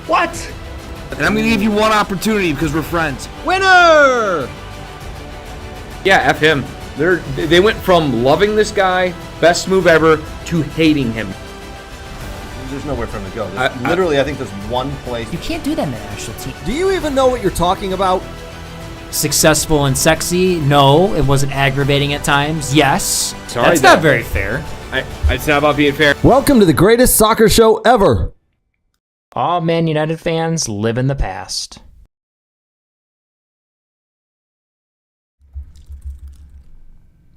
What? And I'm going to give you one opportunity because we're friends. Winner! Yeah, F him. They went from loving this guy, best move ever, to hating him. There's nowhere for him to go. I think there's one place. You can't do that in the national team. Do you even know what you're talking about? Successful and sexy? No. It wasn't aggravating at times? Yes. Sorry, That's not very fair. It's not about being fair. Welcome to the greatest soccer show ever. All Man United fans live in the past.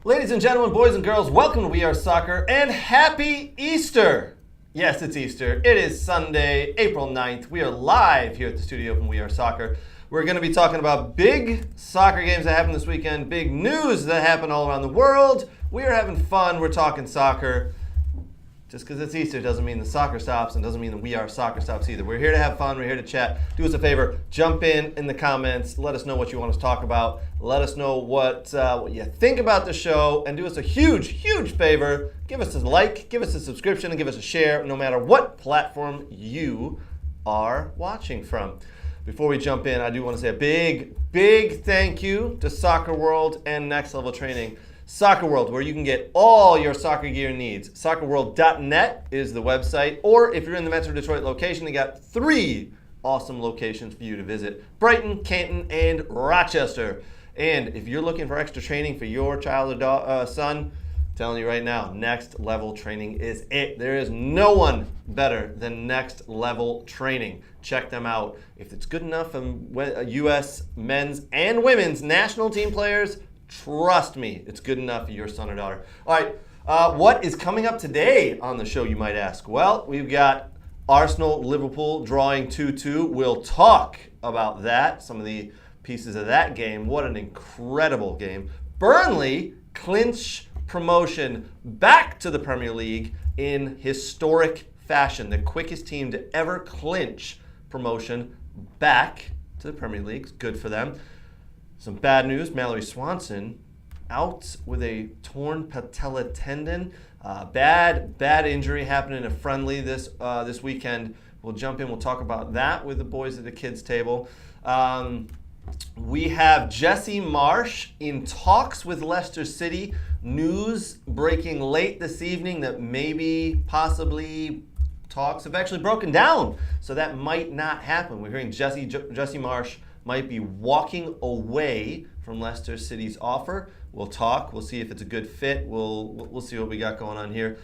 Ladies and gentlemen, boys and girls, welcome to We Are Soccer and happy Easter. Yes, it's Easter. It is Sunday, April 9th. We are live here at the studio from We Are Soccer. We're going to be talking about big soccer games that happened this weekend, big news that happened all around the world. We are having fun. We're talking soccer. Just because it's Easter doesn't mean the soccer stops and doesn't mean that We Are Soccer stops either. We're here to have fun. We're here to chat. Do us a favor. Jump in the comments. Let us know what you want us to talk about. Let us know what you think about the show. And do us a huge, huge favor. Give us a like, give us a subscription, and give us a share no matter what platform you are watching from. Before we jump in, I do want to say a big, big thank you to Soccer World and Next Level Training. Soccer World, where you can get all your soccer gear needs. SoccerWorld.net is the website. Or if you're in the Metro Detroit location, they got 3 awesome locations for you to visit. Brighton, Canton, and Rochester. And if you're looking for extra training for your child or son, I'm telling you right now, Next Level Training is it. There is no one better than Next Level Training. Check them out. If it's good enough for U.S. men's and women's national team players, trust me, it's good enough for your son or daughter. All right, what is coming up today on the show, you might ask? Well, we've got Arsenal-Liverpool drawing 2-2. We'll talk about that, some of the pieces of that game. What an incredible game. Burnley clinch promotion back to the Premier League in historic fashion. The quickest team to ever clinch promotion back to the Premier League. It's good for them. Some bad news, Mallary Swanson out with a torn patella tendon. Bad injury happened in a friendly this weekend. We'll jump in, we'll talk about that with the boys at the kids' table. We have Jesse Marsch in talks with Leicester City. News breaking late this evening that possibly talks have actually broken down. So that might not happen. We're hearing Jesse Marsch might be walking away from Leicester City's offer. We'll talk. We'll see if it's a good fit. We'll see what we got going on here.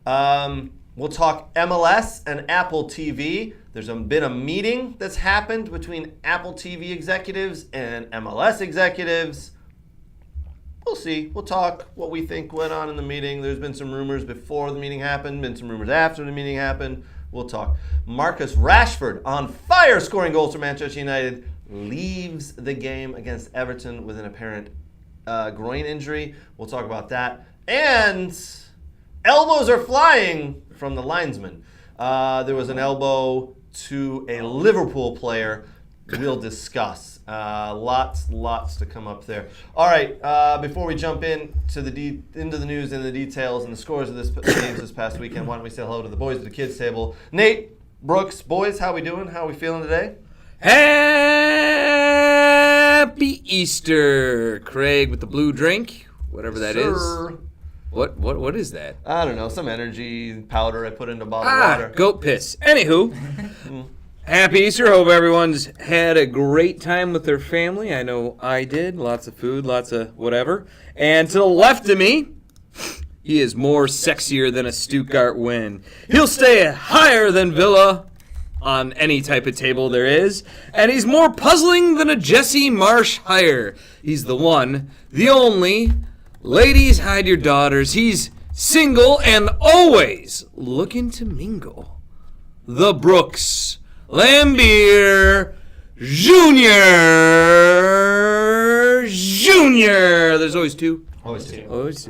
We'll talk MLS and Apple TV. There's been a meeting that's happened between Apple TV executives and MLS executives. We'll see. We'll talk what we think went on in the meeting. There's been some rumors before the meeting happened, been some rumors after the meeting happened. We'll talk. Marcus Rashford on fire scoring goals for Manchester United leaves the game against Everton with an apparent groin injury. We'll talk about that. And elbows are flying from the linesman. There was an elbow to a Liverpool player. We'll discuss. Lots to come up there. All right, before we jump into the news and the details and the scores of this games this past weekend, why don't we say hello to the boys at the kids' table. Nate, Brooks, boys, how we doing? How we feeling today? Happy Easter, Craig with the blue drink, whatever that is. What is that? I don't know, some energy powder I put into a bottle of water. Goat piss. Anywho, happy Easter. Hope everyone's had a great time with their family. I know I did. Lots of food, lots of whatever. And to the left of me, he is more sexier than a Stuttgart win. He'll stay higher than Villa on any type of table there is, and he's more puzzling than a Jesse Marsch hire. He's the one, the only. Ladies, hide your daughters. He's single and always looking to mingle. The Brooks Lambier Jr. There's always two. Always two. Always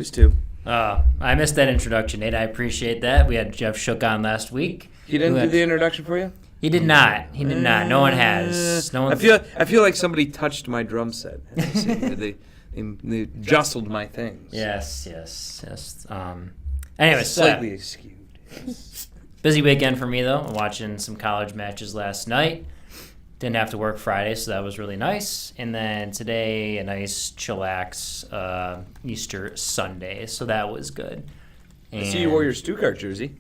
two. I missed that introduction, Nate. I appreciate that. We had Jeff Shook on last week. He didn't do the introduction for you? He did not. No one has. No one. I feel like somebody touched my drum set. They jostled my things. Yes. Anyway, slightly skewed. Yes. Busy weekend for me, though. I'm watching some college matches last night. Didn't have to work Friday, so that was really nice. And then today, a nice chillax Easter Sunday, so that was good. I see you wore your Stuttgart jersey.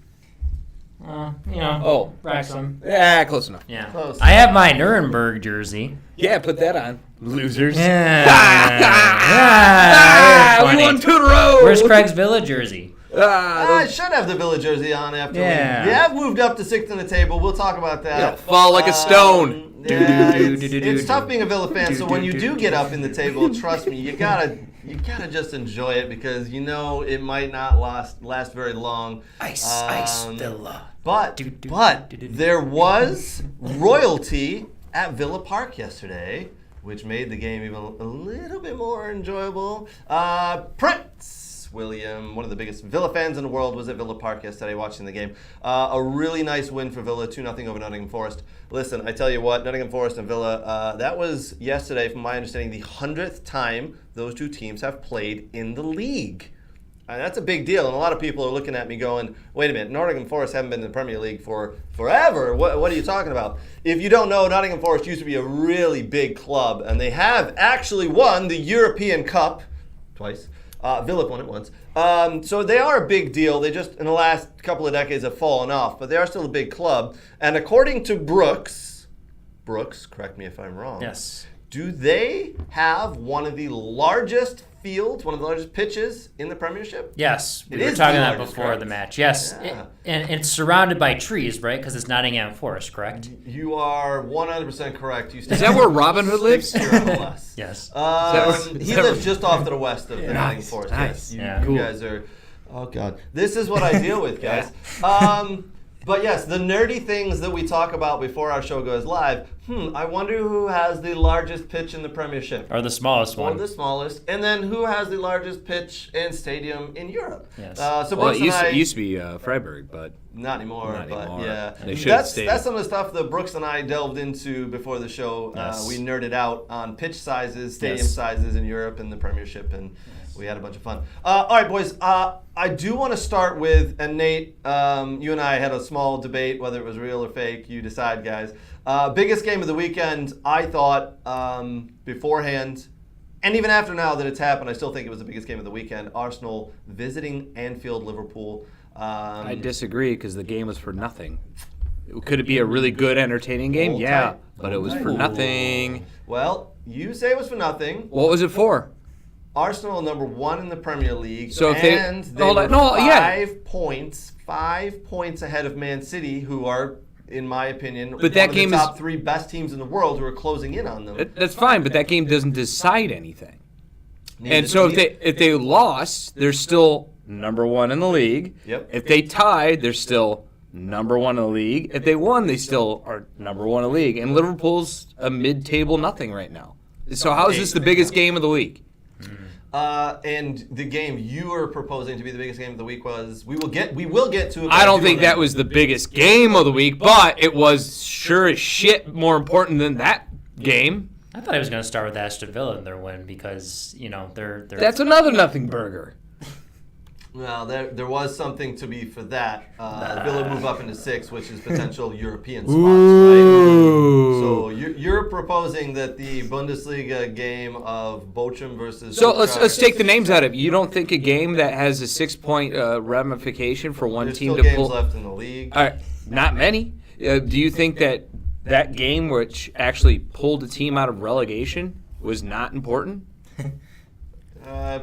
Wrexham. Yeah, close enough. Yeah. Close. I have my Nuremberg jersey. Yeah, put that on. Losers. Yeah. We won 2 in a row. Where's Craig's Villa jersey? I should have the Villa jersey on after we have moved up to 6th in the table. We'll talk about that. Yeah, fall like a stone. It's tough being a Villa fan, so when you do get up in the table, trust me, you gotta just enjoy it because you know it might not last very long. Ice Villa. But there was royalty at Villa Park yesterday, which made the game even a little bit more enjoyable. Prince William, one of the biggest Villa fans in the world, was at Villa Park yesterday watching the game. A really nice win for Villa, 2-0 over Nottingham Forest. Listen, I tell you what, Nottingham Forest and Villa, that was yesterday, from my understanding, the 100th time those two teams have played in the league. And that's a big deal, and a lot of people are looking at me going, wait a minute, Nottingham Forest haven't been in the Premier League for forever. What are you talking about? If you don't know, Nottingham Forest used to be a really big club, and they have actually won the European Cup twice. Villa won it once. So they are a big deal. They just, in the last couple of decades, have fallen off, but they are still a big club. And according to Brooks, correct me if I'm wrong. Yes. Do they have one of the largest fields, one of the largest pitches in the Premiership? Yes, we It were is talking the that largest, before correct? the match. Yes, Yeah. and it's surrounded by trees, right? Because it's Nottingham Forest, correct? You are 100% correct. You Is that where Robin Hood lives? MLS. Yes. He lives just off to the west of the Nottingham Nice, Forest. nice. Yes, you guys are. Oh God, this is what I deal with, guys. But yes, the nerdy things that we talk about before our show goes live. I wonder who has the largest pitch in the Premiership. Or the smallest Or one. the smallest, and then who has the largest pitch and stadium in Europe? Yes. So Well, Brooks it and I, used to be Freiburg, but not anymore, Not but anymore. yeah. They should have That's stayed. some of the stuff that Brooks and I delved into before the show. Yes. We nerded out on pitch sizes, stadium Yes. sizes in Europe and the Premiership, and we had a bunch of fun. All right, boys. I do want to start with, and Nate, you and I had a small debate whether it was real or fake. You decide, guys. Biggest game of the weekend, I thought, beforehand, and even after now that it's happened, I still think it was the biggest game of the weekend. Arsenal visiting Anfield, Liverpool. I disagree because the game was for nothing. Could it be a really good, entertaining game? Hold Yeah, tight. but it was for Ooh. nothing. Well, you say it was for nothing. What was it for? Arsenal number 1 in the Premier League, So if they- and they hold were on, no, yeah. 5 points ahead of Man City, who are, in my opinion, But that one game of the is- top 3 best teams in the world who are closing in on them. That's fine, but that game doesn't decide anything. Neither And so does- if they lost, they're still number 1 in the league. Yep. If they tied, they're still number 1 in the league. If they won, they still are number 1 in the league. And Liverpool's a mid-table nothing right now. So how is this the biggest game of the week? And the game you were proposing to be the biggest game of the week was we will get to it. I don't think that was the biggest game of the week, but it was sure as shit more important than that game. I thought I was going to start with Aston Villa and their win because, they're That's another nothing burger. Well, there was something to be for that. Villa move up into 6, which is potential European spots, right? So you're proposing that the Bundesliga game of Bochum versus So let's Stuttgart- take the names out of it. You don't think a game that has a 6-point ramification for one There's team still to games pull? left in the league. All right, not many. Do you think that game, which actually pulled a team out of relegation, was not important?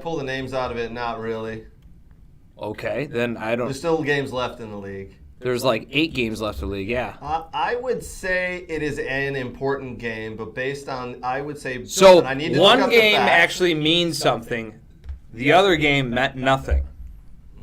Pull the names out of it, not really. Okay, then I don't. There's still games left in the league. There's like 8 games left in the league. Yeah. I would say it is an important game, but based on, I would say, So and I need to look one up the game facts. actually means something. The other game meant nothing.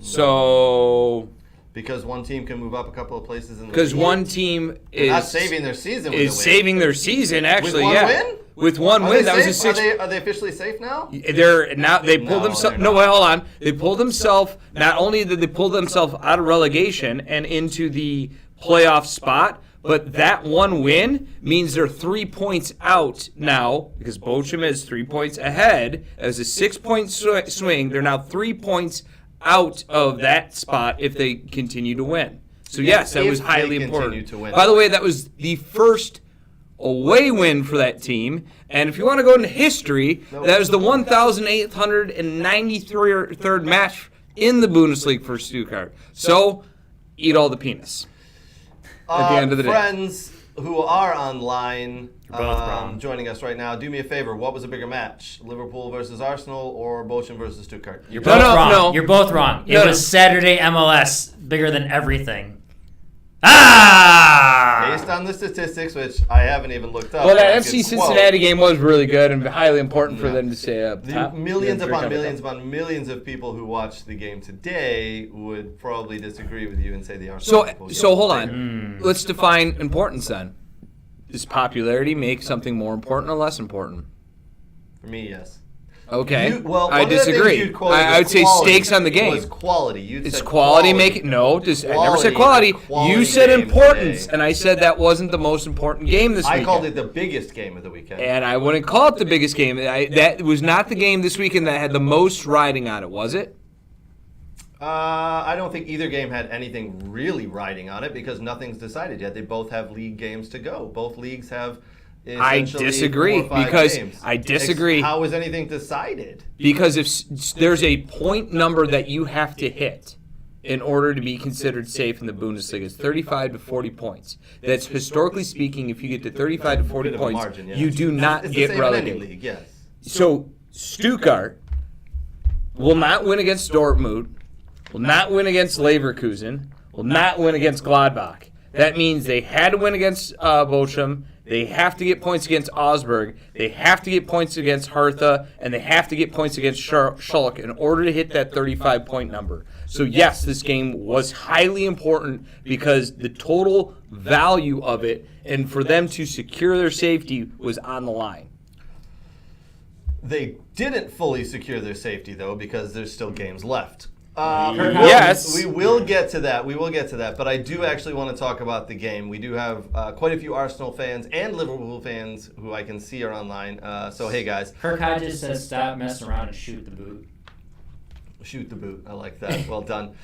So Because one team can move up a couple of places in the because league. one team They're not is saving their season with is a win. saving their season actually. one yeah. win? With one Are win, they that was a safe? 6. Are they officially safe now? They're now they pulled No, themselves. they're No, not. wait, hold on. They pulled themselves. Not only did they pull themselves out of relegation and into the playoff spot, but that one win means they're 3 points out now because Bochum is 3 points ahead. As a 6-point swing, they're now 3 points out of that spot if they continue to win. So yes, that if was highly they continue important. to win. By the way, that was the first away win for that team. And if you want to go into history, that was the 1,893rd match in the Bundesliga for Stuttgart. So eat all the penis at the end of the day. Friends who are online You're both wrong. joining us right now, do me a favor. What was a bigger match, Liverpool versus Arsenal or Bochum versus Stuttgart? You're both wrong. no. You're both wrong. It No, was no. Saturday MLS, bigger than everything. Ah! Based on the statistics, which I haven't even looked up. Well, that I FC could Cincinnati quote, game was really good and highly important for them to stay up the top. millions Then upon drink millions everything. upon millions of people who watched the game today would probably disagree with you and say the Arsenal. So hold on. Let's define importance then. Does popularity make something more important or less important? For me, yes. Okay. One I of the things disagree. you'd quote I was would say quality. stakes on the game. Was quality. You'd It's said quality make it? No, I never said quality. Quality You said game importance, today. and I said that wasn't the most important game this I weekend. called it the biggest game of the weekend. And I wouldn't call it the biggest game. That was not the game this weekend that had the most riding on it, was it? I don't think either game had anything really riding on it because nothing's decided yet. They both have league games to go. Both leagues have. I essentially disagree 4 or 5 because games. I disagree. How is anything decided? Because if there's a point number that you have to hit in order to be considered safe in the Bundesliga, it's 35 to 40 points. That's historically speaking, if you get to 35 to 40 Bit of a points, margin, yeah. you do not It's the get same in any relegated. league, yes. So Stuttgart will not win against Dortmund, will not win against Leverkusen, will not win against Gladbach. That means they had to win against Bochum. They have to get points against Augsburg. They have to get points against Hertha, and they have to get points against Schalke in order to hit that 35-point number. So yes, this game was highly important because the total value of it and for them to secure their safety was on the line. They didn't fully secure their safety, though, because there's still games left. Yes. We will get to that. We will get to that. But I do actually want to talk about the game. We do have quite a few Arsenal fans and Liverpool fans who I can see are online. So, hey, guys. Kirk Hodges says stop messing around and shoot the boot. Shoot the boot. I like that. Well done.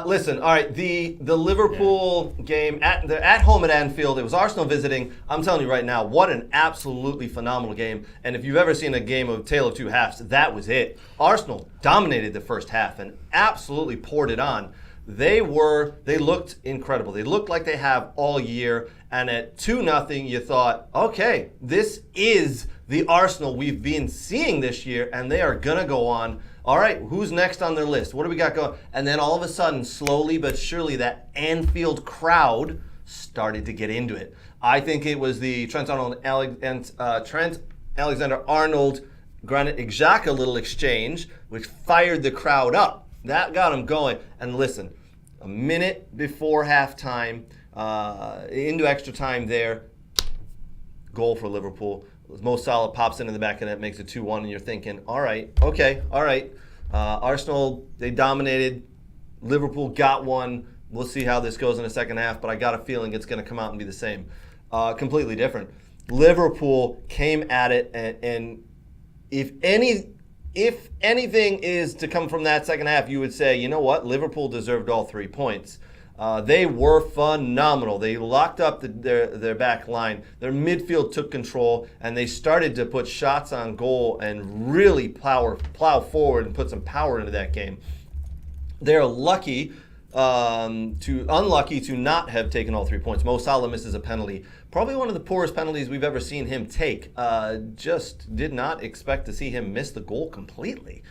Listen, all right, the Liverpool game, they're at home at Anfield. It was Arsenal visiting. I'm telling you right now, what an absolutely phenomenal game. And if you've ever seen a game of Tale of Two Halves, that was it. Arsenal dominated the first half and absolutely poured it on. They looked incredible. They looked like they have all year. And at 2-0, you thought, okay, this is the Arsenal we've been seeing this year, and they are going to go on. All right, who's next on their list? What do we got going? And then all of a sudden, slowly but surely, that Anfield crowd started to get into it. I think it was the Trent Alexander-Arnold, Granit Xhaka little exchange, which fired the crowd up. That got them going. And listen, a minute before halftime, into extra time there, goal for Liverpool. Mo Salah pops into the back of net, makes it 2-1, and you're thinking, all right. Arsenal, they dominated. Liverpool got one. We'll see how this goes in the second half, but I got a feeling it's going to come out and be the same. Completely different. Liverpool came at it, and if anything is to come from that second half, you would say, you know what? Liverpool deserved all 3 points. They were phenomenal. They locked up their back line. Their midfield took control, and they started to put shots on goal and really plow forward and put some power into that game. They're unlucky to not have taken all 3 points. Mo Salah misses a penalty. Probably one of the poorest penalties we've ever seen him take. Just did not expect to see him miss the goal completely.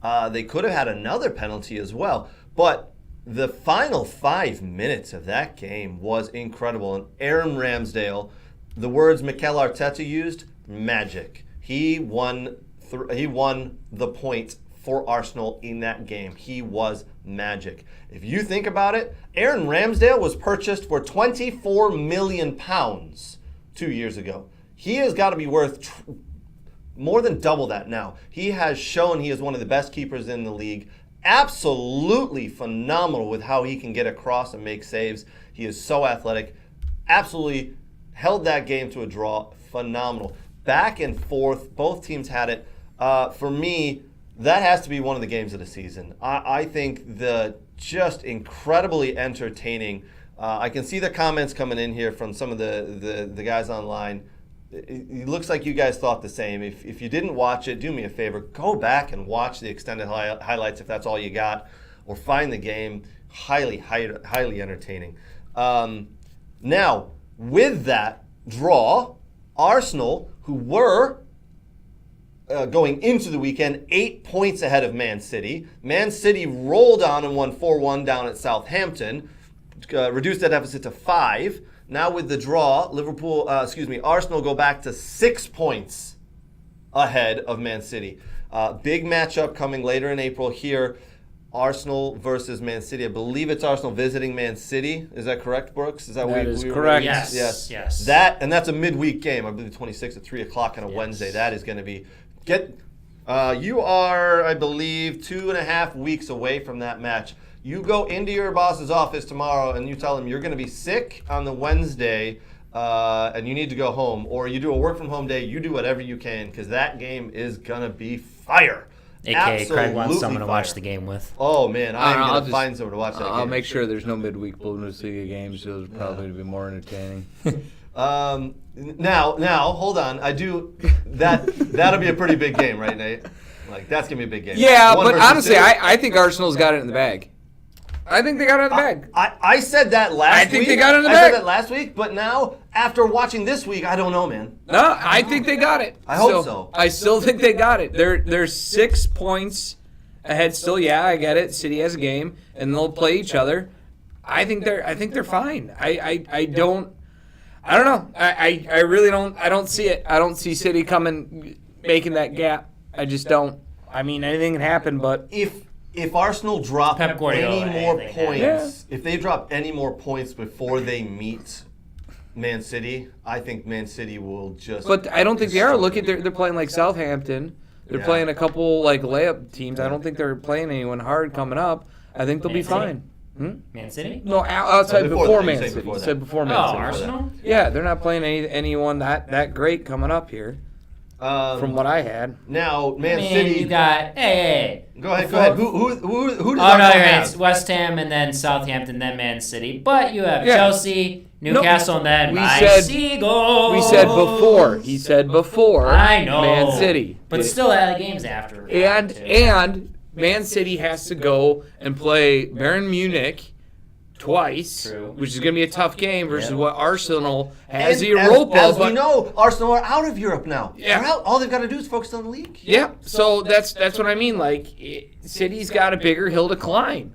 They could have had another penalty as well, but the final 5 minutes of that game was incredible. And Aaron Ramsdale, the words Mikel Arteta used, magic. He won the point for Arsenal in that game. He was magic. If you think about it, Aaron Ramsdale was purchased for £24 million 2 years ago. He has got to be worth more than double that now. He has shown he is one of the best keepers in the league. Absolutely phenomenal with how he can get across and make saves. He is so athletic. Absolutely held that game to a draw. Phenomenal. Back and forth. Both teams had it. For me, that has to be one of the games of the season. I think the just incredibly entertaining I can see the comments coming in here from some of the guys online. It looks like you guys thought the same. If you didn't watch it, do me a favor. Go back and watch the extended highlights if that's all you got, or find the game. Highly entertaining. Now, with that draw, Arsenal, who were going into the weekend 8 points ahead of Man City. Man City rolled on and won 4-1 down at Southampton, reduced that deficit to 5. Now with the draw, Arsenal go back to 6 points ahead of Man City. Big matchup coming later in April here. Arsenal versus Man City. I believe it's Arsenal visiting Man City. Is that correct, Brooks? That is correct. Yes. That's a midweek game. I believe the 26th at 3 o'clock on a Wednesday. That is going to be you are, I believe, 2.5 weeks away from that match. You go into your boss's office tomorrow and you tell him you're going to be sick on the Wednesday and you need to go home, or you do a work from home day. You do whatever you can, because that game is going to be fire. A.K.A. Craig wants someone to watch the game with. Oh, man. I'm going to find someone to watch that game. I'll make sure there's no midweek Bundesliga games. Those are probably to be more entertaining. Now, hold on. That'll be a pretty big game, right, Nate? Like, that's going to be a big game. Yeah, but honestly, I think Arsenal's got it in the bag. I think they got it in the bag. I said that last week. I think they got it in the bag. bag. I said that last week, but now, after watching this week, I don't know, man. No, I think they got it. I hope so. I still think they got it. They're 6 points ahead still. Yeah, I get it. City has a game, and they'll play each other. I think they're fine. I don't know. I really don't. I don't see it. I don't see City making that gap. I just don't. I mean, anything can happen, but if Arsenal drop any more points, Yeah. if they drop any more points before they meet Man City, I think Man City will just. But I don't think they are. Look at they're playing like Southampton. They're playing a couple like layup teams. I don't think they're playing anyone hard coming up. I think they'll be fine. Man City? No, outside before Man City. Before that. Said before Man City. Arsenal? Yeah, they're not playing anyone that great coming up here. From what I had. Now, Man City. City. You got hey. Go ahead. Who does no, Arsenal you're right. have? It's West Ham and then Southampton, then Man City. But you have Chelsea, Newcastle, and then Seagulls. We said before. He said before. I know. Man City. But still, the games after. And Man City has to go and play Bayern Munich twice, which is going to be a tough game versus what Arsenal has Europa. As we know, Arsenal are out of Europe now. Yeah. They're out. All they've got to do is focus on the league. Yeah, so that's what I mean. Like, City's got a bigger hill to climb.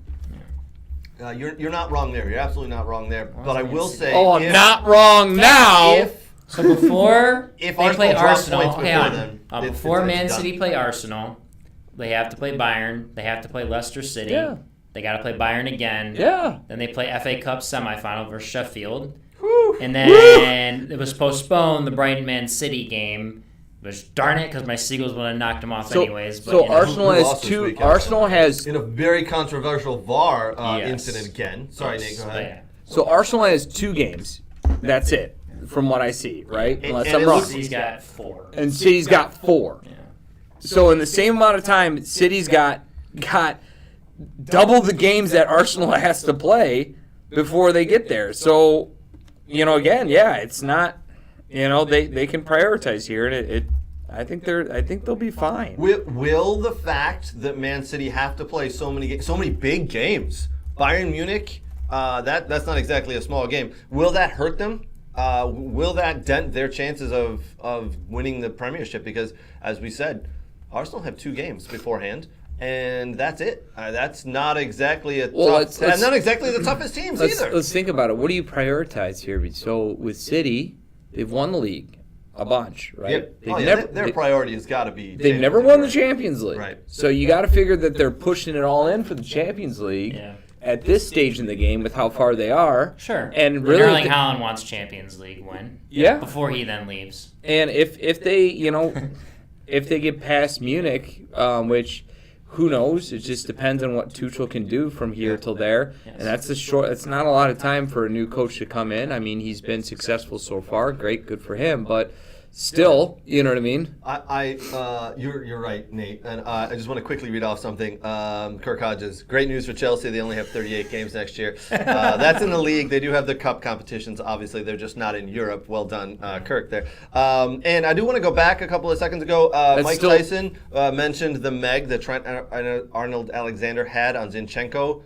You're not wrong there. You're absolutely not wrong there. But I will say, I'm not wrong now. So before if they play Arsenal, before Man City play Arsenal, they have to play Bayern. They have to play Leicester City. Yeah. They got to play Bayern again. Yeah. Then they play FA Cup semifinal versus Sheffield. Whew. And then it was postponed, the Brighton Man City game. Which, darn it, because my Seagulls would have knocked them off anyways. But, so Arsenal has two. Arsenal has in a very controversial VAR incident again. Sorry, Nate. Go ahead. Yeah. So Arsenal has 2 games. That's it, from what I see. Right? Unless I'm and wrong. City's got 4. And City's got 4. Yeah. So in the same amount of time, City's got double the games that Arsenal has to play before they get there. So, again, it's not. They can prioritize here, and I think they'll be fine. Will the fact that Man City have to play so many big games, Bayern Munich, that's not exactly a small game. Will that hurt them? Will that dent their chances of winning the Premiership? Because, as we said, Arsenal have 2 games beforehand. And that's it. That's not exactly not exactly the toughest teams either. Let's think about it. What do you prioritize here? So with City, they've won the league a bunch, right? Yep. Their priority has got to be. They've never won the Champions League, right? So you got to figure that they're pushing it all in for the Champions League at this stage in the game with how far they are. Sure. And really, Erling Haaland wants Champions League win. Yeah. Before he then leaves. And if they if they get past Munich, which. Who knows? It just depends on what Tuchel can do from here till there. Yes. And it's not a lot of time for a new coach to come in. I mean, he's been successful so far. Great, good for him. But, still, you know what I mean? You're right, Nate. And I just want to quickly read off something. Kirk Hodges, great news for Chelsea. They only have 38 games next year. That's in the league. They do have the cup competitions. Obviously, they're just not in Europe. Well done, Kirk, there. And I do want to go back a couple of seconds ago. Mike Tyson mentioned the Meg that Trent Arnold-Alexander had on Zinchenko.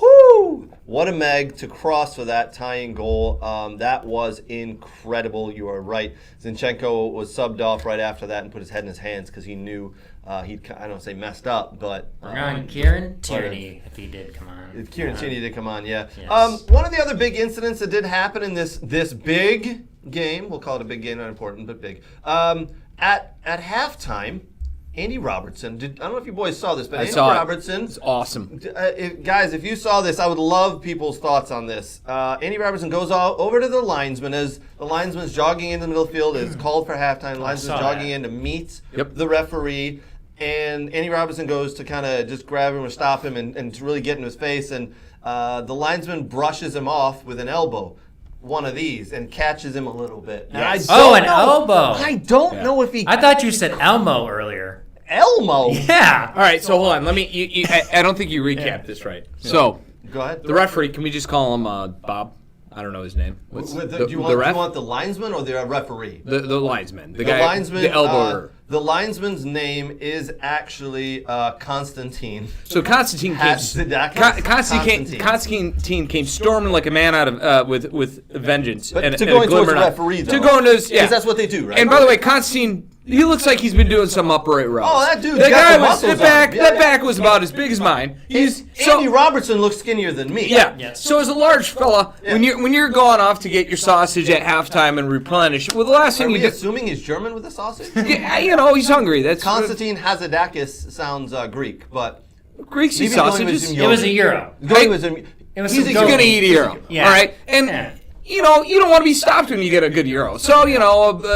Whoo! What a Meg to cross for that tying goal. That was incredible. You are right. Zinchenko was subbed off right after that and put his head in his hands because he knew he'd, I don't say messed up, but... Kieran Tierney, if he did come on. Kieran Tierney did come on, yeah. Yes. One of the other big incidents that did happen in this big game, we'll call it a big game, not important, but big. At halftime... Andy Robertson, I don't know if you boys saw this, but Andy Robertson. It's awesome. Guys, if you saw this, I would love people's thoughts on this. Andy Robertson goes over to the linesman as the linesman's jogging into the middle field. It's called for halftime. The linesman's jogging in to meet the referee. And Andy Robertson goes to kind of just grab him or stop him and to really get in his face. And the linesman brushes him off with an elbow. One of these and catches him a little bit. Yes. Elbow. I don't know if he... I thought you said Elmo earlier. Elmo? Yeah. All right, so hold on. Let me. I don't think you recapped this right. Yeah. So, go ahead. The referee. Can we just call him Bob? I don't know his name. Do you want the linesman or the referee? The linesman. The guy. Linesman, the elbower. The linesman's name is actually Constantine. So Constantine came storming like a man out of with vengeance. But to go into a referee, though. To go into his, because that's what they do, right? And by the way, Constantine. He looks like he's been doing some upright rows. Oh, that dude! That guy was the back. That back was about as big as mine. Andy Robertson looks skinnier than me. Yeah. Yes. So as a large fella, when you're going off to get your sausage at halftime and replenish, well, the last thing you do. Assuming he's German with the sausage? Yeah, he's hungry. That's Constantine Hazardakis sounds Greek, but Greeks eat sausages. It was a euro. He's gonna eat a euro. Yeah. All right, and. You don't want to be stopped when you get a good euro. So,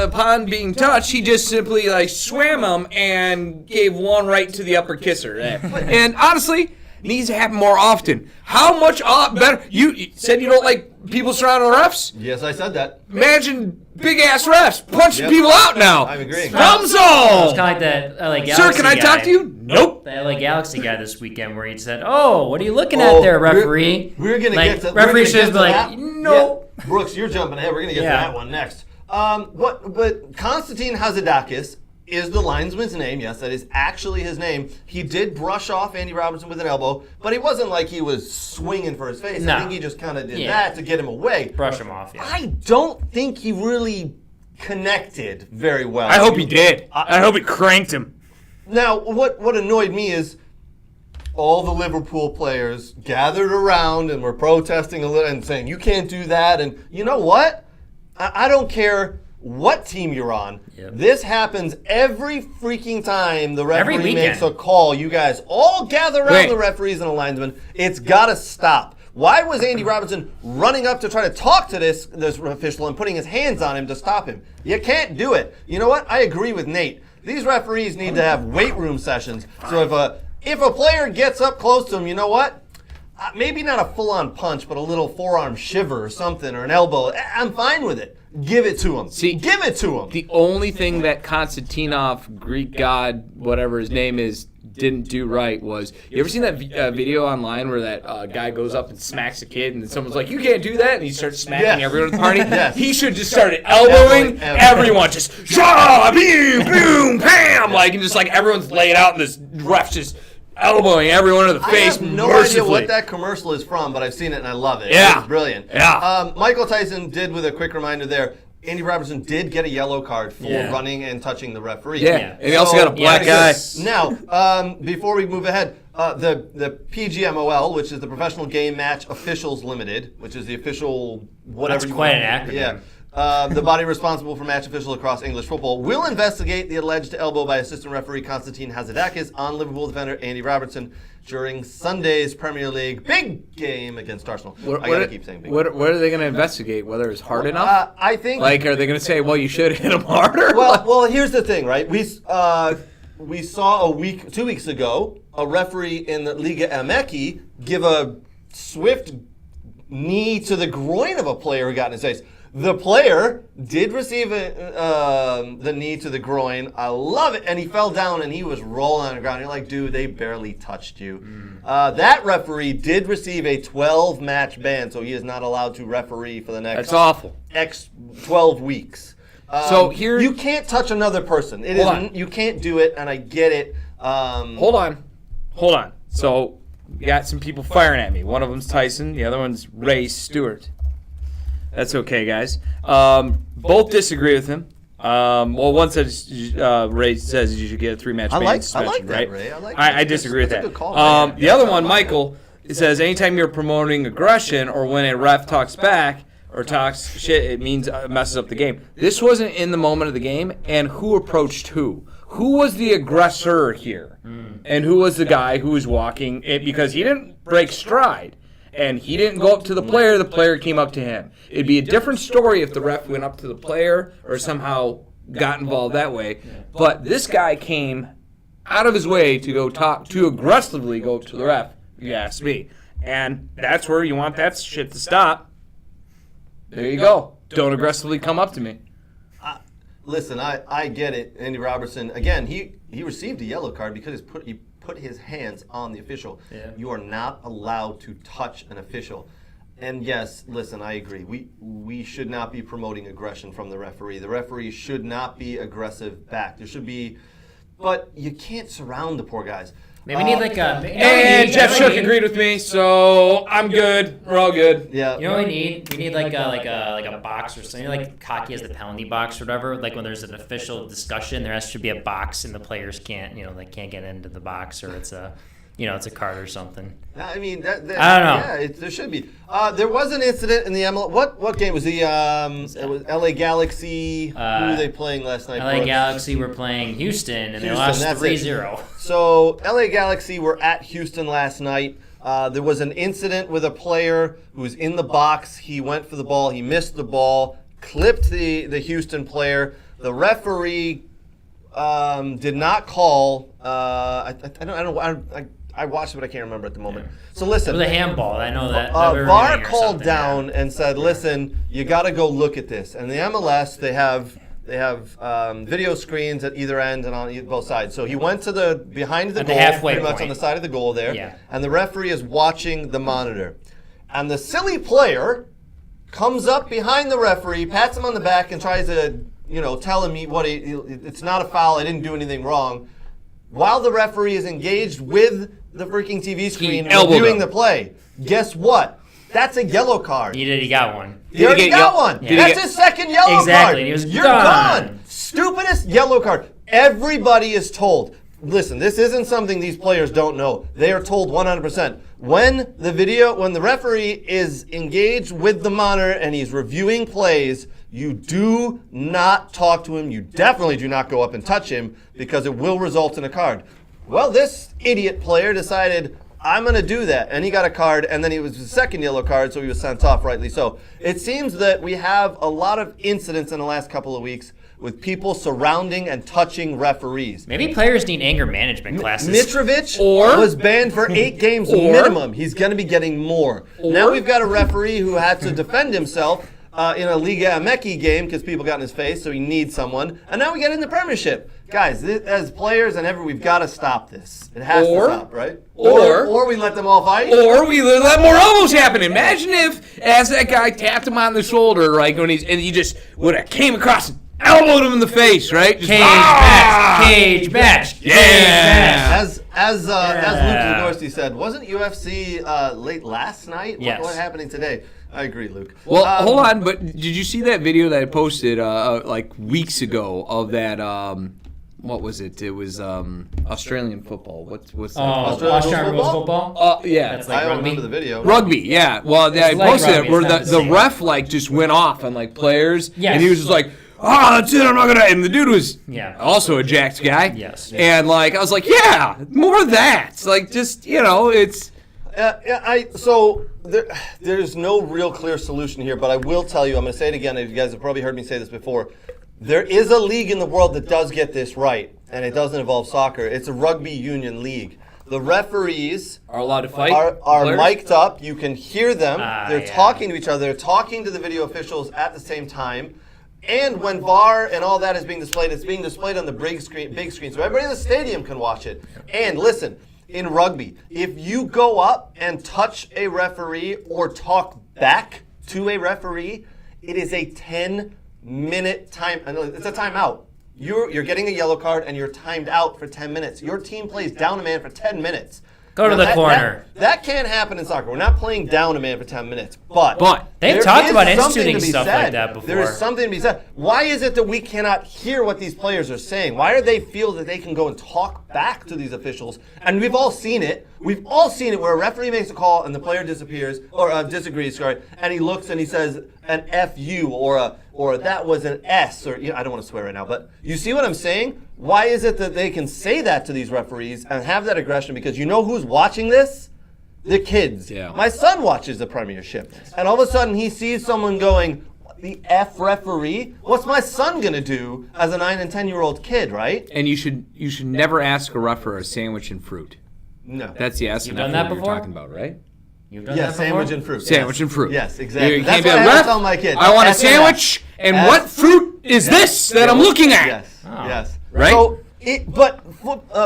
upon being touched, he just simply swam him and gave one right to the upper kisser. And honestly, needs to happen more often. How much better? You said you don't like people surrounding the refs? Yes, I said that. Imagine big ass refs punching people out now. I'm agreeing. Problem It's solved. kind of like that LA Galaxy Sir, can I talk to you? Nope. The LA Galaxy guy this weekend where he said, "Oh, what are you looking at there, referee?" We're gonna get to referee should be like, "No." Yeah. Brooks, you're jumping ahead. We're gonna get to that one next. But Constantine Hazardakis is the linesman's name. Yes, that is actually his name. He did brush off Andy Robertson with an elbow, but it wasn't like he was swinging for his face. No. I think he just kind of did that to get him away. Brush him off, yeah. I don't think he really connected very well. I hope he did. I hope he cranked him. Now, what annoyed me is all the Liverpool players gathered around and were protesting a little and saying, you can't do that. And you know what? I don't care what team you're on. Yep. This happens every freaking time the referee makes a call. You guys all gather around the referees and the linesmen. It's got to stop. Why was Andy Robertson running up to try to talk to this official and putting his hands on him to stop him? You can't do it. You know what? I agree with Nate. These referees need to have weight room sessions. So if a player gets up close to him, you know what? Maybe not a full-on punch, but a little forearm shiver or something, or an elbow. I'm fine with it. Give it to him. Give it to him. The only thing that Konstantinov, Greek god, whatever his name is, didn't do right was, you ever seen that video online where that guy goes up and smacks a kid and then someone's like, you can't do that, and he starts smacking everyone at the party? Yes. He should just start elbowing everyone, just boom, boom, bam, and just everyone's laid out and this ref's just elbowing everyone in the face mercifully. I have no idea what that commercial is from, but I've seen it and I love it. Yeah. It's brilliant. Yeah. Michael Tyson did, with a quick reminder there, Andy Robertson did get a yellow card for running and touching the referee. Yeah. And he also got a black guy. Now, before we move ahead, the PGMOL, which is the Professional Game Match Officials Limited, which is the official whatever. That's quite an acronym. Yeah. The body responsible for match officials across English football will investigate the alleged elbow by assistant referee Constantine Hazardakis on Liverpool defender Andy Robertson during Sunday's Premier League big game against Arsenal. I gotta keep saying big. What are they going to investigate? Whether it's hard enough? I think. Are they going to say, well, you should hit him harder? Well, here's the thing, right? We saw 2 weeks ago a referee in the Liga MX give a swift knee to the groin of a player who got in his face. The player did receive the knee to the groin. I love it. And he fell down and he was rolling on the ground. You're like, dude, they barely touched you. That referee did receive a 12-match ban, so he is not allowed to referee for the next That's awful. 12 weeks. So here, you can't touch another person. You can't do it, and I get it. Hold on. So we got some people firing at me. One of them's Tyson. The other one's Ray Stewart. That's okay, guys. Both disagree with him. Well, one says Ray says you should get a 3-match ban suspension, I like that, right? Ray. I disagree with that's that. a good call, The other one, Michael, says anytime you're promoting aggression or when a ref talks back or talks shit, it means it messes up the game. This wasn't in the moment of the game, and who approached who? Who was the aggressor here? And who was the guy who was walking it? Because he didn't break stride. And he didn't go up to the player came up to him. It'd be a different story if the ref went up to the player or somehow got involved that way. But this guy came out of his way to go talk, to aggressively go to the ref, if you ask me. And that's where you want that shit to stop. There you go. Don't aggressively come up to me. Listen, I get it. Andy Robertson, again, he received a yellow card because he put his hands on the official. Yeah. You are not allowed to touch an official. And yes, listen, I agree. We should not be promoting aggression from the referee. The referee should not be aggressive back. There should be, but you can't surround the poor guys. Maybe we need like a. And Jeff Shook agreed with me, so I'm good. We're all good. Yeah. You know what we need? We need like a box or something. Like hockey has the penalty box or whatever. Like when there's an official discussion, there has to be a box, and the players can't, they can't get into the box, or it's a, it's a card or something. I mean, I don't know. Yeah, there should be. There was an incident in the MLS. What game was the? It was LA Galaxy. Who were they playing last night? LA Galaxy were playing Houston, and they Houston, lost that's 3-0. So LA Galaxy were at Houston last night. There was an incident with a player who was in the box. He went for the ball. He missed the ball. Clipped the Houston player. The referee did not call. I watched it, but I can't remember at the moment. Yeah. So listen. It was a handball. I know that. VAR called down and said, "Listen, you got to go look at this." And the MLS, they have video screens at either end and on both sides. So he went to behind the goal, halfway pretty much point. on the side of the goal there. Yeah. And the referee is watching the monitor, and the silly player comes up behind the referee, pats him on the back, and tries to tell him it's not a foul. I didn't do anything wrong. While the referee is engaged with the freaking TV screen reviewing the play, guess what? That's a yellow card. He got one. He already got one. Yeah. That's his second yellow card. Exactly. He was You're gone. gone. Stupidest yellow card. Everybody is told. Listen, this isn't something these players don't know. They are told 100%. When the referee is engaged with the monitor and he's reviewing plays, you do not talk to him. You definitely do not go up and touch him because it will result in a card. Well, this idiot player decided, I'm going to do that. And he got a card, and then it was his second yellow card, so he was sent off, rightly so. It seems that we have a lot of incidents in the last couple of weeks with people surrounding and touching referees. Maybe players need anger management classes. Mitrovic was banned for 8 games minimum. He's going to be getting more. Now we've got a referee who had to defend himself in a Liga MX game because people got in his face, so he needs someone. And now we get in the Premiership. Guys, as players and we've got to stop this. It has to stop, right? Or we let them all fight. Or we let more elbows happen. Imagine if, as that guy tapped him on the shoulder, right, and he just would have came across and elbowed him in the face, right? Just, Cage match. Yeah. As Luke Zagorski said, wasn't UFC late last night? Yes. What's happening today? I agree, Luke. Well, hold on, but did you see that video that I posted like weeks ago of that? What was it? It was Australian football. What's that? Australian rules football? Yeah. That's like I don't rugby. remember the video. Rugby, yeah. Well, I like posted rugby, it where it's not the the same. ref like just went off on like players, Yes. and he was just like, that's it. I'm not gonna. And the dude was also a jacked guy. Yes. And like I was like, yeah, more of that. It's like just it's. There's no real clear solution here, but I will tell you, I'm going to say it again, and you guys have probably heard me say this before. There is a league in the world that does get this right, and it doesn't involve soccer. It's a rugby union league. The referees Are allowed to fight? are players? mic'd up. You can hear them. They're yeah. talking to each other. They're talking to the video officials at the same time. And when VAR and all that is being displayed, it's being displayed on the big screen, so everybody in the stadium can watch it. And listen, in rugby, if you go up and touch a referee or talk back to a referee, it is a 10-minute time. It's a timeout. You're getting a yellow card and you're timed out for 10 minutes. Your team plays down a man for 10 minutes. Go to the corner. That can't happen in soccer. We're not playing down a man for 10 minutes. But They've there talked is about something instituting to be stuff said. like that before. There is something to be said. Why is it that we cannot hear what these players are saying? Why do they feel that they can go and talk back to these officials? And we've all seen it. We've all seen it where a referee makes a call and the player disappears or disagrees, and he looks and he says an FU or that was an S or I don't want to swear right now, but you see what I'm saying? Why is it that they can say that to these referees and have that aggression? Because you know who's watching this? The kids. Yeah. My son watches the Premiership, and all of a sudden he sees someone going, the F referee? What's my son going to do as a 9 and 10-year-old kid, right? And you should never ask a ref for a sandwich and fruit. No. That's the S. You've done that you're before? talking about, right? You've done Yeah, that before? sandwich and fruit. Sandwich yes. and fruit. Yes, exactly. You That's can't be what I like, have to "Ref, tell my kids. I want a F and F." sandwich, and F- what fruit is this that I'm looking at? Yes, yes. Right? So,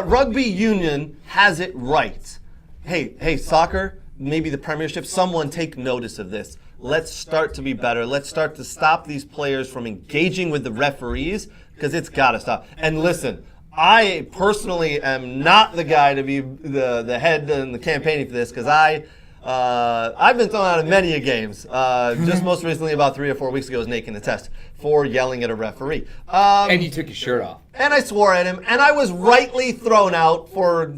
rugby union has it right. Hey, soccer, maybe the Premiership, someone take notice of this. Let's start to be better. Let's start to stop these players from engaging with the referees, because it's got to stop. And listen, I personally am not the guy to be the head and the campaigning for this, because I've been thrown out of many games. Just most recently, about 3 or 4 weeks ago, I was making the test for yelling at a referee. And you took your shirt off. And I swore at him, and I was rightly thrown out for,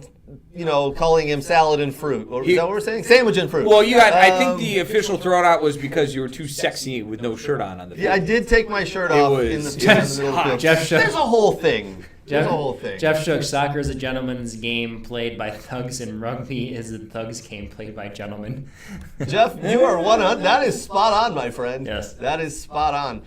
calling him salad and fruit. Or is that what we're saying? Sandwich and fruit. Well, I think the official throw out was because you were too sexy with no shirt on the field. Yeah, I did take my shirt off in the middle of the field. Jeff There's a whole thing. Jeff Shook, soccer is a gentleman's game played by thugs, and rugby is a thug's game played by gentlemen. Jeff, you are that is spot on, my friend. Yes. That is spot on.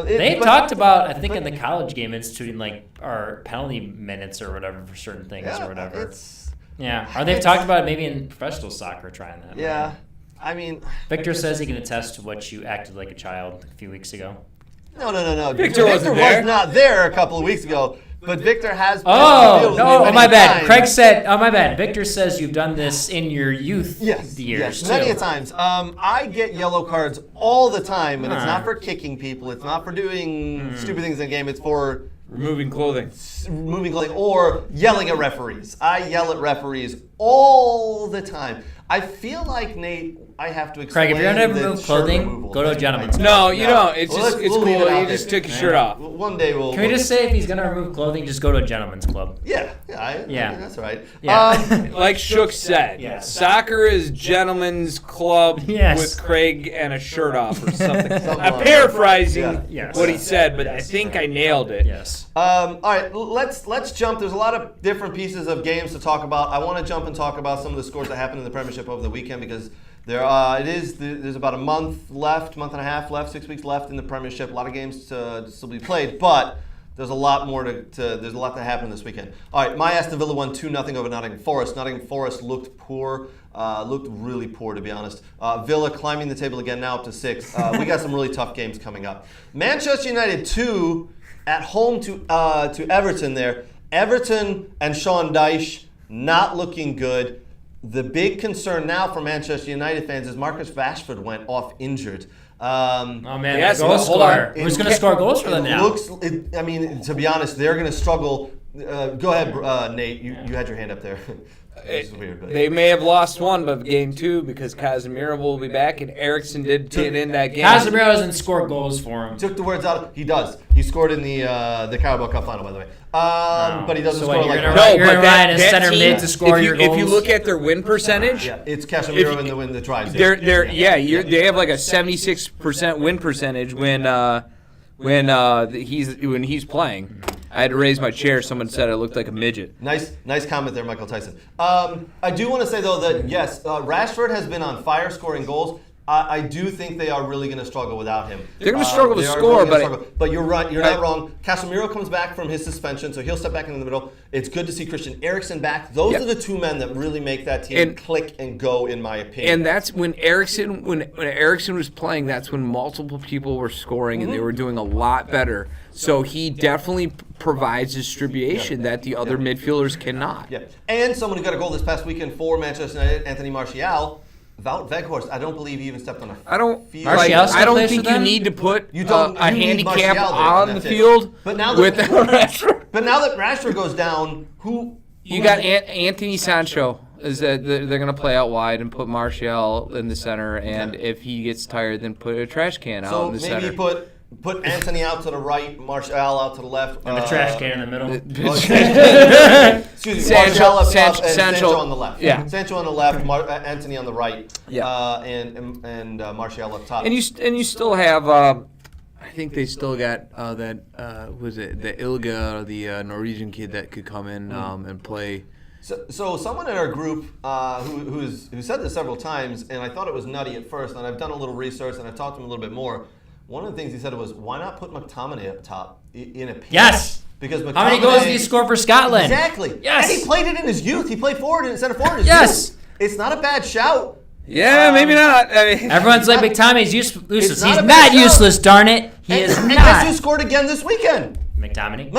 They talked about, I think, in the college game, instituting our penalty minutes or whatever for certain things or whatever. Or they've talked about it maybe in professional soccer trying that. Yeah. I mean, Victor says he can attest to what you acted like a child a few weeks ago. No. Victor wasn't there. was not there a couple of weeks ago. But Victor has been my bad. Craig said, my bad. Victor says you've done this in your youth years, too. Many a times. I get yellow cards all the time, and it's not for kicking people. It's not for doing stupid things in the game. It's for removing clothing or yelling at referees. I yell at referees all the time. I feel like, Nate, I have to explain. Craig, if you're going to remove clothing, go to a gentleman's. No, you don't. It's we'll cool. You just took your shirt off. One day we'll. Can we just say if he's going to remove clothing, just go to a gentleman's club? Yeah, that's right. Yeah. Like Shook said, soccer is gentleman's club with Craig and a shirt off or something. I'm paraphrasing what he said, but I think I nailed it. Yes. All right, let's jump. There's a lot of different pieces of games to talk about. I want to jump and talk about some of the scores that happened in the Premiership over the weekend, because there's about a month and a half left, 6 weeks left in the Premiership. A lot of games to still be played, but there's a lot more there's a lot to happen this weekend. All right, my Aston Villa won 2-0 over Nottingham Forest. Nottingham Forest looked poor. Looked really poor, to be honest. Villa climbing the table again, now up to 6. We got some really tough games coming up. Manchester United 2 at home to Everton there. Everton and Sean Dyche not looking good. The big concern now for Manchester United fans is Marcus Rashford went off injured. Goal scorer. Who's going to score goals for them now? To be honest, they're going to struggle. Go ahead, Nate. You had your hand up there. This is weird, but. They may have lost one, but game 2 because Casemiro will be back, and Eriksen did get in that game. Casemiro doesn't score goals for him. Took the words out. He does. He scored in the Carabao Cup final, by the way. But he doesn't score like that. You're relying a center mid to score your goals. If you look at their win percentage, it's Casemiro in the win that drives. They have like a 76% win percentage when he's playing. I had to raise my chair. Someone said I looked like a midget. Nice comment there, Michael Tyson. I do want to say, though, that, yes, Rashford has been on fire scoring goals. I do think they are really going to struggle without him. They're going to struggle to score, but you're right. You're not wrong. Casemiro comes back from his suspension, so he'll step back into the middle. It's good to see Christian Eriksen back. Those are the two men that really make that team click and go, in my opinion. And that's when Eriksen, when Eriksen was playing, that's when multiple people were scoring and they were doing a lot better. So he definitely provides distribution that the other midfielders cannot. Yeah, and someone who got a goal this past weekend for Manchester United, Anthony Martial. Wout Weghorst, I don't believe he even stepped on a field. I don't think you need to put a handicap on the field without Rashford. But now that Rashford goes down, who you got Anthony Sancho. Is that they're going to play out wide and put Martial in the center, and if he gets tired, then put a trash can out in the center. So maybe put Anthony out to the right, Martial out to the left. And a trash can in the middle. Excuse me, Martial up top and Sancho on the left. Yeah. Sancho on the left, Anthony on the right, yeah. and Martial up top. And you still have, I think they still got was it the Ilga, the Norwegian kid that could come in and play. So someone in our group who said this several times, and I thought it was nutty at first, and I've done a little research and I've talked to him a little bit more. One of the things he said was, why not put McTominay up top in a pinch? Yes. Because McTominay, how many goals did he score for Scotland? Exactly. Yes. And he played it in his youth. He played forward and center forward in his yes. youth. It's not a bad shout. Yeah, maybe not. I mean, everyone's like McTominay's useless. He's not useless, darn it. He is not. And guess who scored again this weekend? McTominay.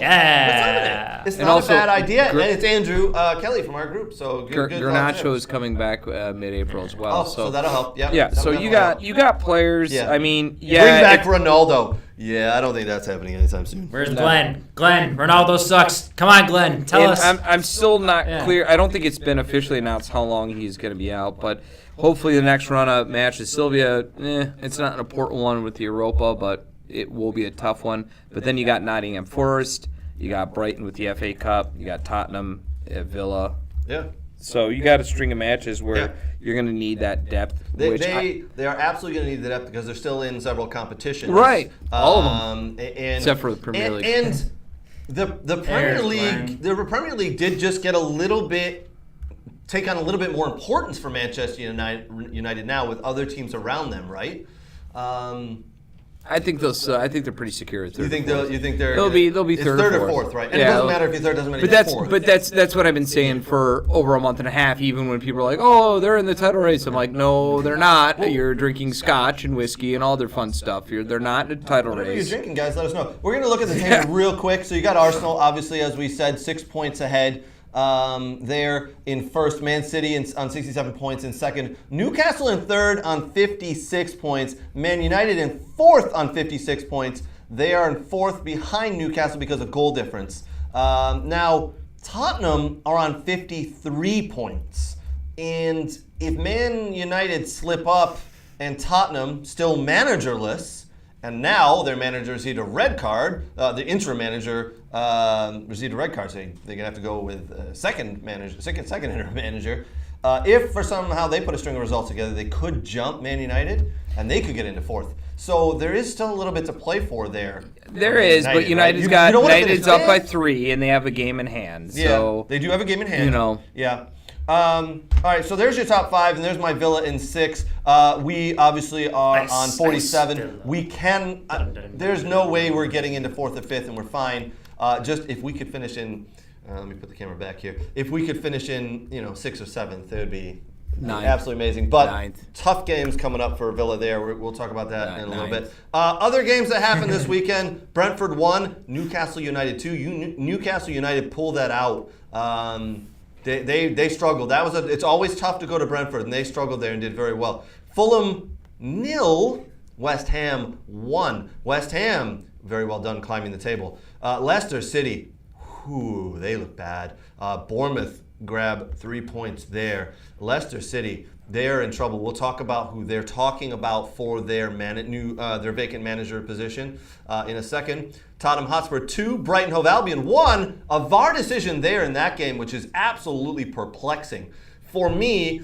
Yeah. It's not a bad idea. And it's Andrew Kelly from our group. So good. Garnacho is coming back mid-April as well. So that'll help. Yep. Yeah. So you got players. Yeah. I mean, bring back Ronaldo. Yeah, I don't think that's happening anytime soon. Where's Glenn? Glenn, Ronaldo sucks. Come on, Glenn. Tell us. I'm still not clear. I don't think it's been officially announced how long he's going to be out, but hopefully the next run-up match is Sylvia. It's not an important one with the Europa, but it will be a tough one. But then you got Nottingham Forest, you got Brighton with the FA Cup, you got Tottenham at Villa. Yeah. So you got a string of matches where you're going to need that depth. They are absolutely going to need the depth because they're still in several competitions. Right. All of them. Except for the Premier League. And the Premier League did just get take on a little bit more importance for Manchester United now with other teams around them, right? I think they're pretty secure at third. You think they're they'll be third or fourth, right? And it doesn't matter if you're third, doesn't matter if you're fourth. But that's what I've been saying for over a month and a half. Even when people are like, "Oh, they're in the title race," I'm like, "No, they're not. You're drinking scotch and whiskey and all their fun stuff. They're not in the title Whatever race." you're drinking, guys, let us know. We're gonna look at the table real quick. So you got Arsenal, obviously, as we said, 6 points ahead. They're in first, Man City on 67 points in second, Newcastle in third on 56 points, Man United in fourth on 56 points. They are in fourth behind Newcastle because of goal difference. Now, Tottenham are on 53 points. And if Man United slip up and Tottenham still managerless, and now their manager received a red card. The interim manager received a red card, so they're gonna have to go with second interim manager. If for somehow they put a string of results together, they could jump Man United, and they could get into fourth. So there is still a little bit to play for there. There is, but United's right? United's up by 3, and they have a game in hand. So they do have a game in hand. Yeah. All right, so there's your top 5, and there's my Villa in 6. We obviously are on 47. We can. There's no way we're getting into 4th or 5th, and we're fine. Just if we could finish in. Let me put the camera back here. If we could finish in, 6th or 7th, it would be absolutely amazing. But tough games coming up for Villa there. We'll talk about that in a little bit. Other games that happened this weekend: Brentford 1, Newcastle United 2. Newcastle United pulled that out. They struggled. It's always tough to go to Brentford, and they struggled there and did very well. Fulham 0, West Ham 1. West Ham, very well done climbing the table. Leicester City, they look bad. Bournemouth grab 3 points there. Leicester City, they're in trouble. We'll talk about who they're talking about for their their vacant manager position in a second. Tottenham Hotspur 2, Brighton Hove Albion 1. A VAR decision there in that game, which is absolutely perplexing. For me,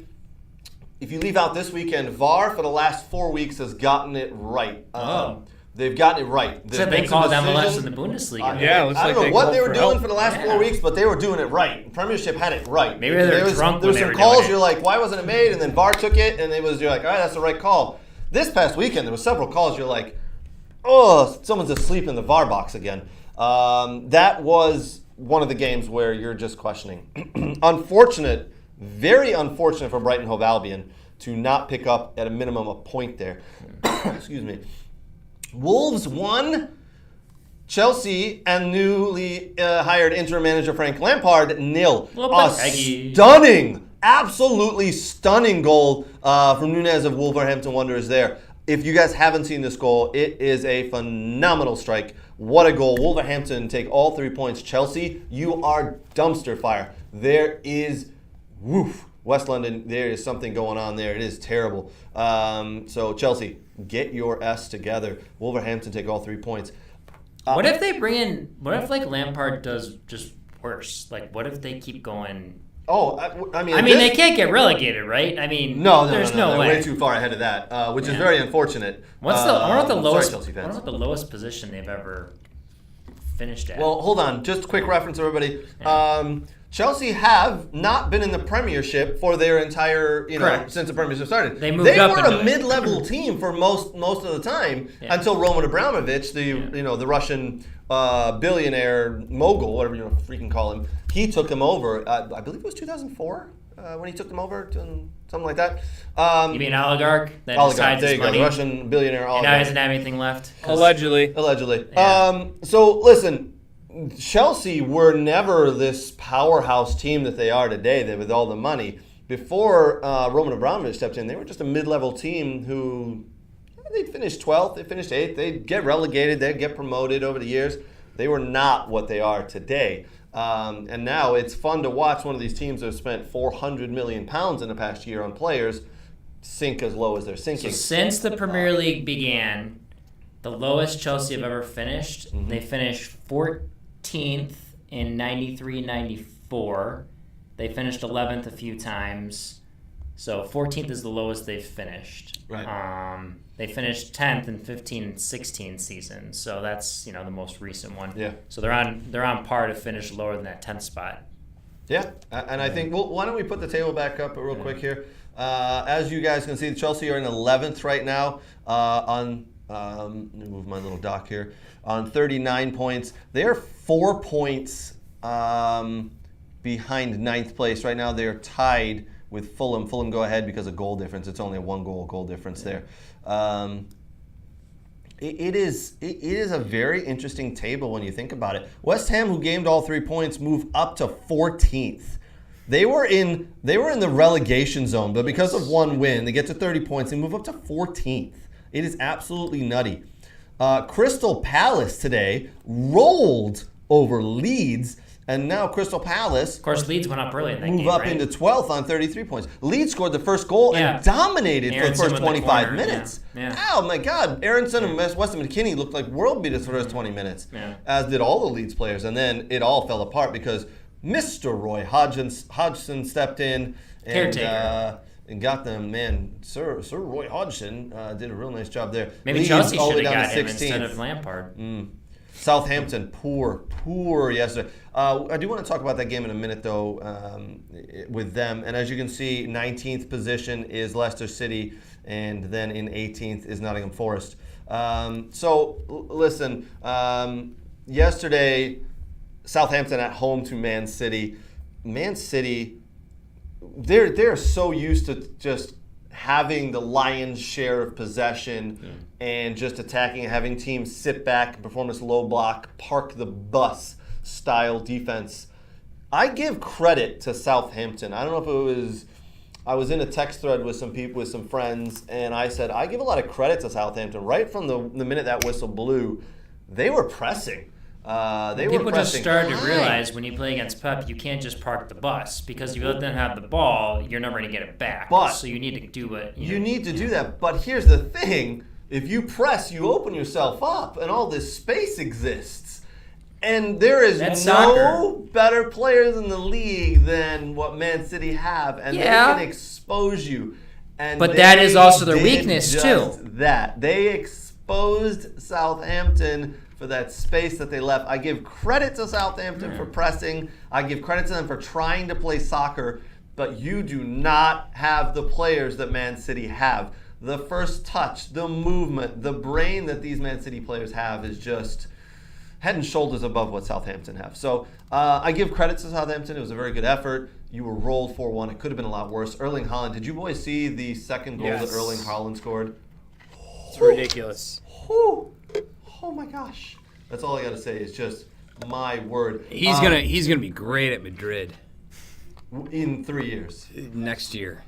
if you leave out this weekend, VAR for the last 4 weeks has gotten it right. They've gotten it right. Except they called MLS in the Bundesliga. Yeah, it looks I like don't they know what called they were for doing help. for the last 4 weeks, but they were doing it right. Premiership had it right. Maybe they were drunk There when was they some were calls doing it. you're like, why wasn't it made? And then VAR took it, and you're like, all right, that's the right call. This past weekend, there were several calls you're like, oh, someone's asleep in the VAR box again. That was one of the games where you're just questioning. Unfortunate, very unfortunate for Brighton Hove Albion to not pick up at a minimum a point there. Excuse me. Wolves won. Chelsea and newly hired interim manager Frank Lampard 0. A stunning, absolutely stunning goal from Nunez of Wolverhampton Wanderers there. If you guys haven't seen this goal, it is a phenomenal strike. What a goal. Wolverhampton take all 3 points. Chelsea, you are dumpster fire. There is, West London, there is something going on there. It is terrible. So Chelsea, get your S together. Wolverhampton take all 3 points. What if they bring in? What if like Lampard does just worse? Like, what if they keep going? Oh, I mean, they can't get relegated, right? I mean, no, there's no they're way. way too far ahead of that, which is very unfortunate. I wonder what the lowest. Sorry, Chelsea I wonder fans. what the lowest position they've ever finished at. Well, hold on. Just a quick reference, everybody. Chelsea have not been in the Premiership for their entire, since the Premiership started. They moved up were into a it. mid-level team for most of the time until Roman Abramovich, the Russian billionaire mogul, whatever you freaking call him, he took them over. I believe it was 2004 when he took them over, something like that. You mean oligarch that Oligarch, decides there his you go, money? the Russian billionaire And oligarch. now he doesn't have anything left. Allegedly. Yeah. So listen, Chelsea were never this powerhouse team that they are today, with all the money. Before Roman Abramovich stepped in, they were just a mid-level team who they'd finish 12th, they finished 8th, they'd get relegated, they'd get promoted over the years. They were not what they are today. And now it's fun to watch one of these teams that have spent £400 million in the past year on players sink as low as they're sinking. So since the Premier League began, the lowest Chelsea have ever finished, they finished 14th in 93-94. They finished 11th a few times. So 14th is the lowest they've finished. Right. They finished 10th in 15-16 season. So that's, the most recent one. Yeah. So they're on par to finish lower than that 10th spot. Yeah, and I think, why don't we put the table back up real quick here. As you guys can see, Chelsea are in 11th right now let me move my little dock here, on 39 points. They're 4 points behind 9th place. Right now they're tied with Fulham. Fulham go ahead because of goal difference. It's only a 1 goal difference there. It is a very interesting table when you think about it. West Ham, who gained all 3 points, move up to 14th. They were in the relegation zone, but because of 1 win, they get to 30 points. They move up to 14th. It is absolutely nutty. Crystal Palace today rolled over Leeds, and now Crystal Palace, Of course, Leeds went up early in that move game, up right? into 12th on 33 points. Leeds scored the first goal and dominated for the Aronson first with the 25 corner, minutes. yeah. Oh my God. Aronson and Weston McKennie looked like world beaters for the first 20 minutes, as did all the Leeds players. And then it all fell apart because Mr. Roy Hodgson stepped in and got them. Man, Sir Roy Hodgson did a real nice job there. Maybe Leeds Chelsea all the should way have down to got him instead 16th. of Lampard. Southampton, poor yesterday. I do want to talk about that game in a minute, though, with them. And as you can see, 19th position is Leicester City, and then in 18th is Nottingham Forest. Listen, yesterday, Southampton at home to Man City. Man City, they're so used to just having the lion's share of possession and just attacking and having teams sit back and perform this low block, park the bus style defense. I give credit to Southampton. I don't know if it was, I was in a text thread with some people, with some friends, and I said, I give a lot of credit to Southampton. Right from the minute that whistle blew, they were pressing. People just started to realize when you play against Pep, you can't just park the bus, because if you let them have the ball, you're never going to get it back. So you need to do what you need to do that. But here's the thing: if you press, you open yourself up, and all this space exists. And there is no better players in the league than what Man City have, and they can expose you. And but that is also their weakness too. That they exposed exposed Southampton for that space that they left. I give credit to Southampton for pressing. I give credit to them for trying to play soccer, but you do not have the players that Man City have. The first touch, the movement, the brain that these Man City players have is just head and shoulders above what Southampton have. So I give credit to Southampton. It was a very good effort. You were rolled 4-1. It could have been a lot worse. Erling Haaland, did you boys see the second goal that Erling Haaland scored? It's ridiculous. Oh my gosh. That's all I got to say is just my word. He's gonna be great at Madrid in 3 years. next year.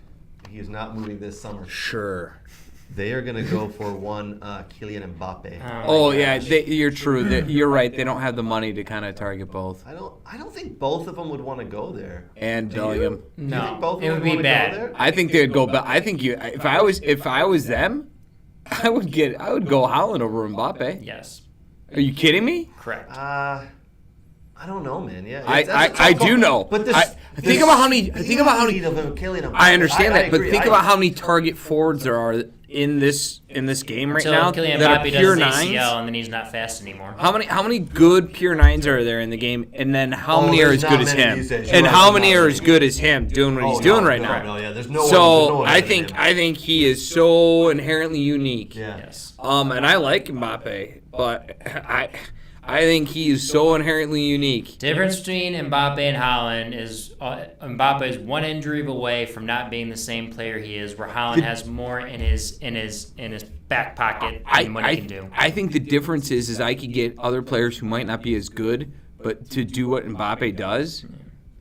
He is not moving this summer. Sure. They are going to go for one Kylian Mbappe. Oh yeah, you're true. You're right. They don't have the money to kind of target both. I don't think both of them would want to go there. And Do you? Bellingham. Do you No, think both of it them would be wanna bad. Go there? I think they'd go. But I think you. If I was them, I would go Haaland over Mbappe. Yes, Are you kidding me? correct. I don't know, man. Yeah, I do know. But think about how many. Think about how many. Kylian Mbappe. I understand that, but agree. think about how many target forwards there are in this game right Until now Kylian that are Mbappe pure does his nines. ACL, and then he's not fast anymore. How many good pure nines are there in the game, and then how many are there's as good not as many him, these days. and You're how right, many there's are not as many. good as him doing what he's Oh, doing no, right no, now? No, yeah, there's no So one I better than think him. he is so inherently unique. Yeah. Yes. And I like Mbappe, but I think he is so inherently unique. Difference between Mbappe and Haaland is Mbappe is one injury away from not being the same player he is, where Haaland has more in his back pocket than what he can do. I think the difference is I could get other players who might not be as good, but to do what Mbappe does.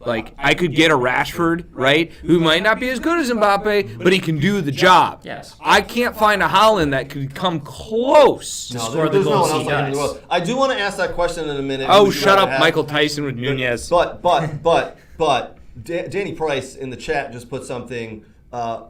Like, I could get a Rashford, right, who might not be as good as Mbappe, but he can do the job. Yes. I can't find a Haaland that could come close. No, score the there's no goals one he else like him in the does. world. I do want to ask that question in a minute. Oh, Who would you shut rather up, have? Michael Tyson with Nunez. But Danny Price in the chat just put something.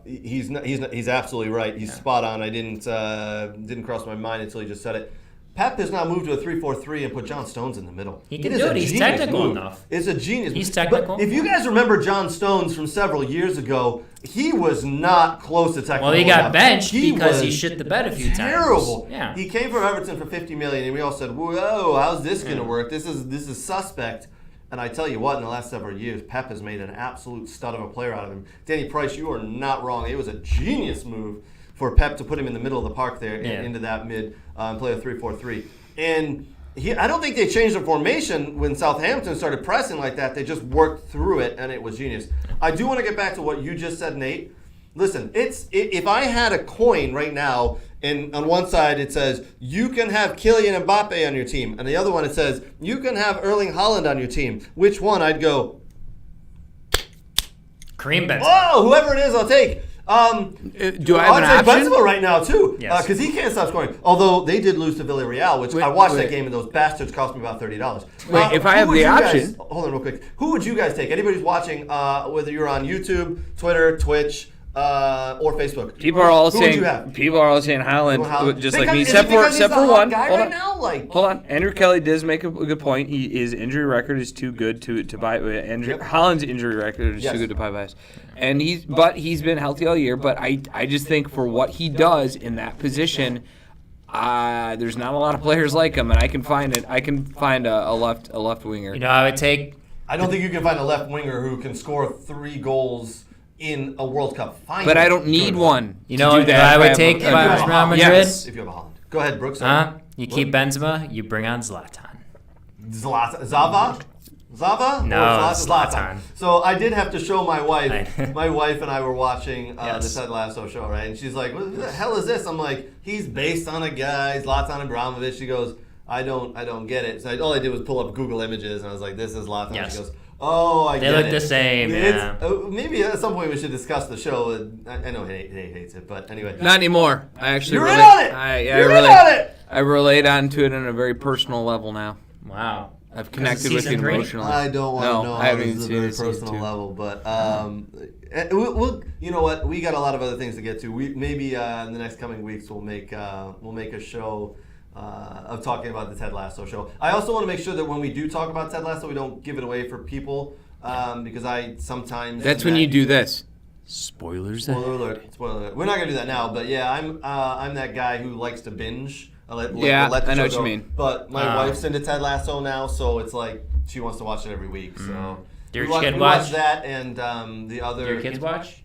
He's absolutely right. He's spot on. I didn't cross my mind until he just said it. Pep has now moved to a 3-4-3 and put John Stones in the middle. He can is do a it. He's genius technical move. enough. It's a genius. He's move. technical. But if you guys remember John Stones from several years ago, he was not close to technical. Well, he got enough. benched because he was shit the bed a few times. Terrible. Yeah. He came from Everton for $50 million, and we all said, "Whoa, how's this going to work? This is suspect." And I tell you what, in the last several years, Pep has made an absolute stud of a player out of him. Danny Price, you are not wrong. It was a genius move for Pep to put him in the middle of the park there and into that mid and play a 3-4-3. And I don't think they changed the formation when Southampton started pressing like that. They just worked through it, and it was genius. I do want to get back to what you just said, Nate. Listen, if I had a coin right now, and on one side it says, you can have Kylian Mbappe on your team, and the other one it says, you can have Erling Haaland on your team, which one I'd go, Kareem Benzema. oh, whoever it is, I'll take. Do I have an I'd take option? Benzema right now, too, Yes. because he can't stop scoring. Although they did lose to Villarreal, which I watched that game, and those bastards cost me about $30. Wait, if I who have would the you guys- option- hold on real quick. Who would you guys take? Anybody who's watching, whether you're on YouTube, Twitter, Twitch, or Facebook. People are all Who would saying you have? Haaland, Haaland? just Because- like me, is it except because he's for the hot one. guy Hold right on. now? Like, Hold on. Andrew Kelly does make a good point. His injury record is too good to buy. Haaland's injury record is Yes. too good to buy buys. And he's been healthy all year. But I just think for what he does in that position, there's not a lot of players like him, and I can find it. I can find a left winger. You know, I would take. I don't think you can find a left winger who can score 3 goals in a World Cup final. But I don't need one. You to know, do that I if would have take a- if I was Real Madrid. Yes. If you have a Holland. Go ahead, Brooks. You keep Benzema, you bring on Zlatan. Zava? Zava? No, Or Zlatan. So I did have to show my wife. I- My wife and I were watching Yes. the Ted Lasso show, right? And she's like, "What the hell is this?" I'm like, "He's based on a guy, Zlatan Ibrahimovic." She goes, "I don't get it." So all I did was pull up Google Images, and I was like, "This is Zlatan." Yes. She goes, "Oh, I They get it." look the same, It's- yeah. Maybe at some point we should discuss the show. I know Nate hates it, but anyway. Not anymore. I actually You're relate. in on it. I You're relate. in on it. I relate onto it on a very personal level now. Wow. I've connected with it season 3? emotionally. I don't want to know I how haven't this even is a seen very it season personal 2. level, but we'll you know what, we got a lot of other things to get to. We maybe in the next coming weeks we'll make a show of talking about the Ted Lasso show. I also want to make sure that when we do talk about Ted Lasso, we don't give it away for people because I sometimes That's when you do this. Spoilers. Spoiler alert! Spoiler alert! We're not gonna do that now, but yeah, I'm that guy who likes to binge I let the I show know what go. you mean. But my wife's into Ted Lasso now, so it's like she wants to watch it every week. So Do your we kids watch watch? that and the other. Do your kids watch?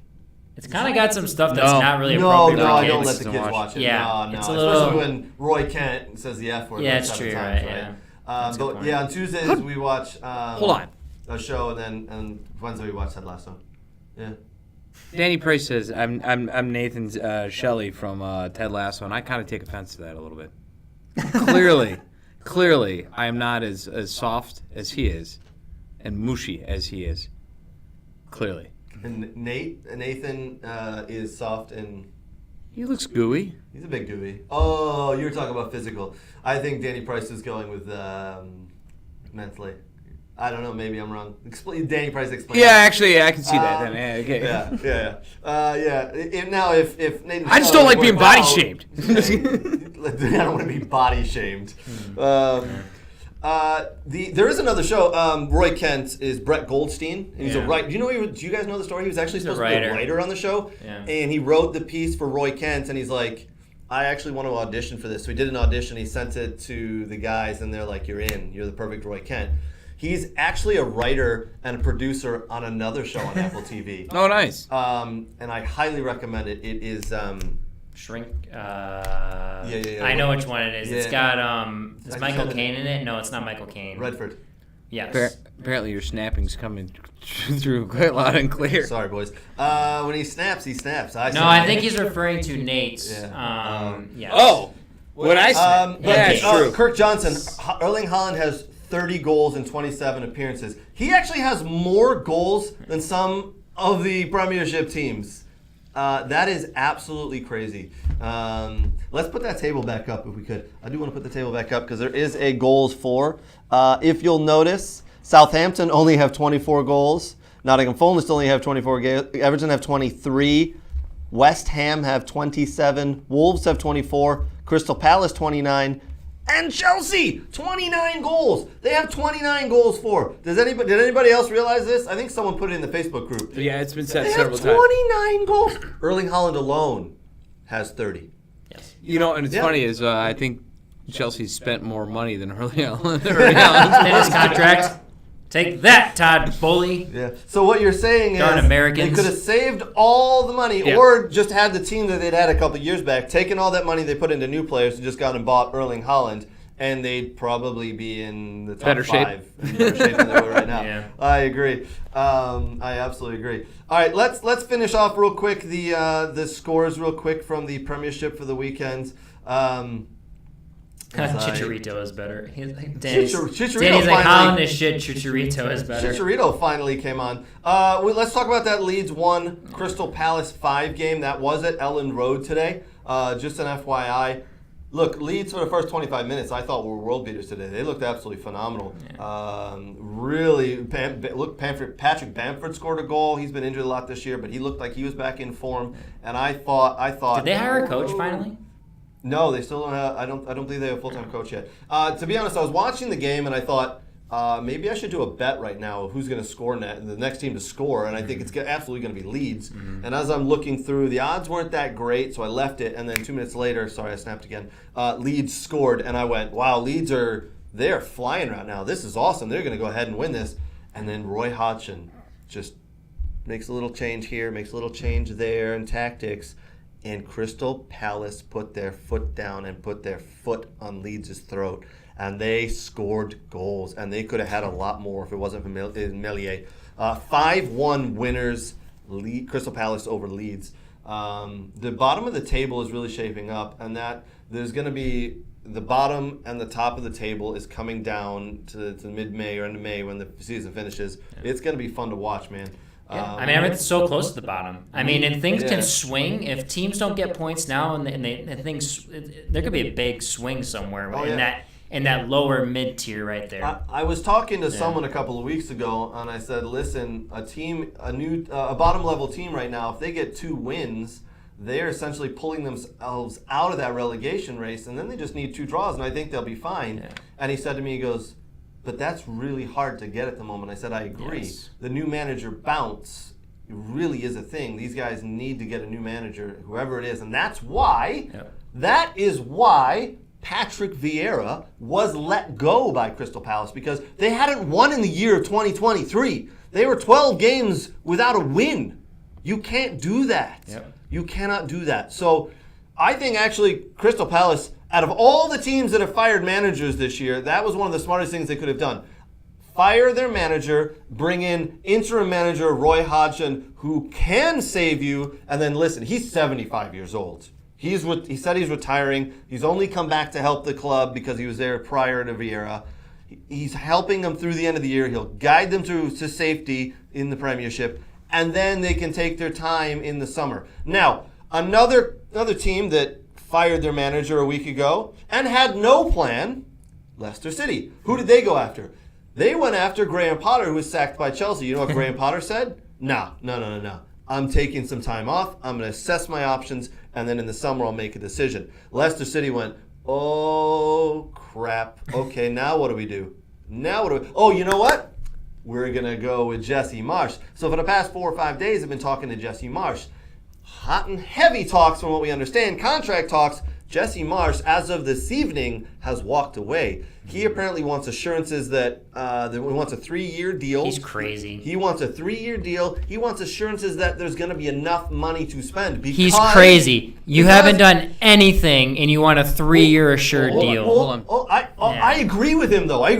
It's kind of got some stuff that's No. not really No, appropriate no, for I kids. don't let the Don't kids watch. watch it. Yeah, no. it's a Especially little- when Roy Kent says the F word. Yeah, like it's 7 true, times, right, yeah. That's a good But point. yeah, on Tuesdays we watch. Hold on. A show, and Wednesday we watch Ted Lasso. Yeah. Danny Price says, I'm Nathan Shelley from Ted Lasso, and I kind of take offense to that a little bit. Clearly, I am not as soft as he is and mushy as he is. Clearly. And Nathan is soft and He looks gooey. he's a big gooey. Oh, you were talking about physical. I think Danny Price is going with mentally. I don't know. Maybe I'm wrong. Danny Price explain. Yeah, actually, I can see that. Then. Yeah, okay. Yeah. Now, if Nathan, I just don't like being body out, shamed. I don't want to be body shamed. There is another show. Roy Kent is Brett Goldstein. And he's a writer. Do you guys know the story? He was actually supposed to be a writer on the show, and he wrote the piece for Roy Kent. And he's like, I actually want to audition for this. So he did an audition. He sent it to the guys, and they're like, "You're in. You're the perfect Roy Kent." He's actually a writer and a producer on another show on Apple TV. Oh, nice. And I highly recommend it. It is Shrink. yeah. I know which one it is. Yeah. It's got is I Michael just- Caine in it? No, it's not Michael Caine. Redford. Yes. Apparently, your snapping's coming through quite loud and clear. Sorry, boys. When he snaps, he snaps. I think he's referring to Nate's. Yeah. Yes. Oh, when I snap. Yeah, it's true. Kirk Johnson, Erling Haaland has 30 goals in 27 appearances. He actually has more goals than some of the Premiership teams. That is absolutely crazy. Let's put that table back up if we could. I do want to put the table back up because there is a goals for. If you'll notice, Southampton only have 24 goals. Nottingham Forest only have 24. Everton have 23. West Ham have 27. Wolves have 24. Crystal Palace 29. And Chelsea, 29 goals. They have 29 goals for. Did anybody else realize this? I think someone put it in the Facebook group. Yeah, it's been said They several have times. 29 goals. Erling Haaland alone has 30. Yes. You know, and it's Yeah. funny is I think Chelsea's spent more money than Erling Haaland. In his contract. Take that, Todd Bowley. Yeah. So what you're saying Darn is Americans. they could have saved all the money, Yeah. or just had the team that they'd had a couple of years back, taken all that money they put into new players and just gone and bought Erling Haaland, and they'd probably be in the top Better shape. 5. In better shape than they were right now. Yeah. I agree. I absolutely agree. All right, let's finish off real quick the scores real quick from the Premiership for the weekend. Chicharito is better. Danny's Chicharito like, finally- Haaland is shit. Chicharito is better. Chicharito finally came on. Let's talk about that Leeds 1, Crystal Palace 5 game. That was at Ellen Road today. Just an FYI. Look, Leeds for the first 25 minutes, I thought were world beaters today. They looked absolutely phenomenal. Really, Patrick Bamford scored a goal. He's been injured a lot this year, but he looked like he was back in form. And I thought. Did they hire a coach finally? No, they still don't have. I don't believe they have a full-time coach yet. To be honest, I was watching the game and I thought maybe I should do a bet right now of who's going to score the next team to score, and I think it's absolutely going to be Leeds. And as I'm looking through, the odds weren't that great, so I left it. And then 2 minutes later, sorry, I snapped again. Leeds scored, and I went, "Wow, Leeds they're flying right now. This is awesome. They're going to go ahead and win this." And then Roy Hodgson just makes a little change here, makes a little change there in tactics. And Crystal Palace put their foot down and put their foot on Leeds' throat. And they scored goals. And they could have had a lot more if it wasn't for Melier. 5-1 winners, Crystal Palace over Leeds. The bottom of the table is really shaping up. And that there's going to be the bottom and the top of the table is coming down to mid-May or end of May when the season finishes. Yeah. It's going to be fun to watch, man. Yeah. I mean, everything's so close to the bottom. I mean, and things can swing if teams don't get points now, and things there could be a big swing somewhere in that lower mid tier right there. I was talking to someone a couple of weeks ago, and I said, "Listen, a bottom level team right now, if they get 2 wins, they're essentially pulling themselves out of that relegation race, and then they just need 2 draws, and I think they'll be fine." Yeah. And he said to me, he goes, "But that's really hard to get at the moment." I said, "I agree. Yes. The new manager bounce really is a thing. These guys need to get a new manager, whoever it is, and that is why Patrick Vieira was let go by Crystal Palace because they hadn't won in the year of 2023. They were 12 games without a win. You can't do that. Yep. You cannot do that. So I think actually Crystal Palace, out of all the teams that have fired managers this year, that was one of the smartest things they could have done. Fire their manager, bring in interim manager Roy Hodgson, who can save you, and then listen, he's 75 years old. He said he's retiring. He's only come back to help the club because he was there prior to Vieira. He's helping them through the end of the year. He'll guide them through to safety in the Premiership, and then they can take their time in the summer. Now, another team that fired their manager a week ago and had no plan, Leicester City. Who did they go after? They went after Graham Potter, who was sacked by Chelsea. You know what Graham Potter said? No. I'm taking some time off. I'm going to assess my options, and then in the summer I'll make a decision. Leicester City went, oh, crap. Okay, now what do we do? Oh, you know what? We're going to go with Jesse Marsh. So for the past 4 or 5 days, I've been talking to Jesse Marsh. Hot and heavy talks from what we understand. Contract talks. Jesse Marsh, as of this evening, has walked away. He apparently wants assurances that he wants a 3-year deal. He's crazy. He wants a 3-year deal. He wants assurances that there's going to be enough money to spend. He's crazy. You haven't done anything, and you want a 3-year assured deal. I agree with him, though. I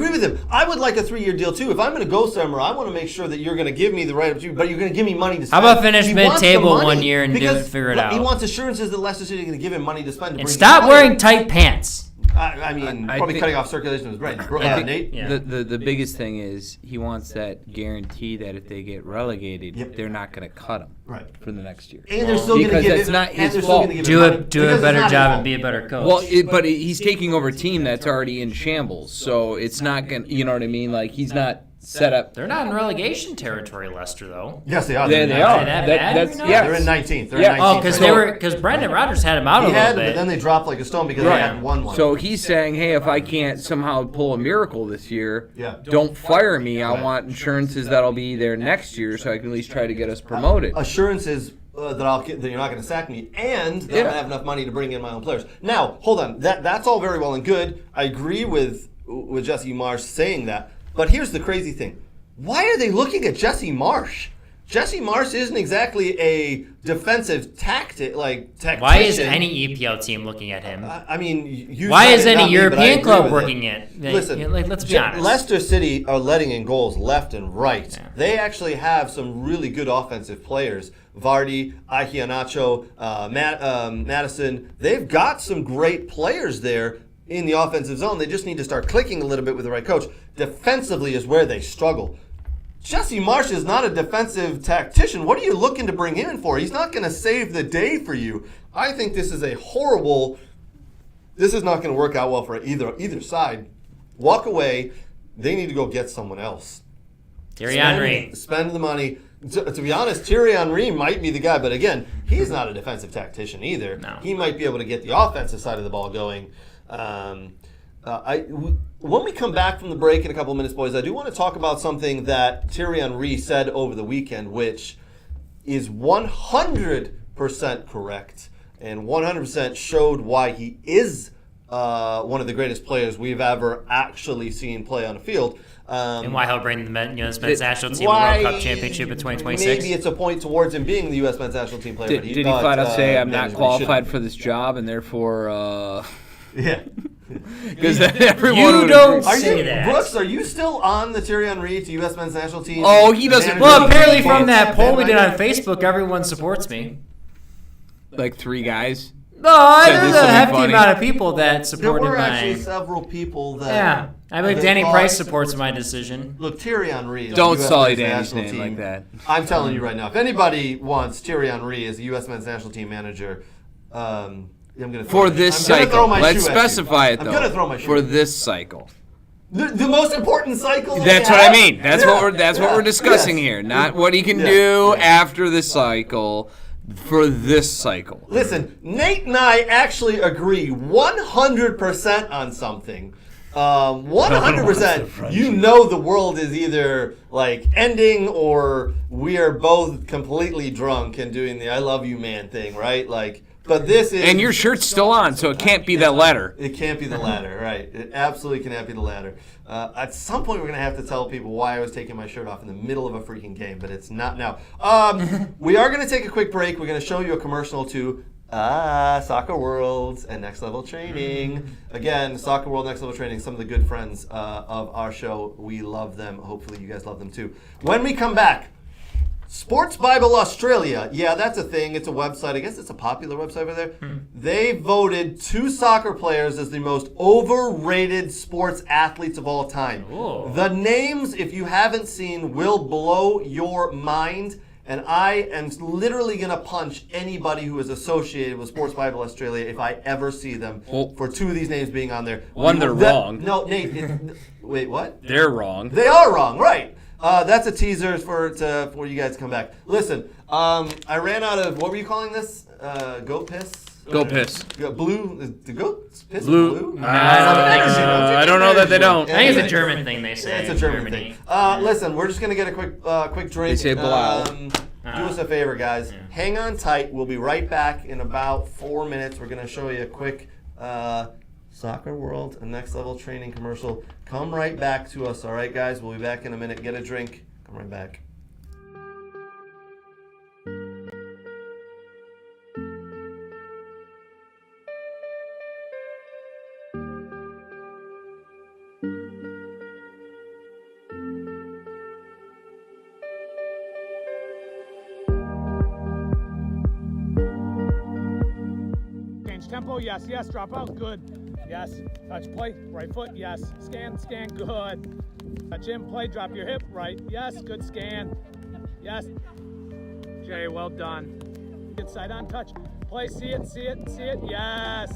would like a 3-year deal, too. If I'm going to go somewhere, I want to make sure that you're going to give me the right opportunity, but you're going to give me money to spend. How about finish mid-table 1 year and figure it out? He wants assurances that Leicester City is going to give him money to spend. And stop wearing tight pants. I mean, probably cutting off circulation of his brain. Nate? Yeah. The biggest thing is he wants that guarantee that if they get relegated, they're not going to cut him for the next year. And they're still going to give because that's not his fault. Do a better job and be a better coach. Well, but he's taking over a team that's already in shambles, so it's not going to, you know what I mean? Like, he's not set up. They're not in relegation territory, Leicester, though. Yes, they are. They are. They're in 19th. Because Brendan Rodgers had him out a little bit. But then they dropped like a stone because they hadn't won one. So he's saying, hey, if I can't somehow pull a miracle this year, don't fire me. I want assurances that I'll be there next year so I can at least try to get us promoted. Assurances that you're not going to sack me, and that I have enough money to bring in my own players. Now, hold on. That's all very well and good. I agree with Jesse Marsh saying that. But here's the crazy thing. Why are they looking at Jesse Marsh? Jesse Marsh isn't exactly a defensive tactician. Why is any EPL team looking at him? Why is any European club working it? Listen, let's be honest. Leicester City are letting in goals left and right. Yeah. They actually have some really good offensive players. Vardy, Iheanacho, Madison. They've got some great players there in the offensive zone. They just need to start clicking a little bit with the right coach. Defensively is where they struggle. Jesse Marsh is not a defensive tactician. What are you looking to bring him in for? He's not going to save the day for you. I think this is this is not going to work out well for either side. Walk away. They need to go get someone else. Thierry Henry. Spend the money. To be honest, Thierry Henry might be the guy, but again, he's not a defensive tactician either. No. He might be able to get the offensive side of the ball going. When we come back from the break in a couple of minutes, boys, I do want to talk about something that Thierry Henry said over the weekend, which is 100% correct and 100% showed why he is one of the greatest players we've ever actually seen play on a field. And why he'll bring the men's national team World Cup championship in 2026. Maybe it's a point towards him being the U.S. men's national team player. Did he flat out say, I'm not qualified for this job, and therefore... Yeah. Because everyone you don't say that. Brooks, are you still on the Thierry Henry to U.S. men's national team? Oh, he doesn't. Well, apparently from that poll we did on Facebook, everyone supports me. Like 3 guys? No, there's a hefty amount of people that supported There were actually several people that... Yeah. I believe Danny Price supports my decision. Look, Thierry Henry is Don't the US sully men's Danny's national name team. like that. I'm telling you right now, if anybody wants Thierry Henry as the U.S. men's national team manager, I'm going to for this cycle. Let's specify it, though. I'm going to throw my shoe. For this cycle. The most important cycle. That's what I mean. That's what we're discussing here. Not what he can do after the cycle. For this cycle. Listen, Nate and I actually agree 100% on something. 100%. You know the world is either like ending or we are both completely drunk and doing the I love you man thing, right? Like But this is... And your shirt's still on, so it can't be that letter. It can't be the latter, right. It absolutely cannot be the latter. At some point, we're going to have to tell people why I was taking my shirt off in the middle of a freaking game, but it's not now. We are going to take a quick break. We're going to show you a commercial to Soccer World and Next Level Training. Again, Soccer World, Next Level Training, some of the good friends of our show. We love them. Hopefully, you guys love them too. When we come back, Sports Bible Australia. Yeah, that's a thing. It's a website. I guess it's a popular website over there. They voted 2 soccer players as the most overrated sports athletes of all time. Ooh. The names, if you haven't seen, will blow your mind. And I am literally going to punch anybody who is associated with Sports Bible Australia if I ever see them for 2 of these names being on there. One, they're wrong. No, Nate. Wait, what? They're wrong. They are wrong, right. That's a teaser for you guys to come back. Listen, I ran out of, what were you calling this? Goat piss? Go piss. Blue, the goat piss Blue? blue? I don't know that they don't. I think it's a German thing they say. It's a German thing. Listen, we're just going to get a quick drink. They say blau. Do us a favor, guys. Hang on tight. We'll be right back in about 4 minutes. We're going to show you a quick Soccer World and Next Level Training commercial. Come right back to us, all right, guys? We'll be back in a minute. Get a drink. Come right back. Change tempo, yes, yes, drop out, good. Yes, touch play, right foot, yes. Scan, good. Touch in, play, drop your hip, right, yes, good scan. Yes. Jay, well done. Get side on touch. Play, see it, yes.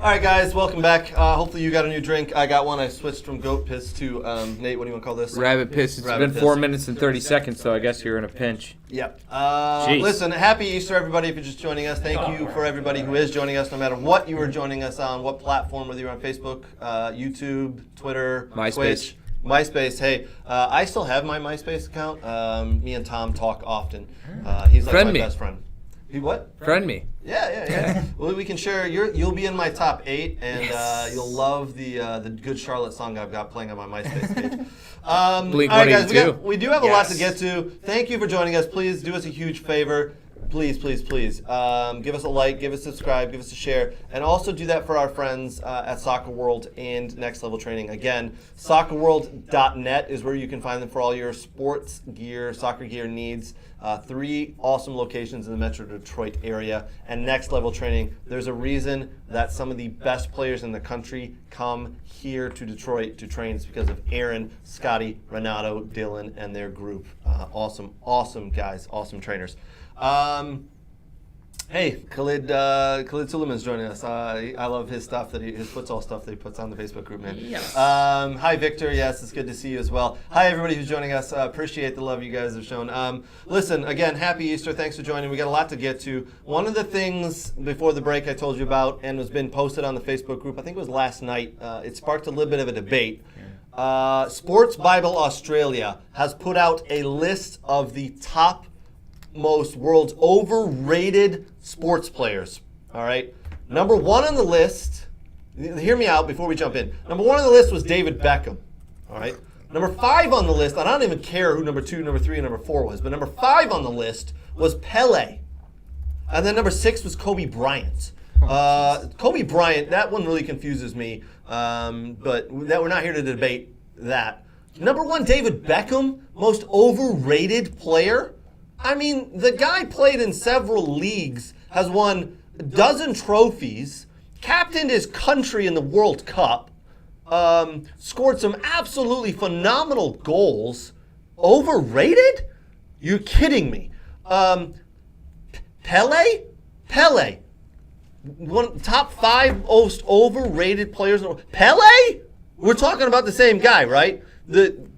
All right, guys, welcome back. Hopefully you got a new drink. I got one. I switched from goat piss to, Nate, what do you want to call this? Rabbit piss. It's Rabbit been piss. 4 minutes and 30 seconds, so I guess you're in a pinch. Yep. Jeez. Listen, happy Easter, everybody, if you're just joining us. Thank you for everybody who is joining us, no matter what you are joining us on, what platform, whether you're on Facebook, YouTube, Twitter, MySpace. Twitch. MySpace. Hey, I still have my MySpace account. Me and Tom talk often. He's like Friend my me. best friend. He what? Friend me. Yeah. Well, we can share. You'll be in my top 8, and you'll love the Good Charlotte song I've got playing on my MySpace page. Blink all right, guys, 182. we do have a lot to get to. Thank you for joining us. Please do us a huge favor. Please. Give us a like, give us a subscribe, give us a share, and also do that for our friends at Soccer World and Next Level Training. Again, soccerworld.net is where you can find them for all your sports gear, soccer gear needs. 3 awesome locations in the Metro Detroit area. And Next Level Training, there's a reason that some of the best players in the country come here to Detroit to train. It's because of Aaron, Scotty, Renato, Dylan, and their group. Awesome guys, awesome trainers. Hey, Khalid Suleiman's joining us. I love his stuff, his futsal stuff that he puts on the Facebook group, man. Yes. Hi, Victor. Yes, it's good to see you as well. Hi, everybody who's joining us. Appreciate the love you guys have shown. Listen, again, happy Easter. Thanks for joining. We got a lot to get to. One of the things before the break I told you about and has been posted on the Facebook group, I think it was last night, it sparked a little bit of a debate. Sports Bible Australia has put out a list of the top most world's overrated sports players. All right. Number 1 on the list, hear me out before we jump in. Number 1 on the list was David Beckham. All right. Number 5 on the list, and I don't even care who number 2, number 3, and number 4 was, but number 5 on the list was Pele. And then number 6 was Kobe Bryant. Kobe Bryant, that one really confuses me, but we're not here to debate that. Number 1, David Beckham, most overrated player. I mean, the guy played in several leagues, has won a dozen trophies, captained his country in the World Cup, scored some absolutely phenomenal goals. Overrated? You're kidding me. Pele? Top 5 most overrated players. Pele? We're talking about the same guy, right?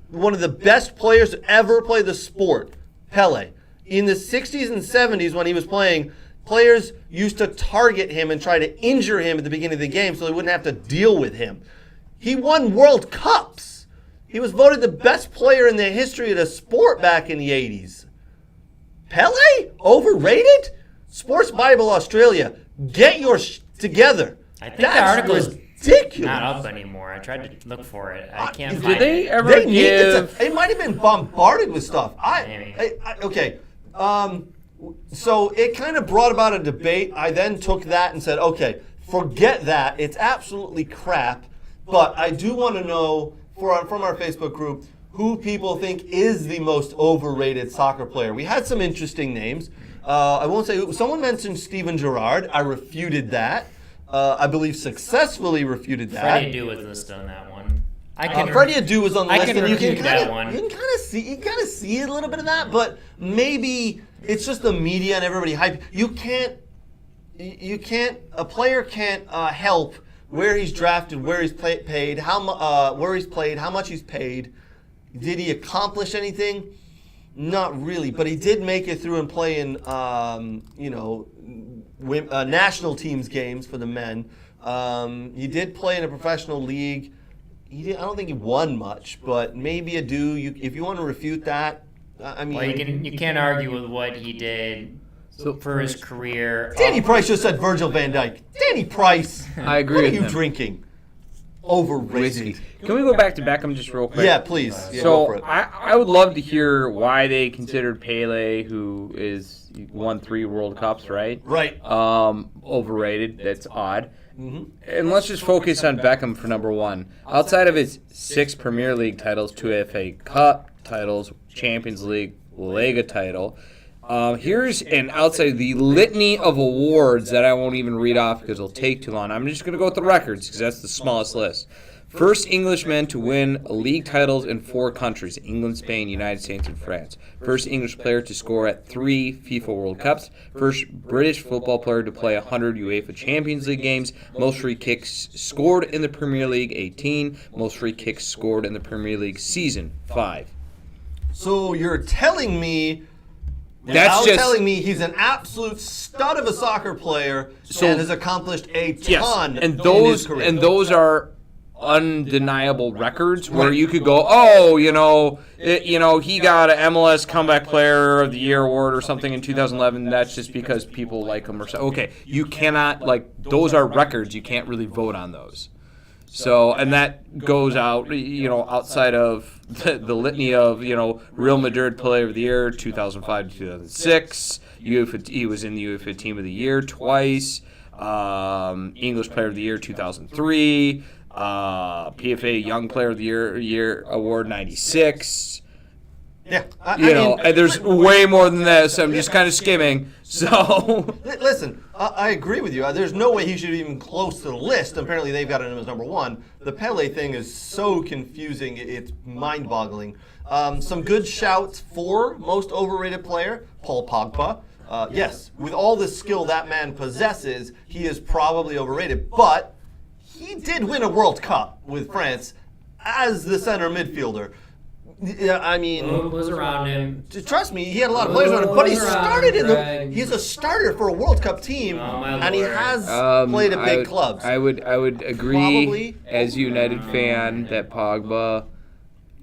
One of the best players to ever play the sport. Pele. In the 60s and 70s when he was playing, players used to target him and try to injure him at the beginning of the game so they wouldn't have to deal with him. He won World Cups. He was voted the best player in the history of the sport back in the 80s. Pele? Overrated? Sports Bible Australia, get your together. I think the article is ridiculous. not up anymore. I tried to look for it. I can't Did find they it. ever They need give... it might have been bombarded with stuff. Okay. So it kind of brought about a debate. I then took that and said, okay, forget that. It's absolutely crap. But I do want to know from our Facebook group who people think is the most overrated soccer player. We had some interesting names. I won't say who. Someone mentioned Steven Gerrard. I refuted that. I believe successfully refuted that. Freddie Adu was listed on that one. Freddie Adu was on the I list, can and you refute can that one. kind of see a little bit of that, but maybe it's just the media and everybody hype. You can't. A player can't help where he's drafted, where he's paid, where he's played, how much he's paid. Did he accomplish anything? Not really, but he did make it through and play in, national teams games for the men. He did play in a professional league. I don't think he won much, but maybe if you want to refute that, I mean. Well, you can't argue with what he did for his career. Danny Price just said Virgil van Dijk. Danny Price. I agree What are with you him. drinking? Overrated. Whiskey. Can we go back to Beckham just real quick? Yeah, please. Yeah, go for So it. I would love to hear why they considered Pele, who won 3 World Cups, right? Right. Overrated. That's odd. And let's just focus on Beckham for number 1. Outside of his 6 Premier League titles, 2 FA Cup titles, Champions League, Lega title, here's an outside the litany of awards that I won't even read off because it'll take too long. I'm just going to go with the records because that's the smallest list. First Englishman to win league titles in 4 countries, England, Spain, United States, and France. First English player to score at 3 FIFA World Cups. First British football player to play 100 UEFA Champions League games. Most free kicks scored in the Premier League, 18. Most free kicks scored in the Premier League season, 5. So you're telling me... That's telling me he's an absolute stud of a soccer player and has accomplished a ton and in his career. and those are undeniable records where you could go, oh, he got an MLS Comeback Player of the Year award or something in 2011. That's just because people like him or so. Okay, you cannot, those are records. You can't really vote on those. So, and that goes out, outside of the litany of, Real Madrid Player of the Year, 2005 to 2006. He was in the UEFA Team of the Year twice. English Player of the Year, 2003. PFA Young Player of the Year Award, 96. Yeah, and there's way more than this. I'm just kind of skimming. So, listen, I agree with you. There's no way he should be even close to the list. Apparently, they've got him as number 1. The Pele thing is so confusing; it's mind-boggling. Some good shouts for most overrated player, Paul Pogba. Yes, with all the skill that man possesses, he is probably overrated. But he did win a World Cup with France as the center midfielder. Yeah, I mean, who was around him? Trust me, he had a lot of players around him, but he started he's a starter for a World Cup team, and he has played at big clubs. I would agree, probably, as a United fan, that Pogba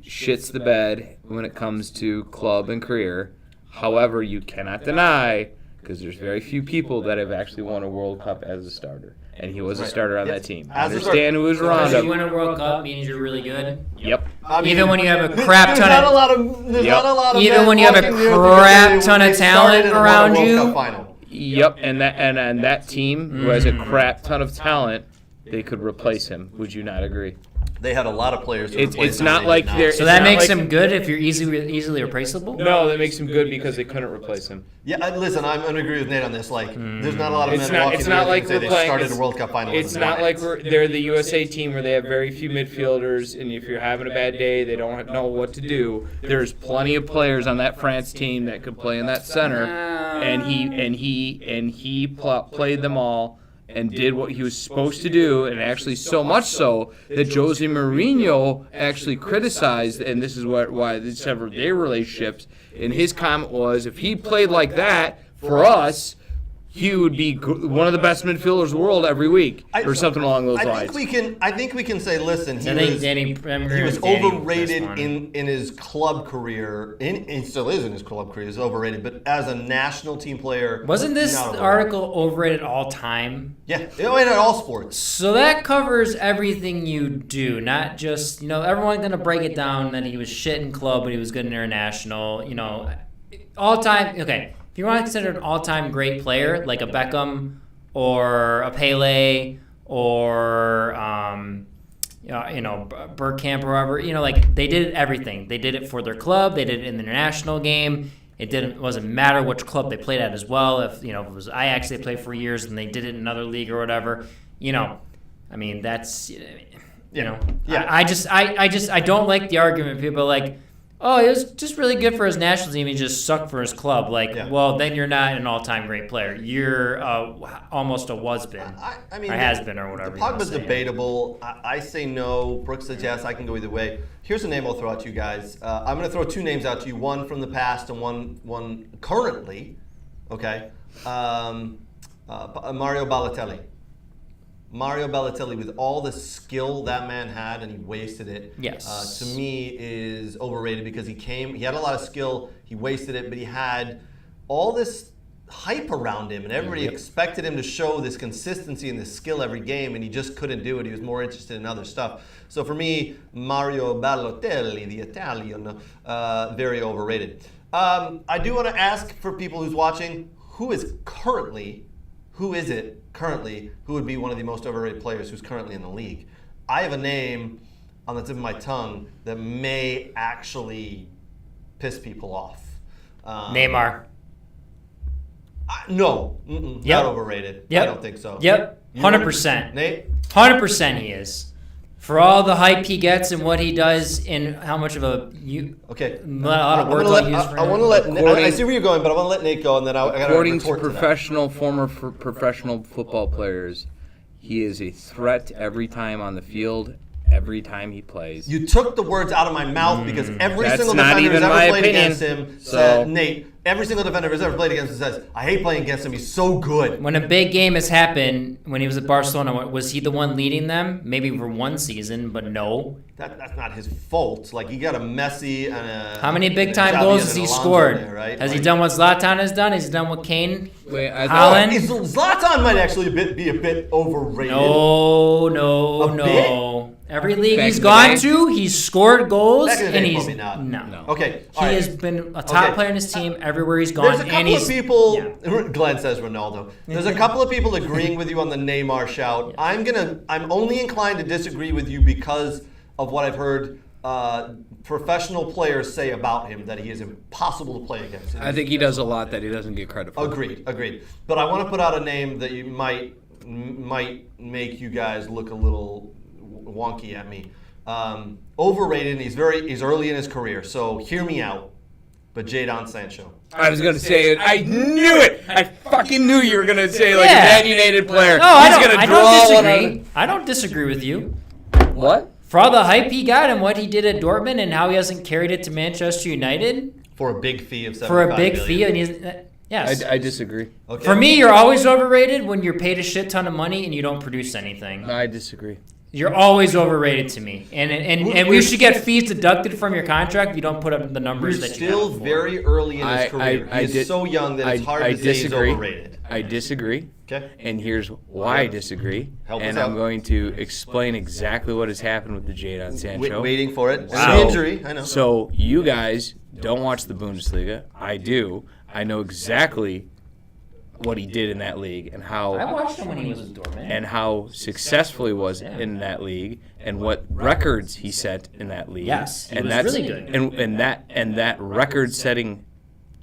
shits the bed when it comes to club and career. However, you cannot deny, because there's very few people that have actually won a World Cup as a starter. And he was a starter on that team. I understand who was around him. You win a World Cup means you're really good. Yep. Even when you have a crap ton of even when you have a crap ton of talent around you. Yep. And that team who has a crap ton of talent, they could replace him. Would you not agree? They had a lot of players. It's not like they're. So that makes him good if you're easily replaceable. No, that makes him good because they couldn't replace him. Yeah, listen, I'm going to agree with Nate on this. There's not a lot of men walking it's not like they playing, started a World Cup final. It's not like they're the USA team where they have very few midfielders, and if you're having a bad day, they don't know what to do. There's plenty of players on that France team that could play in that center, and he played them all. And did what he was supposed to do, and actually so much so that Jose Mourinho actually criticized, and this is why they severed their relationships, and his comment was, if he played like that for us, he would be one of the best midfielders in the world every week, or something along those lines. I think we can say, listen, he was overrated in his club career. He still is in his club career. He's overrated, but as a national team player, wasn't this article overrated all time? Yeah, it went at all sports. So that covers everything you do, not just everyone's gonna break it down that he was shit in club, but he was good in international. All time. Okay. If you want to consider an all-time great player like a Beckham or a Pele or Bergkamp or whoever, they did everything. They did it for their club. They did it in the international game. It wasn't matter which club they played at as well. If it was Ajax they played for years and they did it in another league or whatever. That's I don't like the argument. People are like, oh, he was just really good for his national team. He just sucked for his club. Well, then you're not an all-time great player. You're almost a was-been, or has-been, or whatever. Pogba's debatable. I say no. Brooks says yes. I can go either way. Here's a name I'll throw out to you guys. I'm going to throw 2 names out to you. One from the past and one currently. Okay. Mario Balotelli. Mario Balotelli, with all the skill that man had, and he wasted it. Yes. To me, is overrated because he had a lot of skill, he wasted it, but he had all this hype around him, and everybody expected him to show this consistency and this skill every game, and he just couldn't do it. He was more interested in other stuff. So for me, Mario Balotelli, the Italian, very overrated. I do want to ask for people who's watching, who is it currently who would be one of the most overrated players who's currently in the league? I have a name on the tip of my tongue that may actually piss people off. Neymar. No. Not overrated. Yep. I don't think so. Yep. 100%. Nate? 100% he is. For all the hype he gets and what he does and how much of a Okay. a lot of words I'll use for I him. want to let. I see where you're going, but I want to let Nate go, and then I got to According to retort former professional football players, he is a threat every time on the field, every time he plays. You took the words out of my mouth because every That's single not defender who's even ever my played opinion. against him So- said, Nate, every single defender who's ever played against him says, I hate playing against him. He's so good. When a big game has happened, when he was at Barcelona, was he the one leading them? Maybe for one season, but no. That's not his fault. Like, he got a Messi and a... How many big time Xavi goals and has he Alonso scored? there, right? Has he Like- done what Zlatan has done? Has he done what Kane? Wait, I Haaland? Zlatan might actually be a bit overrated. No. bit? Every league Back he's in the gone day? to, he's scored goals, Back in the day, and he's probably not. no. Okay, He all right. has been a top Okay. player in his team everywhere he's gone, There's a and couple he's of people. yeah. Glenn says Ronaldo. There's a couple of people agreeing with you on the Neymar shout. I'm only inclined to disagree with you because of what I've heard professional players say about him, that he is impossible to play against. I think he does a lot that he doesn't get credit for. Agreed. But I want to put out a name that you might make you guys look a little wonky at me. Overrated, and he's early in his career, so hear me out. But Jadon Sancho. I was gonna say it. I knew it. I fucking knew you were gonna say like Yeah. a Man United player. No, I He's don't. gonna I draw don't one disagree. on- I don't disagree with you. What? For all the hype he got and what he did at Dortmund and how he hasn't carried it to Manchester United For a big fee of $75 for a big million. fee, and he's yes. I disagree. Okay. For me, you're always overrated when you're paid a shit ton of money and you don't produce anything. I disagree. You're always overrated to me, and we should get fees deducted from your contract if you don't put up the numbers He's that you still have. very early in his career. I He is did- so young that it's hard I to say he's disagree. overrated. I disagree. Okay. And here's why I disagree. Help and us I'm out. going to explain exactly what has happened with the Jadon Sancho. Waiting for it. Wow. An injury, I know. So you guys don't watch the Bundesliga. I do. I know exactly what he did in that league and I how watched him when he was with Dortmund. and how successful he was in that league and what records he set in that league. Yes, he and was that's really good. and that record-setting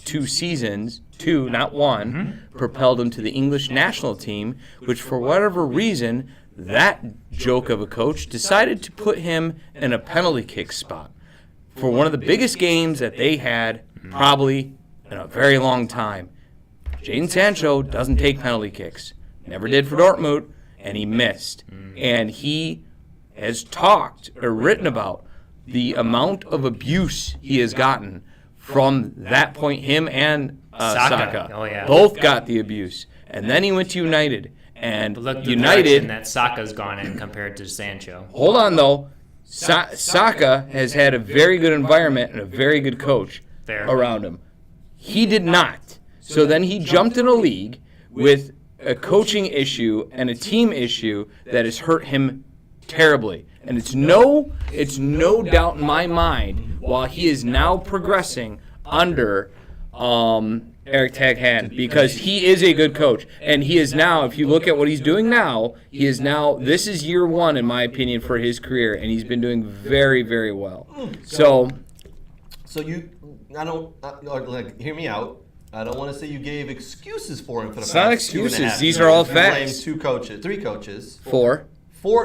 2 seasons, 2, not 1, propelled him to the English national team, which for whatever reason, that joke of a coach decided to put him in a penalty kick spot for one of the biggest games that they had probably in a very long time. Jadon Sancho doesn't take penalty kicks. Never did for Dortmund, and he missed. And he has talked or written about the amount of abuse he has gotten from that point. Him and Saka. Oh, yeah. Both got the abuse. And then he went to United. And But look, the direction United, that Saka's gone in compared to Sancho. hold on though, Saka has had a very good environment and a very good coach Fair. around him. He did not. So then he jumped in a league with a coaching issue and a team issue that has hurt him terribly. And it's no doubt in my mind, while he is now progressing under Eric Ten Hag, because he is a good coach. And he is now, if you look at what he's doing now, this is year 1, in my opinion, for his career. And he's been doing very, very well. So hear me out. I don't want to say you gave excuses for him for the It's past not 2.5 excuses. years. These are all You facts. blamed 3 coaches. 4.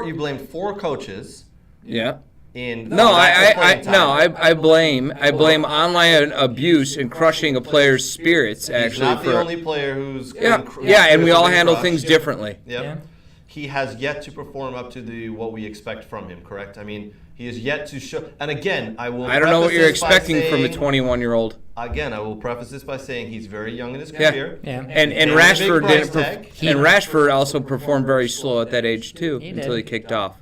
You blamed 4 coaches. Yeah. In No, lack of playing time. I blame online abuse and crushing a player's spirits. He's Actually, not for the only player who's and we all handle things differently. Yep. Yeah. He has yet to perform up to what we expect from him. Correct? I mean, he is yet to show. And again, I will. I don't know what preface you're this by expecting from a saying- 21-year-old. Again, I will preface this by saying he's very young in his Yeah. career. Yeah. And And a Rashford big price didn't. tag. And Rashford also performed very slow at that age too, He until did. he kicked off.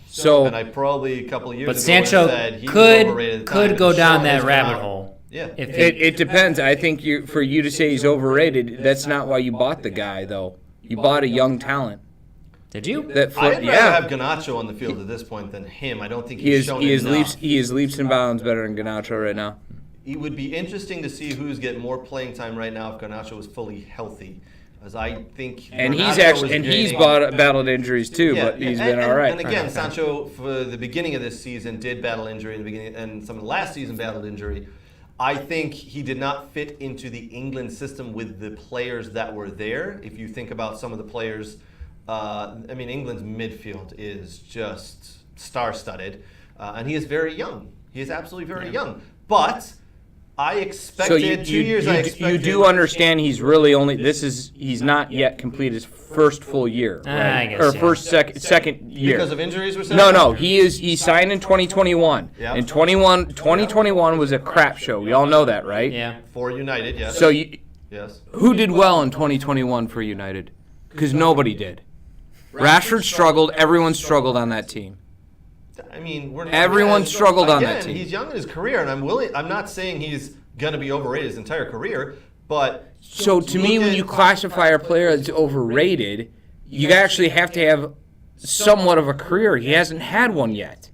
So And I probably a couple of years But ago Sancho said he was overrated at the time, could go and down showing that his rabbit talent. hole. Yeah. If it depends. I think for you to say he's overrated, that's not why you bought the guy though. You bought a young talent. did you? I'd rather have Garnacho on the field at this point than him. I don't think He he's is shown he is enough. leaps and bounds better than Garnacho right now. It would be interesting to see who's getting more playing time right now if Garnacho was fully healthy, as I think. And Garnacho he's actually was he's gaining- battled injuries too, but he's been all right. And again, Sancho for the beginning of this season did battle injury in the beginning, and some of the last season battled injury. I think he did not fit into the England system with the players that were there. If you think about some of the players, England's midfield is just star-studded, and he is very young. He is absolutely very young. But I expected So you 2 years. I expected, you do understand he's really only he's not yet completed his first full year, right? I guess, or yeah. first second year. because of injuries. We're saying? No, he signed in 2021. Yeah. And 2021 was a crap show. We all know that, right? Yeah. For United, yes. So yes. who did well in 2021 for United? Because nobody did. Rashford struggled. Everyone struggled on that team. I mean, Everyone struggled on that team. He's young in his career, and I'm not saying he's gonna be overrated his entire career, but So to me, when you classify a player as overrated, you actually have to have somewhat of a career. He hasn't had one yet.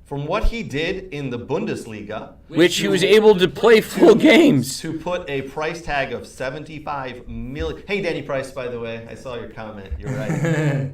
from what he did in the Bundesliga, Which he was able to play full games. to put a price tag of 75 million. Hey, Danny Price, by the way, I saw your comment. You're right.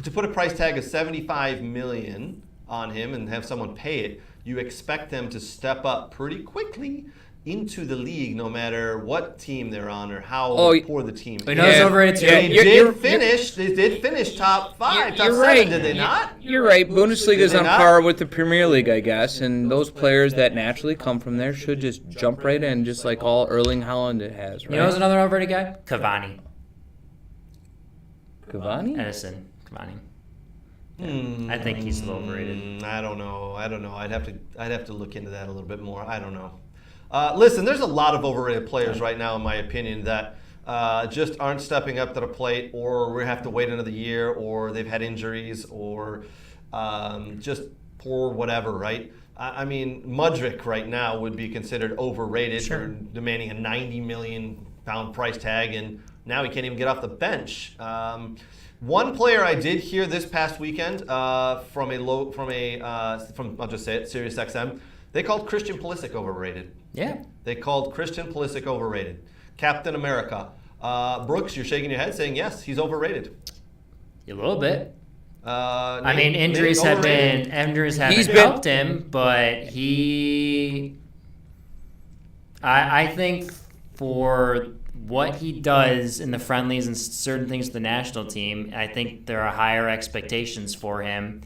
To put a price tag of 75 million on him and have someone pay it, you expect them to step up pretty quickly into the league, no matter what team they're on or how poor the team is. But he's overrated too. They did finish top 5, top 7, did they not? You're right. Bundesliga's Did they on not? par with the Premier League, I guess, and those players that naturally come from there should just jump right in, just like all Erling Haaland it has, right? You know who's another overrated guy? Cavani. Cavani? Edison Cavani. I think he's a little overrated. I don't know. I'd have to look into that a little bit more. I don't know. Listen, there's a lot of overrated players right now, in my opinion, that just aren't stepping up to the plate, or we have to wait another year, or they've had injuries, or just poor whatever, right? I mean, Mudryk right now would be considered overrated for demanding a £90 million price tag, and now he can't even get off the bench. One player I did hear this past weekend from I'll just say it, SiriusXM, they called Christian Pulisic overrated. Yeah. They called Christian Pulisic overrated. Captain America. Brooks, you're shaking your head saying yes, he's overrated. A little bit. I Nate, mean, injuries Nate, have overrated? helped him, but I think for what he does in the friendlies and certain things with the national team, I think there are higher expectations for him.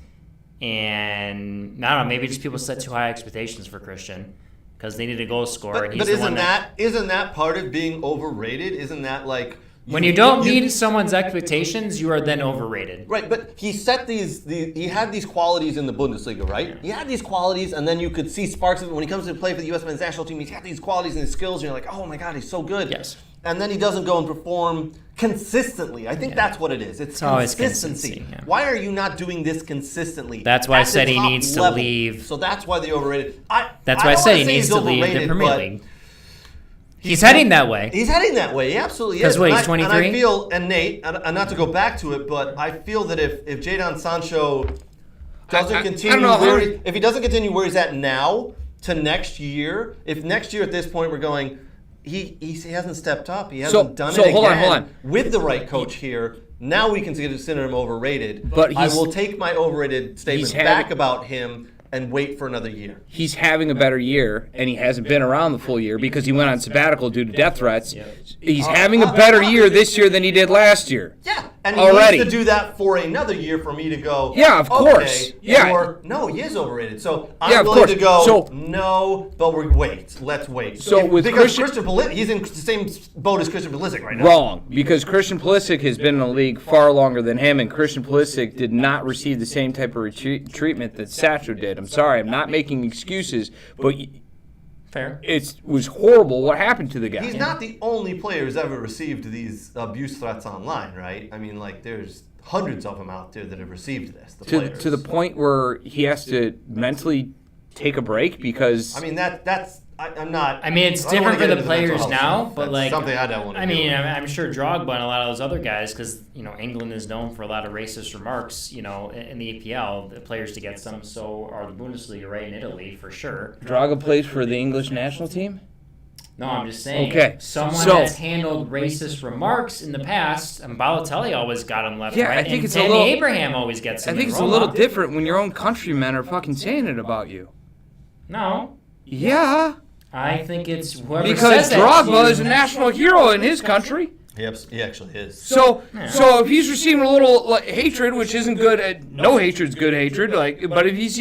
And I don't know, maybe just people set too high expectations for Christian because they need a goal scorer. But isn't that part of being overrated? Isn't that like when you don't meet someone's expectations, you are then overrated. Right, but he set he had these qualities in the Bundesliga, right? Yeah. He had these qualities, and then you could see sparks of it when he comes to play for the U.S. men's national team. He's got these qualities and his skills, and you're like, oh my God, he's so good. Yes. And then he doesn't go and perform consistently. I think that's what it is. It's always consistency. consistency, yeah. Why are you not doing this consistently? That's why I at the said he top needs to level? leave. So that's why they're overrated. That's why I said he needs to leave the Premier League. He's heading that way. He's heading that way. He absolutely is. Because what, he's And 23? I feel, and Nate, and not to go back to it, but I feel that if Jadon Sancho doesn't continue if he doesn't continue where he's at now to next year, if next year at this point we're going, he hasn't stepped up. He hasn't done it again. Hold on. With the right coach here, now we can consider him overrated. But I will take my overrated statement back about him and wait for another year. He's having a better year, and he hasn't been around the full year because he went on sabbatical due to death threats. Yeah. He's having a better year this year than he did last year. Yeah, and he already needs to do that for another year for me to go, yeah, of course. Okay, yeah. Or, no, he is overrated. So I'm willing to go, no, but let's wait. So with because Christian Pulisic, he's in the same boat as Christian Pulisic right now. Wrong, because Christian Pulisic has been in the league far longer than him, and Christian Pulisic did not receive the same type of treatment that Sancho did. I'm sorry, I'm not making excuses, but fair. It was horrible what happened to the guy. He's not the only player who's ever received these abuse threats online, right? I mean, like, there's hundreds of them out there that have received this. To the point where he has to mentally take a break because... I mean, I'm not... I mean, it's different for the players now, but that's something I don't want to do. I mean, I'm sure Drogba and a lot of those other guys, because, England is known for a lot of racist remarks, in the EPL, the players to get some, so are the Bundesliga, right, in Italy, for sure. Drogba plays for the English national team? No, I'm just saying. Okay. Someone that's handled racist remarks in the past, and Balotelli always got him left, right? I think it's Tammy Abraham always gets him. I think it's a little different when your own countrymen are fucking saying it about you. No. Yeah. I think it's whoever because says Drogba that is a national hero in his country. He actually is. So if he's receiving a little hatred, which isn't good, no hatred's good hatred. But if he's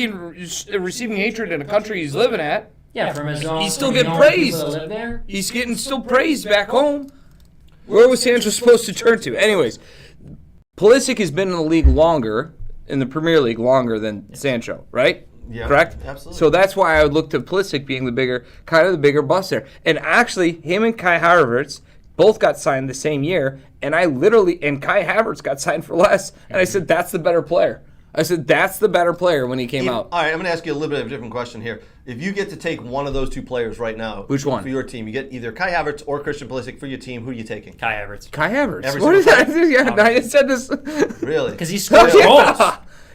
receiving hatred in a country he's living at, Yeah, from his own. he's still from getting his own people praised. that live there. He's getting still praised back home. Where was Sancho supposed to turn to? Anyways, Pulisic has been in the league longer, in the Premier League longer than Sancho, right? Yeah, Correct? absolutely. So that's why I would look to Pulisic being the bigger bust there. And actually, him and Kai Havertz both got signed the same year, and Kai Havertz got signed for less, and I said that's the better player. I said that's the better player when he came out. All right, I'm going to ask you a little bit of a different question here. If you get to take one of those two players right now, Which one? for your team, you get either Kai Havertz or Christian Pulisic for your team. Who are you taking? Kai Havertz. Kai Havertz. Every What is single that? Yeah, I said this. Really? Because he scores Yeah. goals.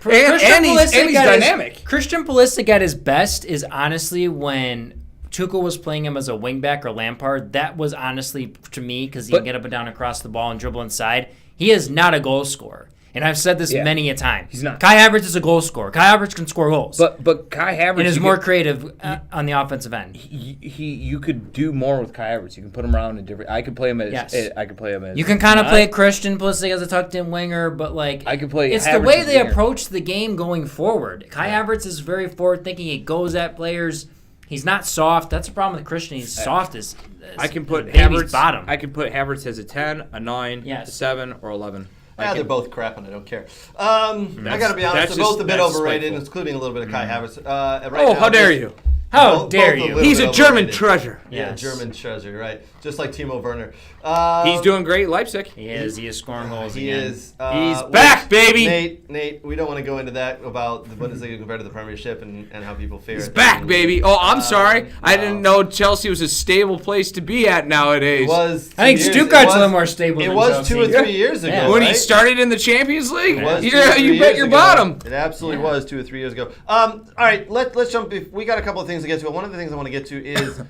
And he's dynamic. Christian Pulisic at his best is honestly when Tuchel was playing him as a wingback or Lampard. That was honestly, to me, because he can get up and down across the ball and dribble inside. He is not a goal scorer. And I've said this many a time. He's not. Kai Havertz is a goal scorer. Kai Havertz can score goals. But Kai Havertz and is more creative on the offensive end. You could do more with Kai Havertz. You can put him around in different. I could play him as. Yes. I could play him as. You can kind of play Christian Pulisic as a tucked-in winger, but I could play. It's Havertz the way as they winger. approach the game going forward. Kai Havertz is very forward-thinking. He goes at players. He's not soft. That's the problem with Christian. He's soft as I can put baby's Havertz. bottom. I can put Havertz as a 10, a 9, Yes. a 7, or 11. They're both crap, and I don't care. I got to be honest, they're both a bit overrated, including a little bit of Kai Havertz. How dare you? How dare you? He's a German treasure. Yeah, Yes. German treasure, right? Just like Timo Werner. He's doing great, Leipzig. He is. He is scoring goals He again. is. He's back, baby. Nate, we don't want to go into that about the Bundesliga compared to the Premiership and how people fare. He's back, baby. Oh, I'm sorry. I didn't know Chelsea was a stable place to be at nowadays. It was. I think Stuttgart's a little more stable It than was Chelsea. 2 or 3 years ago. Yeah. when he right? started in the Champions League, It was 2 or 3 you years bet your ago. bottom. It absolutely was 2 or 3 years ago. All right, let's jump. We got a couple of things to get to. One of the things I want to get to is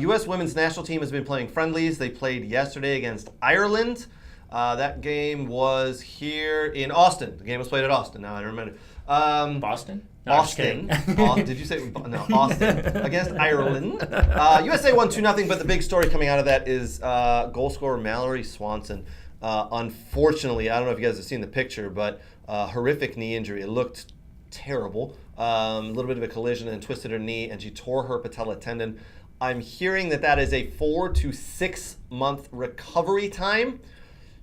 U.S. women's national team has been playing friendlies. They played yesterday against Ireland. That game was here in Austin. The game was played at Austin. Now I remember. Boston? No, I'm just Austin. kidding. Did you say no? Austin against Ireland. USA won 2-0, but the big story coming out of that is goal scorer Mallary Swanson. Unfortunately, I don't know if you guys have seen the picture, but horrific knee injury. It looked terrible. A little bit of a collision and twisted her knee, and she tore her patella tendon. I'm hearing that is a 4 to 6 month recovery time.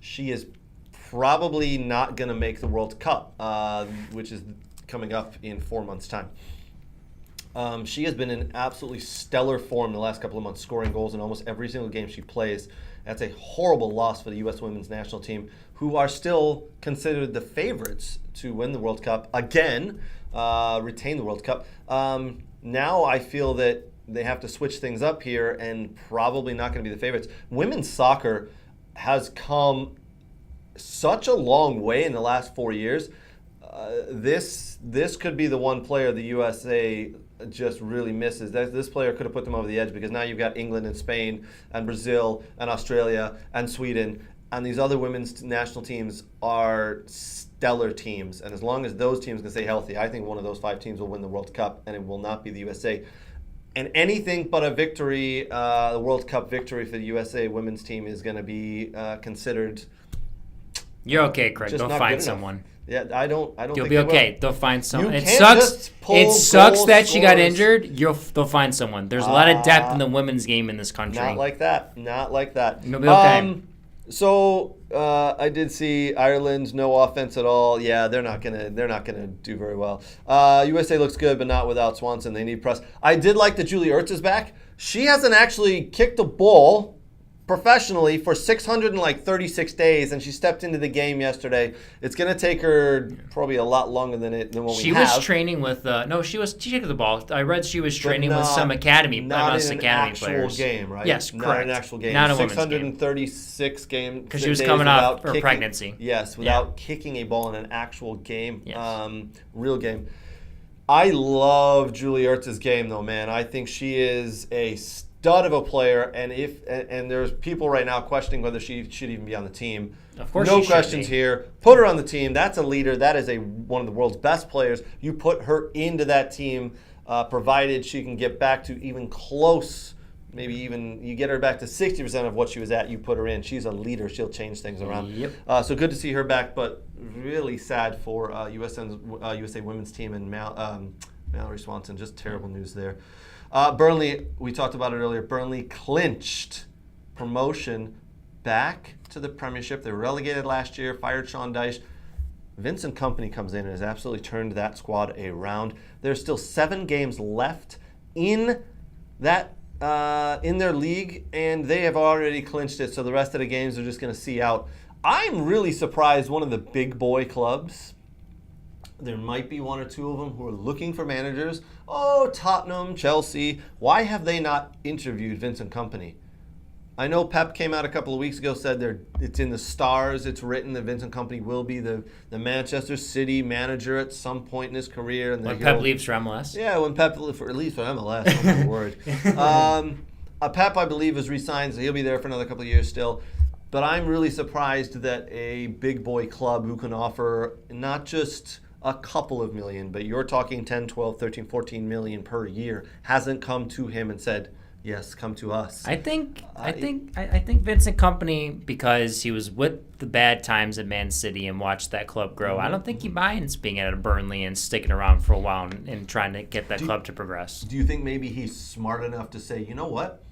She is probably not going to make the World Cup, which is coming up in 4 months' time. She has been in absolutely stellar form the last couple of months, scoring goals in almost every single game she plays. That's a horrible loss for the U.S. women's national team, who are still considered the favorites to win the World Cup again, retain the World Cup. Now I feel that they have to switch things up here and probably not going to be the favorites. Women's soccer has come such a long way in the last 4 years. This could be the one player the USA just really misses. This player could have put them over the edge, because now you've got England and Spain and Brazil and Australia and Sweden, and these other women's national teams are stellar teams. And as long as those teams can stay healthy, I think one of those 5 teams will win the World Cup, and it will not be the USA. And anything but a victory, the World Cup victory for the USA women's team is going to be considered. You're okay, Craig. Just They'll not find good enough. someone. Yeah, I don't. You'll think be they okay. will. They'll find someone. You It can't sucks. just pull It sucks goal that she got scorers. injured. They'll find someone. There's a lot of depth in the women's game in this country. Not like that. Not like that. You'll be okay. So I did see Ireland, no offense at all. Yeah, they're not gonna do very well. USA looks good, but not without Swanson. They need press. I did like that Julie Ertz is back. She hasn't actually kicked a ball professionally for 636 days, and she stepped into the game yesterday. It's going to take her probably a lot longer than what we have. She was training with she kicked the ball. I read she was training with some academy not in an academy actual players. game, right? Yes, not correct. an actual game. Not a women's game. 636 games Because she was coming off her pregnancy. Yes, without kicking a ball in an actual game, Yes. real game. I love Julie Ertz's game, though, man. I think she is a stud of a player, and there's people right now questioning whether she should even be on the team. Of course no she should questions be. here. Put her on the team. That's a leader. That is one of the world's best players. You put her into that team, provided she can get back to even close maybe even you get her back to 60% of what she was at, you put her in. She's a leader. She'll change things around. Yep. So good to see her back, but really sad for USA women's team and Mallary Swanson. Just terrible news there. Burnley, we talked about it earlier. Burnley clinched promotion back to the Premiership. They were relegated last year, fired Sean Dyche. Vincent Kompany comes in and has absolutely turned that squad around. There's still 7 games left in that in their league, and they have already clinched it, so the rest of the games are just going to see out. I'm really surprised one of the big boy clubs, there might be 1 or 2 of them who are looking for managers. Oh, Tottenham, Chelsea. Why have they not interviewed Vincent Kompany? I know Pep came out a couple of weeks ago, said it's in the stars, it's written that Vincent Kompany will be the Manchester City manager at some point in his career. And when Pep leaves for MLS? Yeah, when Pep leaves for MLS, oh my word. Pep, I believe, is re-signed, so he'll be there for another couple of years still. But I'm really surprised that a big boy club who can offer not just a couple of million, but you're talking 10, 12, 13, 14 million per year, hasn't come to him and said, yes, come to us. I think Vincent Kompany, because he was with the bad times at Man City and watched that club grow, I don't think he minds being at a Burnley and sticking around for a while and trying to get that club to progress. Do you think maybe he's smart enough to say, you know what?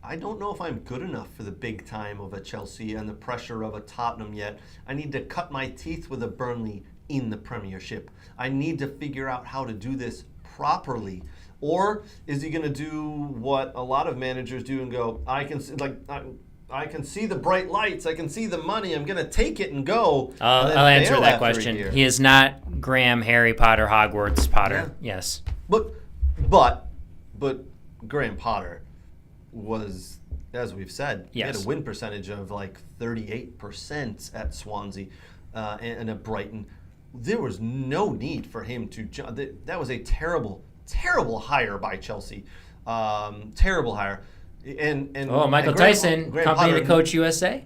I don't know if I'm good enough for the big time of a Chelsea and the pressure of a Tottenham yet. I need to cut my teeth with a Burnley in the Premiership. I need to figure out how to do this properly. Or is he going to do what a lot of managers do and go, I can see the bright lights, I can see the money, I'm going to take it and go. I'll answer that question. He is not Graham, Harry Potter, Hogwarts Potter. Yeah. Yes. But Graham Potter was, as we've said, he had a win percentage of like 38% at Swansea and at Brighton. There was no need for him to jump. That was a terrible hire by Chelsea. Terrible hire. And Michael Tyson, Kompany to coach USA?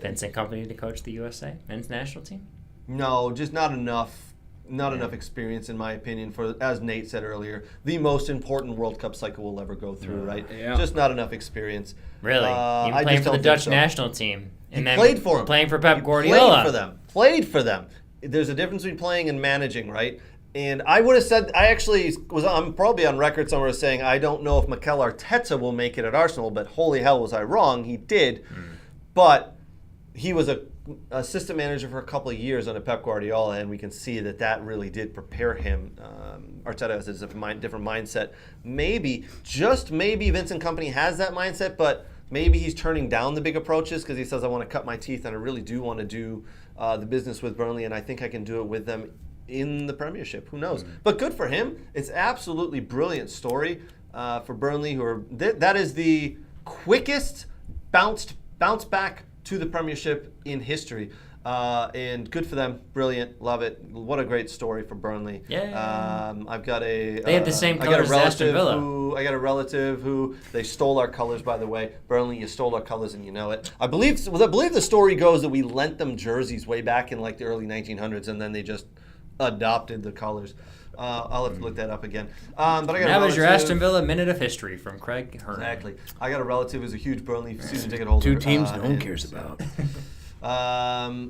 Vincent Kompany to coach the USA men's national team? No, just not enough. Not enough experience, in my opinion, for, as Nate said earlier, the most important World Cup cycle we'll ever go through, right? Yeah. Just not enough experience. Really? Even playing for the Dutch national team. And then played for him. Playing for Pep Guardiola. Played for them. There's a difference between playing and managing, right? And I would have said, I'm probably on record somewhere saying, I don't know if Mikel Arteta will make it at Arsenal, but holy hell was I wrong. He did. But he was a assistant manager for a couple of years under Pep Guardiola, and we can see that really did prepare him. Arteta has a different mindset. Just maybe Vincent Kompany has that mindset, but maybe he's turning down the big approaches because he says, I want to cut my teeth and I really do want to do the business with Burnley, and I think I can do it with them in the Premiership. Who knows? But good for him. It's absolutely brilliant story for Burnley, who are that is the quickest bounce back to the Premiership in history. And good for them. Brilliant. Love it. What a great story for Burnley. Yeah. I've got a... They have the same colors as Aston Villa. I got a relative who... They stole our colors, by the way. Burnley, you stole our colors and you know it. I believe the story goes that we lent them jerseys way back in like the early 1900s, and then they just adopted the colors. I'll have to look that up again. But I got that was your Aston Villa Minute of History from Craig Hearn. Exactly. I got a relative who's a huge Burnley season ticket holder. 2 teams no one cares about.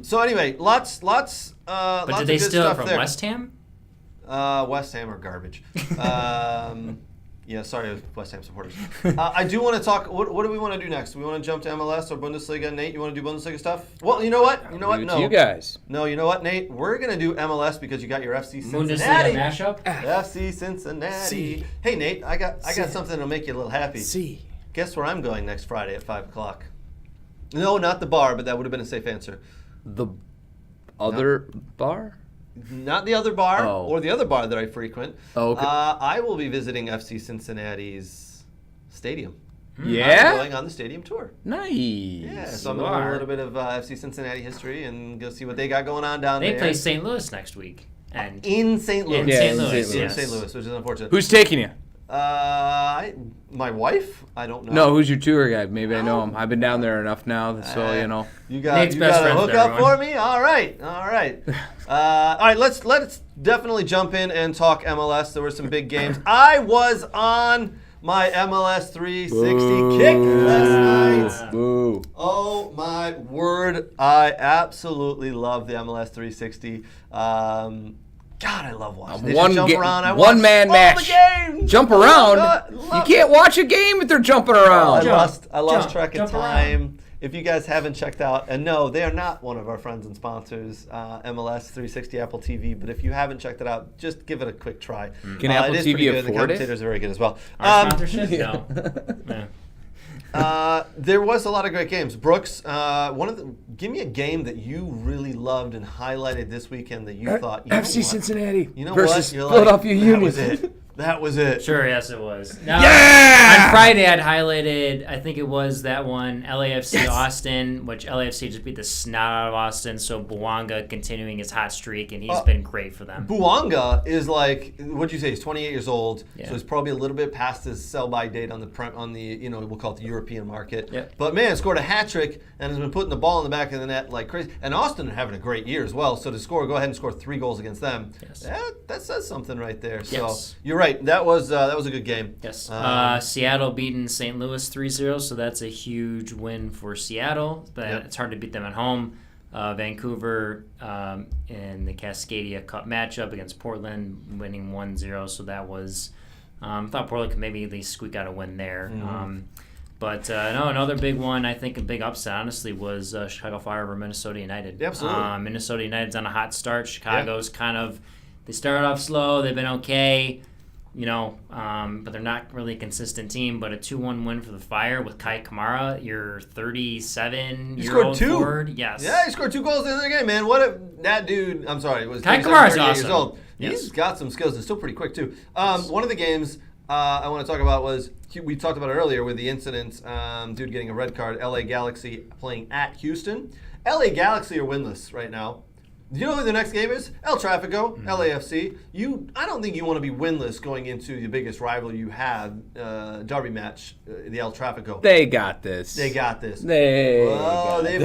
So anyway, lots But lots did they of good steal it stuff from there. West Ham? West Ham are garbage. Yeah, sorry, West Ham supporters. I do want to talk. What do we want to do next? We want to jump to MLS or Bundesliga? Nate, you want to do Bundesliga stuff? Well, you know what? No. You guys. No, you know what, Nate? We're going to do MLS because you got your FC Cincinnati. Bundesliga mashup? FC Cincinnati. Hey, Nate, I got something that'll make you a little happy. Guess where I'm going next Friday at 5 o'clock? No, not the bar, but that would have been a safe answer. The other bar? Not the other bar or the other bar that I frequent. Oh, okay. I will be visiting FC Cincinnati's stadium. Yeah? I'm going on the stadium tour. Nice. Yeah, so I'm going to learn a little bit of FC Cincinnati history and go see what they got going on down there. They play St. Louis next week. And in St. Louis. In St. Louis, In yes. St. Louis, which is unfortunate. Who's taking you? My wife? I don't know. No, who's your tour guide? Maybe I know him. I've been down there enough now, so you know. You got Nate's best a friends hookup there, everyone. for me? All right. All right, let's definitely jump in and talk MLS. There were some big games. I was on my MLS 360 kick last night. Boo. Oh my word! I absolutely love the MLS 360. God, I love watching. They just jump around. I watch One-man all match. the games. Jump around? You can't watch a game if they're jumping around. I lost track of time. If you guys haven't checked out, and no, they are not one of our friends and sponsors, MLS 360 Apple TV, but if you haven't checked it out, just give it a quick try. Can Apple it is TV pretty good. The afford it? commentators are very good as well. Our sponsorship? No. Yeah. There was a lot of great games. Brooks, give me a game that you really loved and highlighted this weekend that you thought, you know FC what? Cincinnati You know versus what? You're Philadelphia like, Union. That was it. That was it. Sure, yes, it was. Now, Yeah! On Friday, I'd highlighted, I think it was that one, LAFC Austin, which LAFC just beat the snot out of Austin, so Bouanga continuing his hot streak, and he's been great for them. Bouanga is like, what'd you say? He's 28 years old, Yeah. so he's probably a little bit past his sell-by date on the we'll call it the European market. Yep. But man, scored a hat trick and has been putting the ball in the back of the net like crazy. And Austin are having a great year as well. So to go ahead and score 3 goals against them, Yes. that says something right there. So Yes. you're right. That was a good game. Yes. Um, Seattle beating St. Louis 3-0, so that's a huge win for Seattle. But Yep. it's hard to beat them at home. Vancouver in the Cascadia Cup matchup against Portland, winning 1-0, so that was thought Portland could maybe at least squeak out a win there. But another big one, I think a big upset, honestly, was Chicago Fire over Minnesota United. Absolutely. Minnesota United's on a hot start. Chicago's they started off slow. They've been okay. But they're not really a consistent team. But a 2-1 win for the Fire with Kai Kamara, your 37-year-old forward. Yes. Yeah, he scored 2 goals in the game, man. That dude, I'm sorry, was Kai 37, Kamara's 38 awesome. years old. Yes. He's got some skills and still pretty quick, too. One of the games I want to talk about was, we talked about it earlier with the incident, dude getting a red card, LA Galaxy playing at Houston. LA Galaxy are winless right now. Do you know who the next game is? El Tráfico, LAFC. I don't think you want to be winless going into the biggest rival you have, derby match, the El Tráfico. They got this. They got this. They They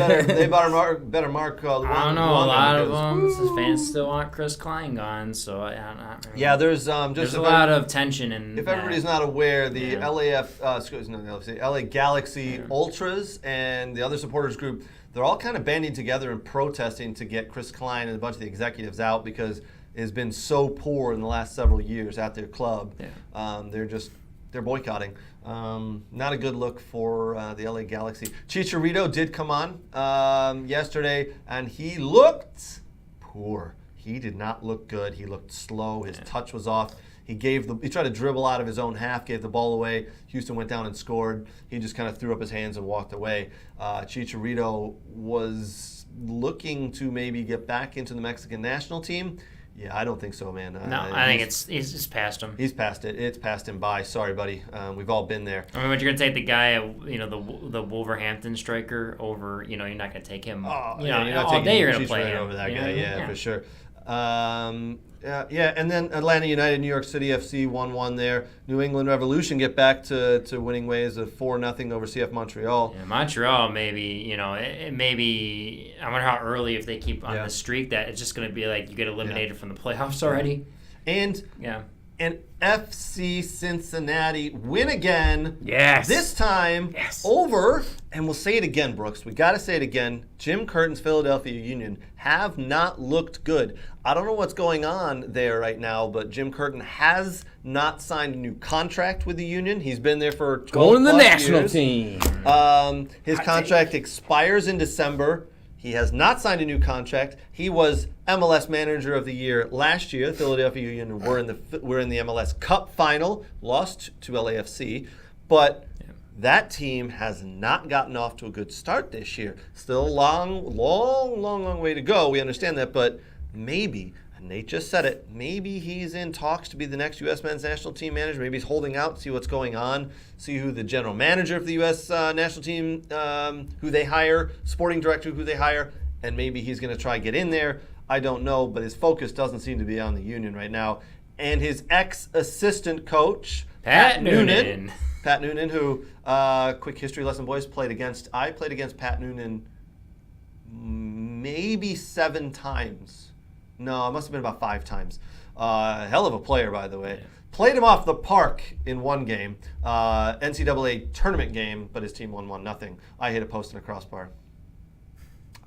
better mark. I don't know. A lot of them, fans still want Chris Klein gone, so I don't really. Yeah, there's There's a lot of tension in. If everybody's not aware, the Yeah. LA Galaxy Ultras and the other supporters group, they're all kind of banding together and protesting to get Chris Klein and a bunch of the executives out because it has been so poor in the last several years at their club. Yeah. They're boycotting. Not a good look for the LA Galaxy. Chicharito did come on yesterday, and he looked poor. He did not look good. He looked slow. His touch was off. He tried to dribble out of his own half, gave the ball away. Houston went down and scored. He just kind of threw up his hands and walked away. Chicharito was looking to maybe get back into the Mexican national team. Yeah, I don't think so, man. No, I think it's past him. He's past it. It's passed him by. Sorry, buddy. We've all been there. I mean, but you're gonna take the guy, the Wolverhampton striker over. You're not gonna take him. You're not all taking day you're gonna play Chicharito him over that you guy. know? Yeah, for sure. And then Atlanta United, New York City FC 1-1 there. New England Revolution get back to winning ways of 4-0 over CF Montreal. Yeah, Montreal maybe, maybe I wonder how early if they keep on the streak that it's just going to be like you get eliminated from the playoffs already. And FC Cincinnati win again. Yes. This time over, and we'll say it again, Brooks. We got to say it again. Jim Curtin's Philadelphia Union have not looked good. I don't know what's going on there right now, but Jim Curtin has not signed a new contract with the Union. He's been there for 12 Going to the plus national years. team. His contract expires in December. He has not signed a new contract. He was MLS Manager of the Year last year. Philadelphia Union were in the MLS Cup final, lost to LAFC, but that team has not gotten off to a good start this year. Still a long way to go. We understand that, but maybe, and Nate just said it, maybe he's in talks to be the next U.S. men's national team manager. Maybe he's holding out, see what's going on, see who the general manager of the U.S. national team, who they hire, sporting director who they hire, and maybe he's going to try to get in there. I don't know, but his focus doesn't seem to be on the Union right now. And his ex-assistant coach, Pat Noonan, who, quick history lesson, boys, I played against Pat Noonan maybe 7 times. No, it must have been about 5 times. Hell of a player, by the way. played him off the park in one game, NCAA tournament game, but his team won 1-0. I hit a post and a crossbar.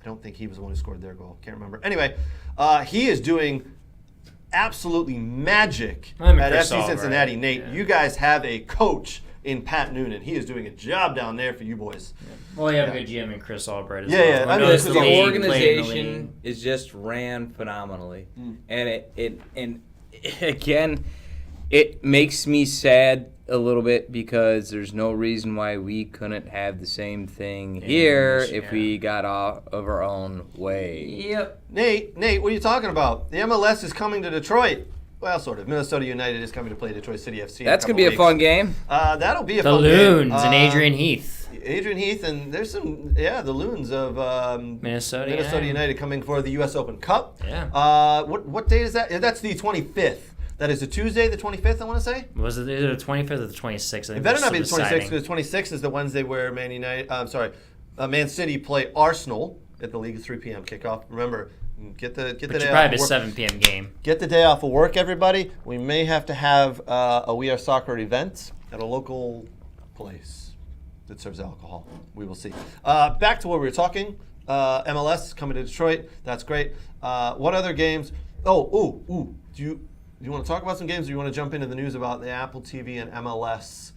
I don't think he was the one who scored their goal. Can't remember. Anyway, he is doing absolutely magic at FC Cincinnati. Right? Nate, Yeah. you guys have a coach in Pat Noonan. He is doing a job down there for you boys. Well, you have a good GM in Chris Albright as Yeah, well. yeah, Who I mean, knows the league, played in the organization league. is just ran phenomenally, and it makes me sad a little bit because there's no reason why we couldn't have the same thing here if we got out of our own way. Yep. Nate, what are you talking about? The MLS is coming to Detroit. Well, sort of. Minnesota United is coming to play Detroit City FC. That's going to be a fun game. That'll be a The fun Loons game. and Adrian Heath. Adrian Heath, and there's some, the Loons of Minnesota United coming for the U.S. Open Cup. Yeah. What date is that? That's the 25th. That is a Tuesday, the 25th, I want to say. Was it either the 25th or the 26th? I think It better they're not be the still 26th, deciding. because 26th is the Wednesday where Man City play Arsenal at the League of 3 p.m. kickoff. Remember, get the But day you off. probably have a of work. 7 p.m. game. Get the day off of work, everybody. We may have to have a We Are Soccer event at a local place that serves alcohol. We will see. Back to what we were talking. MLS coming to Detroit. That's great. What other games? Do you want to talk about some games, or do you want to jump into the news about the Apple TV and MLS?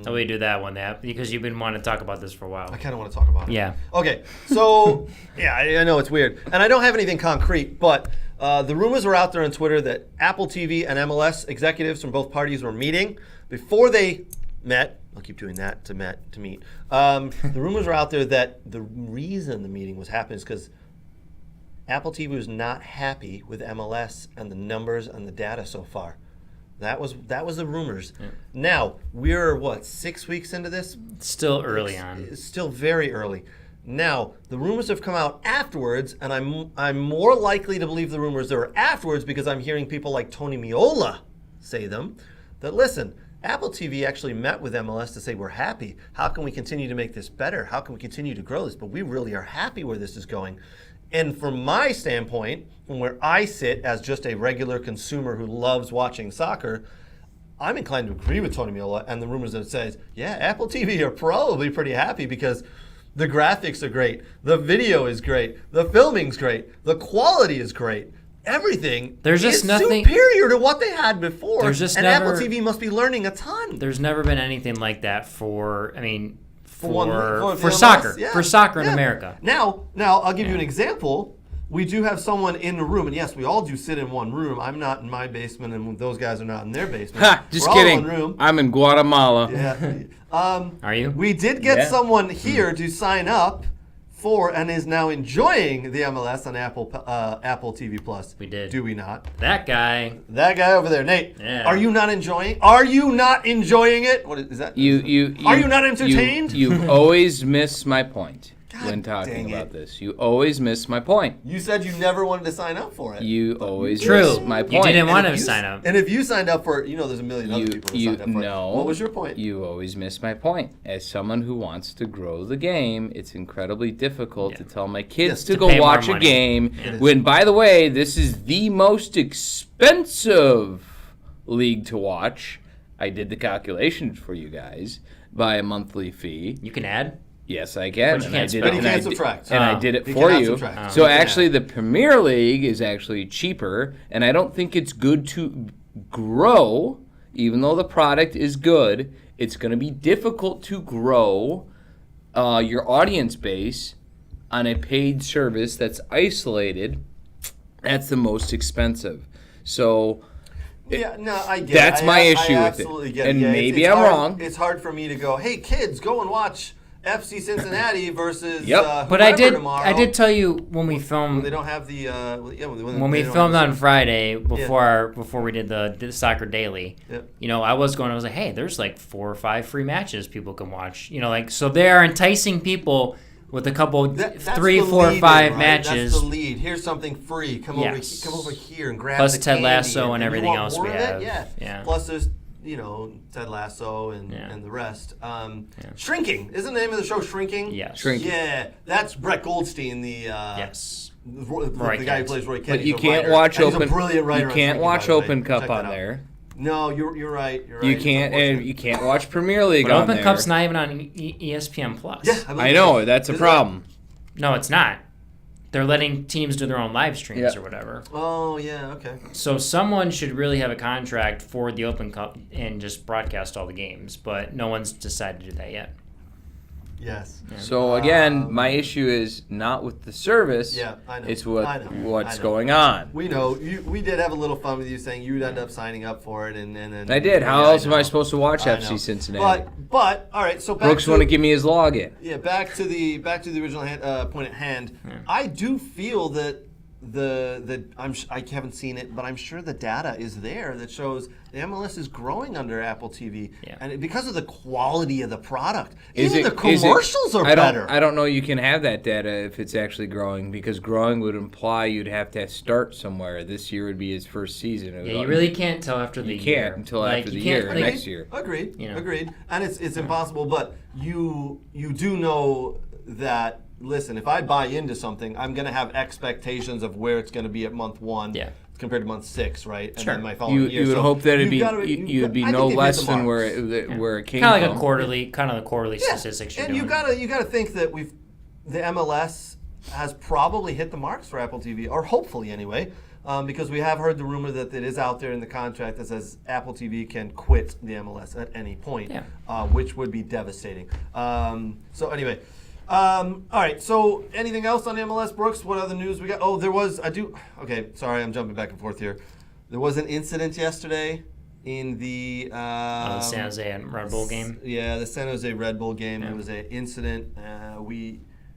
So we do that one, because you've been wanting to talk about this for a while. I kind of want to talk about it. Yeah. Okay, so, I know it's weird. And I don't have anything concrete, but the rumors were out there on Twitter that Apple TV and MLS executives from both parties were meeting. Before they met, I'll keep doing that to meet. The rumors were out there that the reason the meeting was happening is because Apple TV was not happy with MLS and the numbers and the data so far. That was the rumors. Yeah. Now, we're 6 weeks into this? Still early on. It's still very early. Now, the rumors have come out afterwards, and I'm more likely to believe the rumors that were afterwards because I'm hearing people like Tony Meola say them, that listen, Apple TV actually met with MLS to say we're happy. How can we continue to make this better? How can we continue to grow this? But we really are happy where this is going. And from my standpoint, from where I sit as just a regular consumer who loves watching soccer, I'm inclined to agree with Tony Meola and the rumors that says, Apple TV are probably pretty happy because the graphics are great, the video is great, the filming's great, the quality is great. Everything There's just is nothing superior to what they had before. There's just and never, Apple TV must be learning a ton. There's never been anything like that for For soccer. Yeah. For soccer in America. Now I'll give you an example. We do have someone in the room, and yes, we all do sit in one room. I'm not in my basement, and those guys are not in their basement. Just We're kidding. all in one room. I'm in Guatemala. Yeah. Are you? We did get someone Hmm. here to sign up for and is now enjoying the MLS on Apple TV Plus. We did. Do we not? That guy. That guy over there, Nate. Yeah. Are you not enjoying? Are you not enjoying it? What is that? Are you not entertained? You always miss my point when dang talking it. about this. You always miss my point. You said you never wanted to sign up for it. You always True. miss my You point. didn't want if to you- sign up. And if you signed up for it, there's a million other people who signed up for no. it. What was your point? You always miss my point. As someone who wants to grow the game, it's incredibly difficult to tell my kids to to go pay more watch a money. game when, by the way, this is the most expensive league to watch. I did the calculations for you guys by a monthly fee. You can add? Yes, I can. But you and can't I did spend it, But he and I can't did- subtract. And I did it He for cannot you. subtract. So He can actually, add. the Premier League is actually cheaper, and I don't think it's good to grow, even though the product is good. It's going to be difficult to grow your audience base on a paid service that's isolated. That's the most expensive. So I get That's it. my I issue with it. absolutely get And it. Yeah, maybe it's I'm hard, wrong. It's hard for me to go, hey, kids, go and watch FC Cincinnati versus Yep. But I whoever did. tomorrow. I did tell you when we They filmed don't have the when we filmed on Friday before we did the Soccer Daily. Yep. I was like, hey, there's like 4 or 5 free matches people can watch. So they are enticing people with a couple, That's 3, the 4, lead-in, 5 right? matches. That's the lead. Here's something free. Come Yes. over here and grab Plus the Ted candy Lasso and you everything want else more we of it? have. Yeah. Yeah. Plus there's Ted Lasso and the rest. Shrinking. Isn't the name of the show Shrinking? Yes. Shrinking. Yeah, that's Brett Goldstein, the Yes. the guy who plays Roy Kent. But you He's a can't writer. watch And he's Open. a brilliant writer You on can't Shrinking, watch by the way. Open Cup Check that on out. there. No, you're right. You're right. You It's can't, and unfortunate. you can't watch Premier League But on Open there. Cup's not even on ESPN Plus. Yeah, believe I it know is. that's a Is it? problem. No, it's not. They're letting teams do their own live streams Yeah. or whatever. Oh yeah, okay. So someone should really have a contract for the Open Cup and just broadcast all the games, but no one's decided to do that yet. Yes. So again, my issue is not with the service. Yeah, I know. It's I know. what's I know. going on. We know. We did have a little fun with you saying you'd end up signing up for it, and then I did. How Yeah, else am I know. supposed to watch I know. FC Cincinnati? But all right. So back Brooks to want to give me his login. Yeah, back to the original point at hand. I do feel that I haven't seen it, but I'm sure the data is there that shows the MLS is growing under Apple TV, and because of the quality of the product, even the commercials are better. I don't know. You can have that data if it's actually growing, because growing would imply you'd have to start somewhere. This year would be his first season. Yeah, you really can't tell after the year. You can't until after the year next year. Agreed. You know. Agreed. And it's impossible, but you do know that. Listen, if I buy into something, I'm going to have expectations of where it's going to be at month 1 compared to month 6, right? And Sure. then my following year. You would So hope that it'd be you'd be no less than where it came Kind of from. like a quarterly, the quarterly statistics you're and doing. you gotta think that the MLS has probably hit the marks for Apple TV, or hopefully anyway, because we have heard the rumor that it is out there in the contract that says Apple TV can quit the MLS at any point, which would be devastating. So anyway. All right. So, anything else on the MLS, Brooks? What other news we got? Oh, there was. Okay. Sorry, I'm jumping back and forth here. There was an incident yesterday in the San Jose and Red Bull game. Yeah, the San Jose Red Bull game. There was an incident.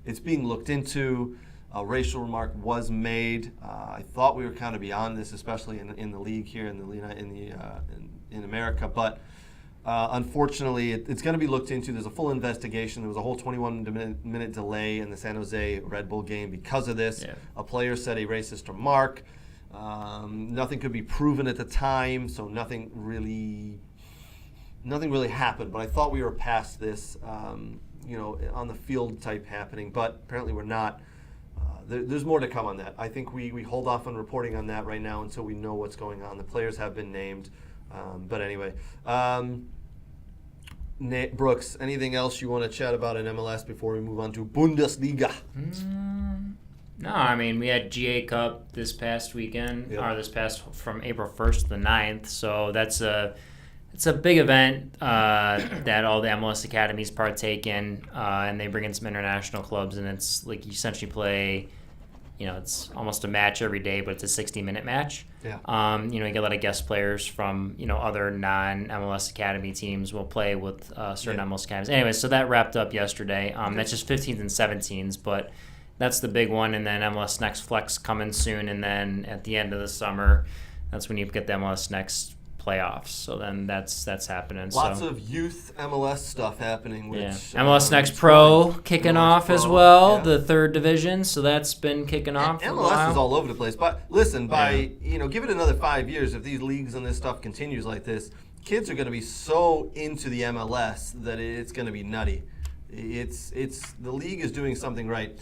It's being looked into. A racial remark was made. I thought we were kind of beyond this, especially in the league here in America, but. Unfortunately, it's going to be looked into. There's a full investigation. There was a whole 21-minute delay in the San Jose Red Bull game because of this. Yeah. A player said a racist remark. Nothing could be proven at the time, so nothing really happened. But I thought we were past this, on the field type happening. But apparently we're not. There's more to come on that. I think we hold off on reporting on that right now until we know what's going on. The players have been named. But anyway, Brooks, anything else you want to chat about in MLS before we move on to Bundesliga? No, I mean, we had GA Cup this past weekend, or from April 1st to the 9th, so it's a big event that all the MLS academies partake in, and they bring in some international clubs, and it's like you essentially play, it's almost a match every day, but it's a 60-minute match. Yeah. You get a lot of guest players from, other non-MLS Academy teams will play with certain MLS Academies. Anyway, so that wrapped up yesterday. That's just 15s and 17s, but that's the big one. And then MLS Next Flex coming soon. And then at the end of the summer, that's when you get the MLS Next playoffs. So then that's happening. Lots of youth MLS stuff happening. Which, MLS Next Pro kicking off as well, the third division. So that's been kicking off. MLS is all over the place. But listen, give it another 5 years, if these leagues and this stuff continues like this, kids are going to be so into the MLS that it's going to be nutty. The league is doing something right.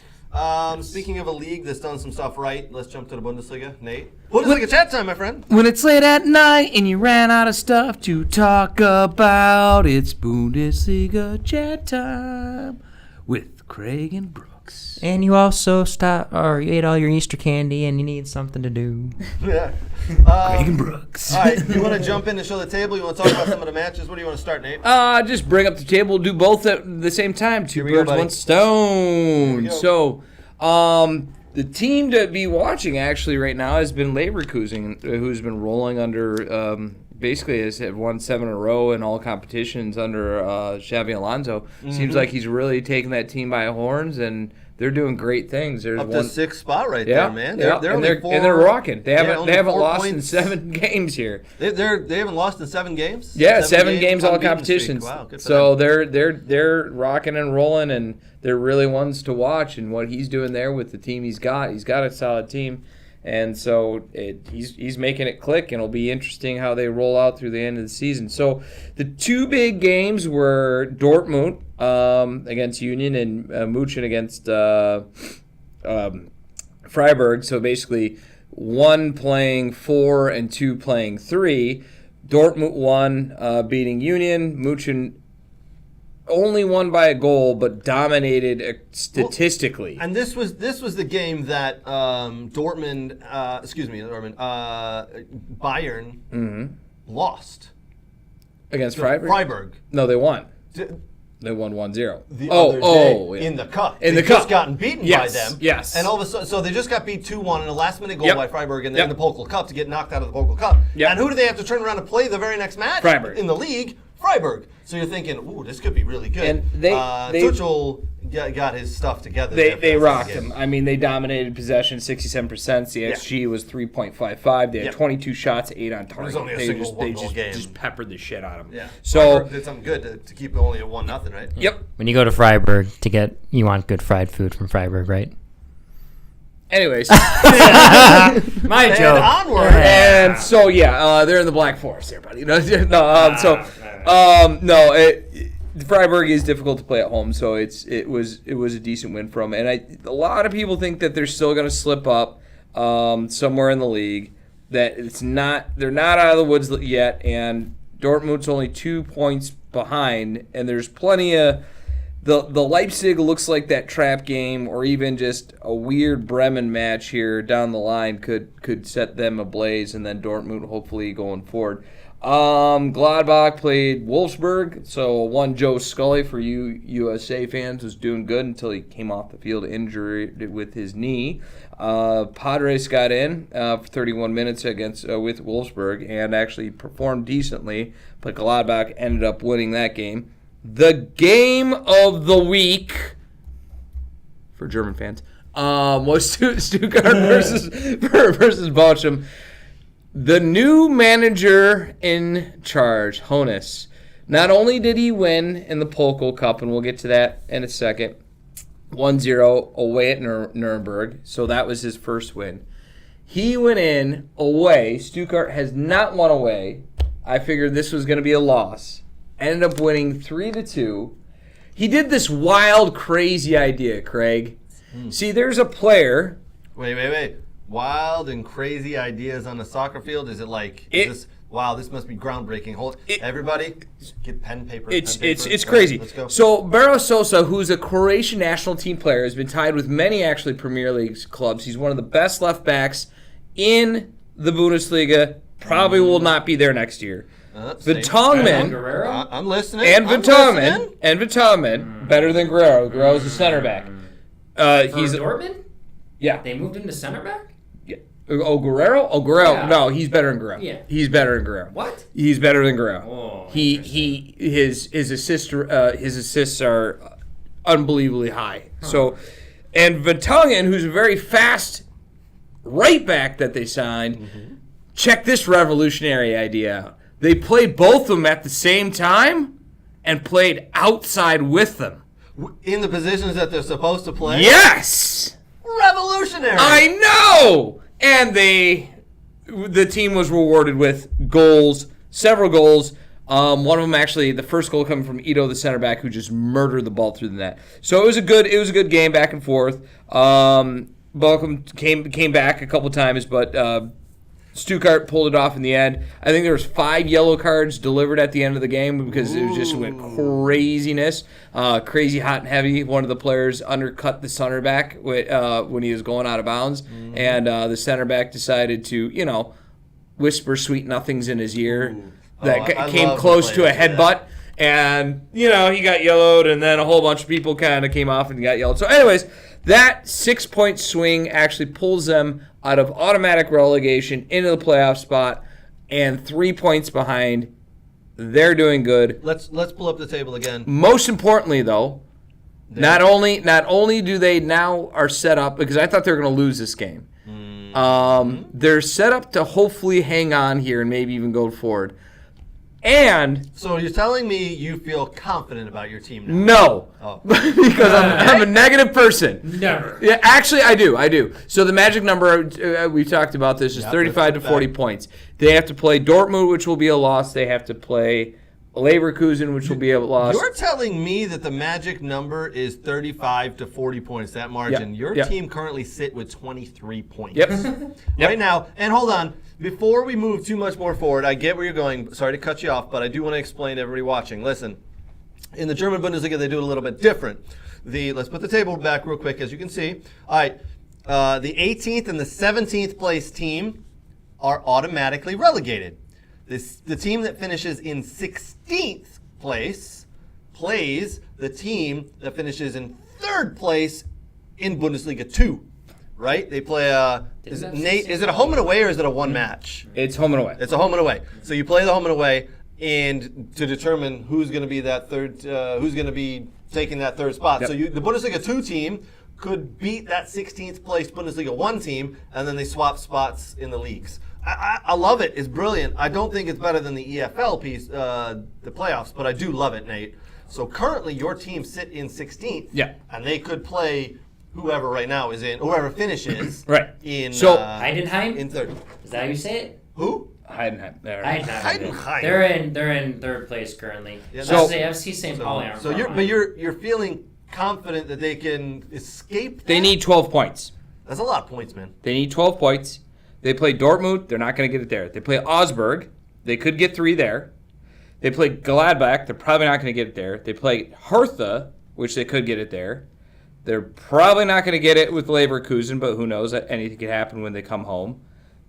Speaking of a league that's done some stuff right, let's jump to the Bundesliga. Nate? Bundesliga chat time, my friend. When it's late at night and you ran out of stuff to talk about, it's Bundesliga chat time with Craig and Brooks. And you also you ate all your Easter candy and you need something to do. Yeah. Craig and Brooks. All right, you want to jump in and show the table? You want to talk about some of the matches? What do you want to start, Nate? Just bring up the table, do both at the same time. Two birds, one stone. So, the team to be watching actually right now has been Leverkusen, who's been rolling under, basically has won 7 in a row in all competitions under Xabi Alonso. Seems like he's really taking that team by horns, and they're doing great things. There's Up to 6th spot right there, man. They're rocking. They haven't lost in 7 games here. They haven't lost in 7 games. Yeah, 7 games all unbeaten competitions. Wow, good for so them. they're rocking and rolling, and they're really ones to watch. And what he's doing there with the team he's got a solid team. And so he's making it click, and it'll be interesting how they roll out through the end of the season. So the 2 big games were Dortmund against Union and München against Freiburg. So basically 1 playing 4 and 2 playing 3. Dortmund won, beating Union. München only won by a goal, but dominated statistically. And this was the game that Bayern lost Against Freiburg? Freiburg. No, they won. D- They won 1-0. the other day yeah. in the cup. In the They just cup. gotten beaten Yes, by them. yes. And all of a sudden, so they just got beat 2-1 in a last-minute goal Yep. by Freiburg in the, Yep. in the Pokal Cup to get knocked out of the Pokal Cup. Yep. And who do they have to turn around and play the very next match? Freiburg. In the league, Freiburg. So you're thinking, ooh, this could be really good. And they- Tuchel got his stuff together. They there for that rocked game. them. I mean, they dominated possession, 67%. The XG was 3.55. They had Yep. 22 shots, 8 on target. was only a they single just, one-goal game. just peppered the shit out of them. Yeah. So, Freiburg did something good to keep it only at 1-0, right? yep. When you go to Freiburg you want good fried food from Freiburg, right? Anyways. My And joke. onward. And so, they're in the Black Forest there, buddy. Freiburg is difficult to play at home, so it was a decent win from him. And a lot of people think that they're still going to slip up somewhere in the league, that they're not out of the woods yet, and Dortmund's only 2 points behind, and there's plenty of the Leipzig looks like that trap game, or even just a weird Bremen match here down the line could set them ablaze, and then Dortmund hopefully going forward. Gladbach played Wolfsburg, so one Joe Scully for you USA fans was doing good until he came off the field injured with his knee. Padres got in for 31 minutes with Wolfsburg and actually performed decently, but Gladbach ended up winning that game. The game of the week for German fans was Stuttgart versus Bochum. The new manager in charge, Hoeneß, not only did he win in the Pokal Cup, and we'll get to that in a second, 1-0 away at Nuremberg, so that was his first win. He went in away. Stuttgart has not won away. I figured this was going to be a loss. Ended up winning 3-2. He did this wild, crazy idea, Craig. See, there's a player. Wait. Wild and crazy ideas on the soccer field? Is it like, this must be groundbreaking. Everybody, get pen, paper. It's All crazy. right, let's go. So Barros Sosa, who's a Croatian national team player, has been tied with many actually Premier League clubs. He's one of the best left backs in the Bundesliga. Probably will not be there next year. Vertonghen I'm listening. and I'm Vertonghen listening. better than Guerrero. Guerrero's a center back. He's Dortmund? yeah. They moved him to center back? Oh, Guerrero? Oh, Guerrero. Yeah. No, he's better than Guerrero. Yeah. He's better than Guerrero. What? He's better than Guerrero. Oh, His assists are unbelievably high. So, and Vertonghen, who's a very fast right back that they signed, check this revolutionary idea out. They played both of them at the same time and played outside with them. In the positions that they're supposed to play? Yes! Revolutionary. I know! And the team was rewarded with goals, several goals. One of them actually, the first goal coming from Ito, the center back, who just murdered the ball through the net. So it was a good game back and forth. Bochum came back a couple times, but Stuttgart pulled it off in the end. I think there was 5 yellow cards delivered at the end of the game because it just went craziness. Crazy hot and heavy. One of the players undercut the center back when he was going out of bounds, and the center back decided to, whisper sweet nothings in his ear that came close to a headbutt. And, he got yellowed, and then a whole bunch of people kind of came off and got yellowed. So anyways, that 6-point swing actually pulls them out of automatic relegation into the playoff spot, and 3 points behind. They're doing good. Let's pull up the table again. Most importantly, though, not only do they now are set up, because I thought they were going to lose this game. They're set up to hopefully hang on here and maybe even go forward. And So you're telling me you feel confident about your team now? no, Oh. because I'm a negative person. Never. Yeah, actually, I do. So the magic number, we've talked about this, is 35 to 40 points. They have to play Dortmund, which will be a loss. They have to play Leverkusen, which will be a loss. You're telling me that the magic number is 35 to 40 points, that margin. Yep. Your Yep. team currently sit with 23 points. Yep. Right now, and hold on, before we move too much more forward, I get where you're going. Sorry to cut you off, but I do want to explain to everybody watching. Listen, in the German Bundesliga, they do it a little bit different. Let's put the table back real quick, as you can see. All right, the 18th and the 17th place team are automatically relegated. The team that finishes in 16th place plays the team that finishes in 3rd place in Bundesliga 2, right? They play is it a home and away or is it a one match? It's home and away. It's a home and away. So you play the home and away, and to determine who's going to be that third, who's going to be taking that 3rd spot. Yep. So the Bundesliga 2 team could beat that 16th place Bundesliga 1 team, and then they swap spots in the leagues. I love it. It's brilliant. I don't think it's better than the EFL piece, the playoffs, but I do love it, Nate. So currently your team sit in 16th, Yeah. and they could play whoever right now is in, whoever finishes Right. in Heidenheim? in 3rd. Is that how you say it? Who? Heidenheim. There. Heidenheim. They're in 3rd place currently. Yeah, So that's- FC St. Pauli aren't So far you're behind. you're feeling confident that they can escape. They that? need 12 points. That's a lot of points, man. They need 12 points. They play Dortmund. They're not going to get it there. They play Augsburg. They could get 3 there. They play Gladbach. They're probably not going to get it there. They play Hertha, which they could get it there. They're probably not going to get it with Leverkusen, but who knows? Anything could happen when they come home.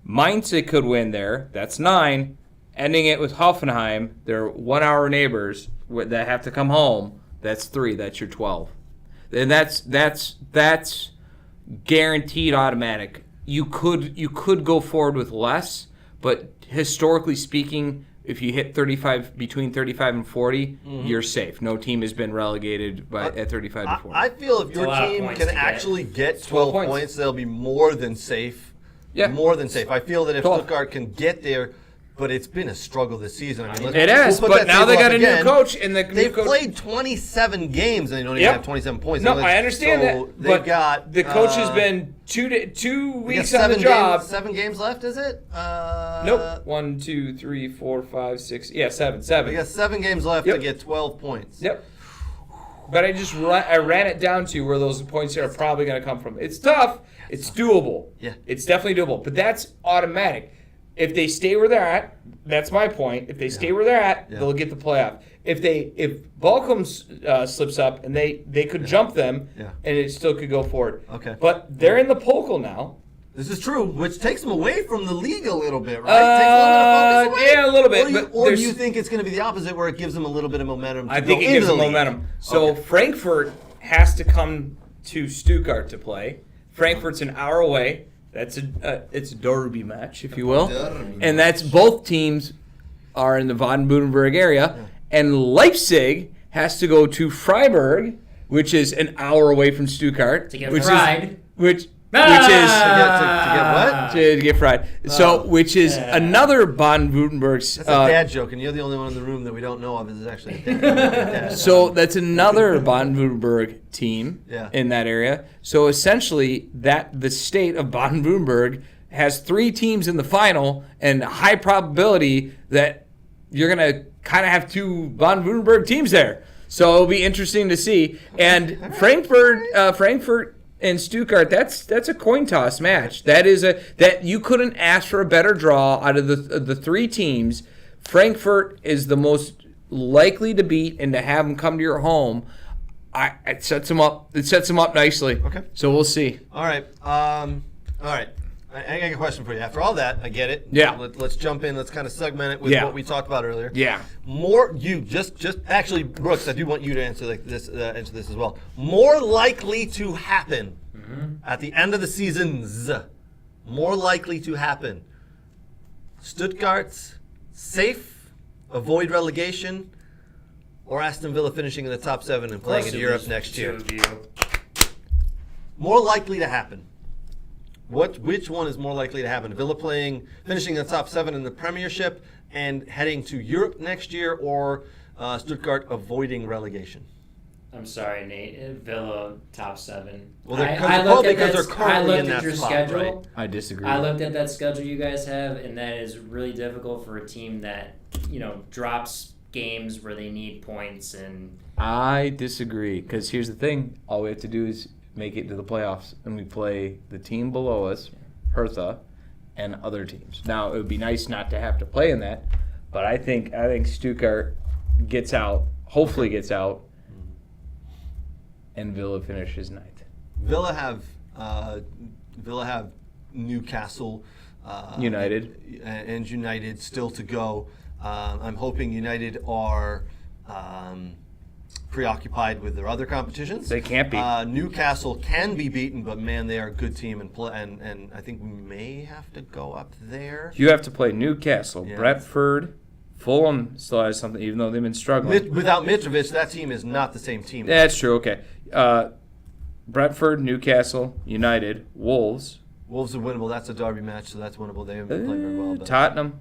Mainz they could win there. That's 9. Ending it with Hoffenheim. They're 1-hour neighbors that have to come home. That's 3. That's your 12. And that's guaranteed automatic. You could go forward with less, but historically speaking, if you hit between 35 and 40, you're safe. No team has been relegated at 35 to 40. I feel if your a lot of team points can to get. actually get 12 points, they'll be more than safe. Yeah. More than safe. I feel that if 12. Stuttgart can get there, but it's been a struggle this season. I mean, It is, we'll put but that now they table got up a new again. coach, and the They've new coach. played 27 games and they don't even Yep. have 27 points. No, They've- I understand so that, They've but got the coach has uh, been two they got weeks on the 7 job. Games, 7 games left, is it? Nope. 1, 2, 3, 4, 5, 6. Yeah, 7. They got 7 games left Yep. to get 12 points. Yep. But I ran it down to where those points are probably going to come from. It's tough. It's doable. Yeah. It's definitely doable. But that's automatic. If they stay where they're at, that's my point. If they stay where they're at, they'll get the playoff. If Balcom slips up and they could jump them, and it still could go forward. Okay. But they're in the Pokal now. This is true, which takes them away from the league a little bit, right? Takes a little bit of focus away. Yeah, a little bit. Or do you think it's going to be the opposite, where it gives them a little bit of momentum? To I think go it gives into them the league? momentum. So Frankfurt has to come to Stuttgart to play. Frankfurt's an hour away. It's a derby match, if you will, and that's both teams are in the Baden-Württemberg area, and Leipzig has to go to Freiburg, which is an hour away from Stuttgart, To get which fried. which is To get what? to get fried. So, which is another Baden-Württemberg's. That's a dad joke, and you're the only one in the room that we don't know of is actually a dad. So that's another Baden-Württemberg team Yeah. in that area. So essentially, the state of Baden-Württemberg has 3 teams in the final, and a high probability that you're going to kind of have 2 Baden-Württemberg teams there. So it'll be interesting to see. And Frankfurt and Stuttgart, that's a coin toss match. That you couldn't ask for a better draw out of the 3 teams. Frankfurt is the most likely to beat, and to have them come to your home, it sets them up. It sets them up nicely. Okay. So we'll see. All right. All right. I got a question for you. After all that, I get it. Yeah. Let's jump in. Let's kind of segment it with Yeah. what we talked about earlier. Yeah. Actually, Brooks, I do want you to answer this as well. More likely to happen at the end of the seasons. More likely to happen. Stuttgart's safe, avoid relegation, or Aston Villa finishing in the top 7 and playing in Europe next year. More likely to happen. Which one is more likely to happen? Villa finishing in the top 7 in the Premiership and heading to Europe next year, or Stuttgart avoiding relegation? I'm sorry, Nate. Villa top 7. Well, they're currently I looked in that at your spot, schedule. right? I disagree. I looked at that schedule you guys have, and that is really difficult for a team that drops games where they need points and. I disagree, because here's the thing. All we have to do is make it to the playoffs, and we play the team below us, Hertha, and other teams. Now, it would be nice not to have to play in that, but I think Stuttgart gets out, hopefully gets out, and Villa finishes ninth. Villa have Newcastle, United. and United still to go. I'm hoping United are preoccupied with their other competitions. They can't be. Newcastle can be beaten, but man, they are a good team, and I think we may have to go up there. You have to play Newcastle, Yeah. Brentford, Fulham still has something, even though they've been struggling. Without Mitrovic, that team is not the same team. That's true, okay. Brentford, Newcastle, United, Wolves, Wolves are winnable. That's a derby match, so that's winnable. They haven't been playing very well. But, Tottenham,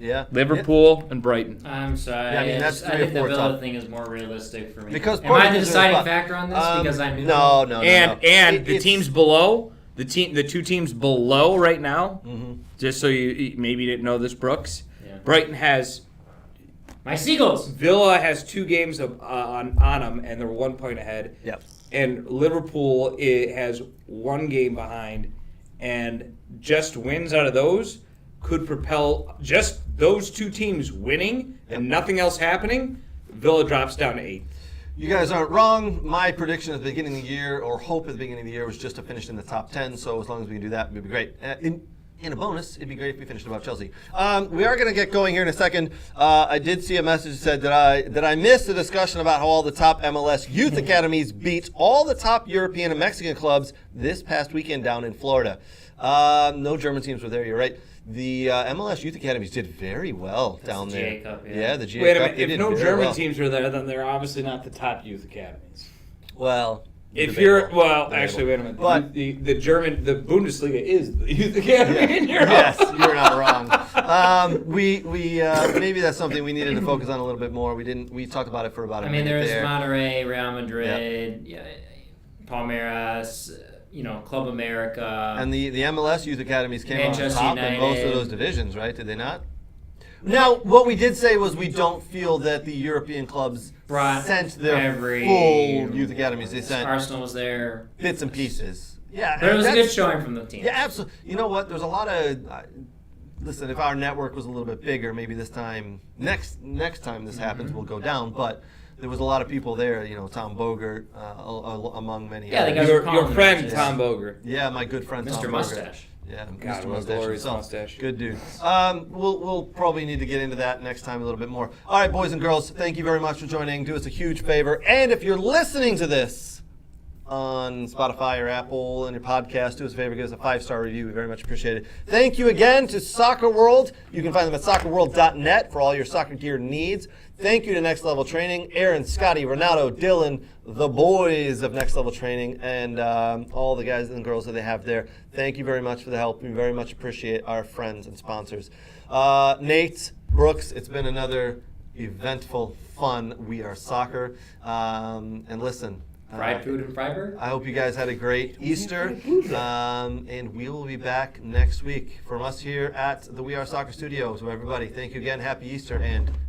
yeah. Liverpool, and Brighton. I'm sorry. Yeah, I mean, that's I 3 or think the 4 Villa top. thing is more realistic for me. Because am I the Portugal's in the deciding spot. factor on this? Because I'm No. And the It's- teams below, the two teams below right now, just so you maybe didn't know this, Brooks, Yeah. Brighton has, my Seagulls. Villa has 2 games on them, and they're 1 point ahead. Yep. And Liverpool has 1 game behind, and just wins out of those could propel just those 2 teams winning and nothing else happening. Villa drops down to 8th. You guys aren't wrong. My prediction at the beginning of the year, or hope at the beginning of the year, was just to finish in the top 10. So as long as we can do that, it would be great. In a bonus, it'd be great if we finished above Chelsea. We are going to get going here in a second. I did see a message that said, did I miss the discussion about how all the top MLS youth academies beat all the top European and Mexican clubs this past weekend down in Florida? No German teams were there, you're right. The MLS youth academies did very well down the there. GA Cup, yeah. Yeah, the GA Wait a Cup. minute, they if did no very German well. teams are there, then they're obviously not the top youth academies. Well, If debatable. you're, well, Debatable. actually, wait a minute. But- the Bundesliga is the youth academy in Europe. Yes, you're not wrong. We maybe that's something we needed to focus on a little bit more. We talked about it for about a I mean, minute there's there. Monterrey, Real Madrid, Palmeiras, Club America. And the MLS youth academies came on Manchester top in most of United. those divisions, right? Did they not? Now, what we did say was we don't feel that the European clubs Brought sent their every- full youth academies. They sent Arsenal was there. bits and pieces. Yeah, But it was a that's- good showing from the team. Yeah, absolutely. You know what? There's a lot of. Listen, if our network was a little bit bigger, maybe this time, next time this happens, we'll go down. But there was a lot of people there. Tom Bogert, among many. Yeah, the others. guys were Your calling friend them. Tom Bogert. Yeah, my good friend Tom Mr. Bogert. Mustache. Yeah, God, Mr. what a Mustache glorious himself. mustache. Good dude. We'll probably need to get into that next time a little bit more. All right, boys and girls, thank you very much for joining. Do us a huge favor, and if you're listening to this on Spotify or Apple and your podcast, do us a favor, give us a 5-star review. We very much appreciate it. Thank you again to Soccer World. You can find them at soccerworld.net for all your soccer gear needs. Thank you to Next Level Training, Aaron, Scotty, Renato, Dylan, the boys of Next Level Training, and all the guys and girls that they have there. Thank you very much for the help. We very much appreciate our friends and sponsors. Nate, Brooks, it's been another eventful, fun We Are Soccer. And listen, Fried food and Freiburg? I hope you guys had a great Easter, and we will be back next week from us here at the We Are Soccer Studios. So everybody, thank you again. Happy Easter, and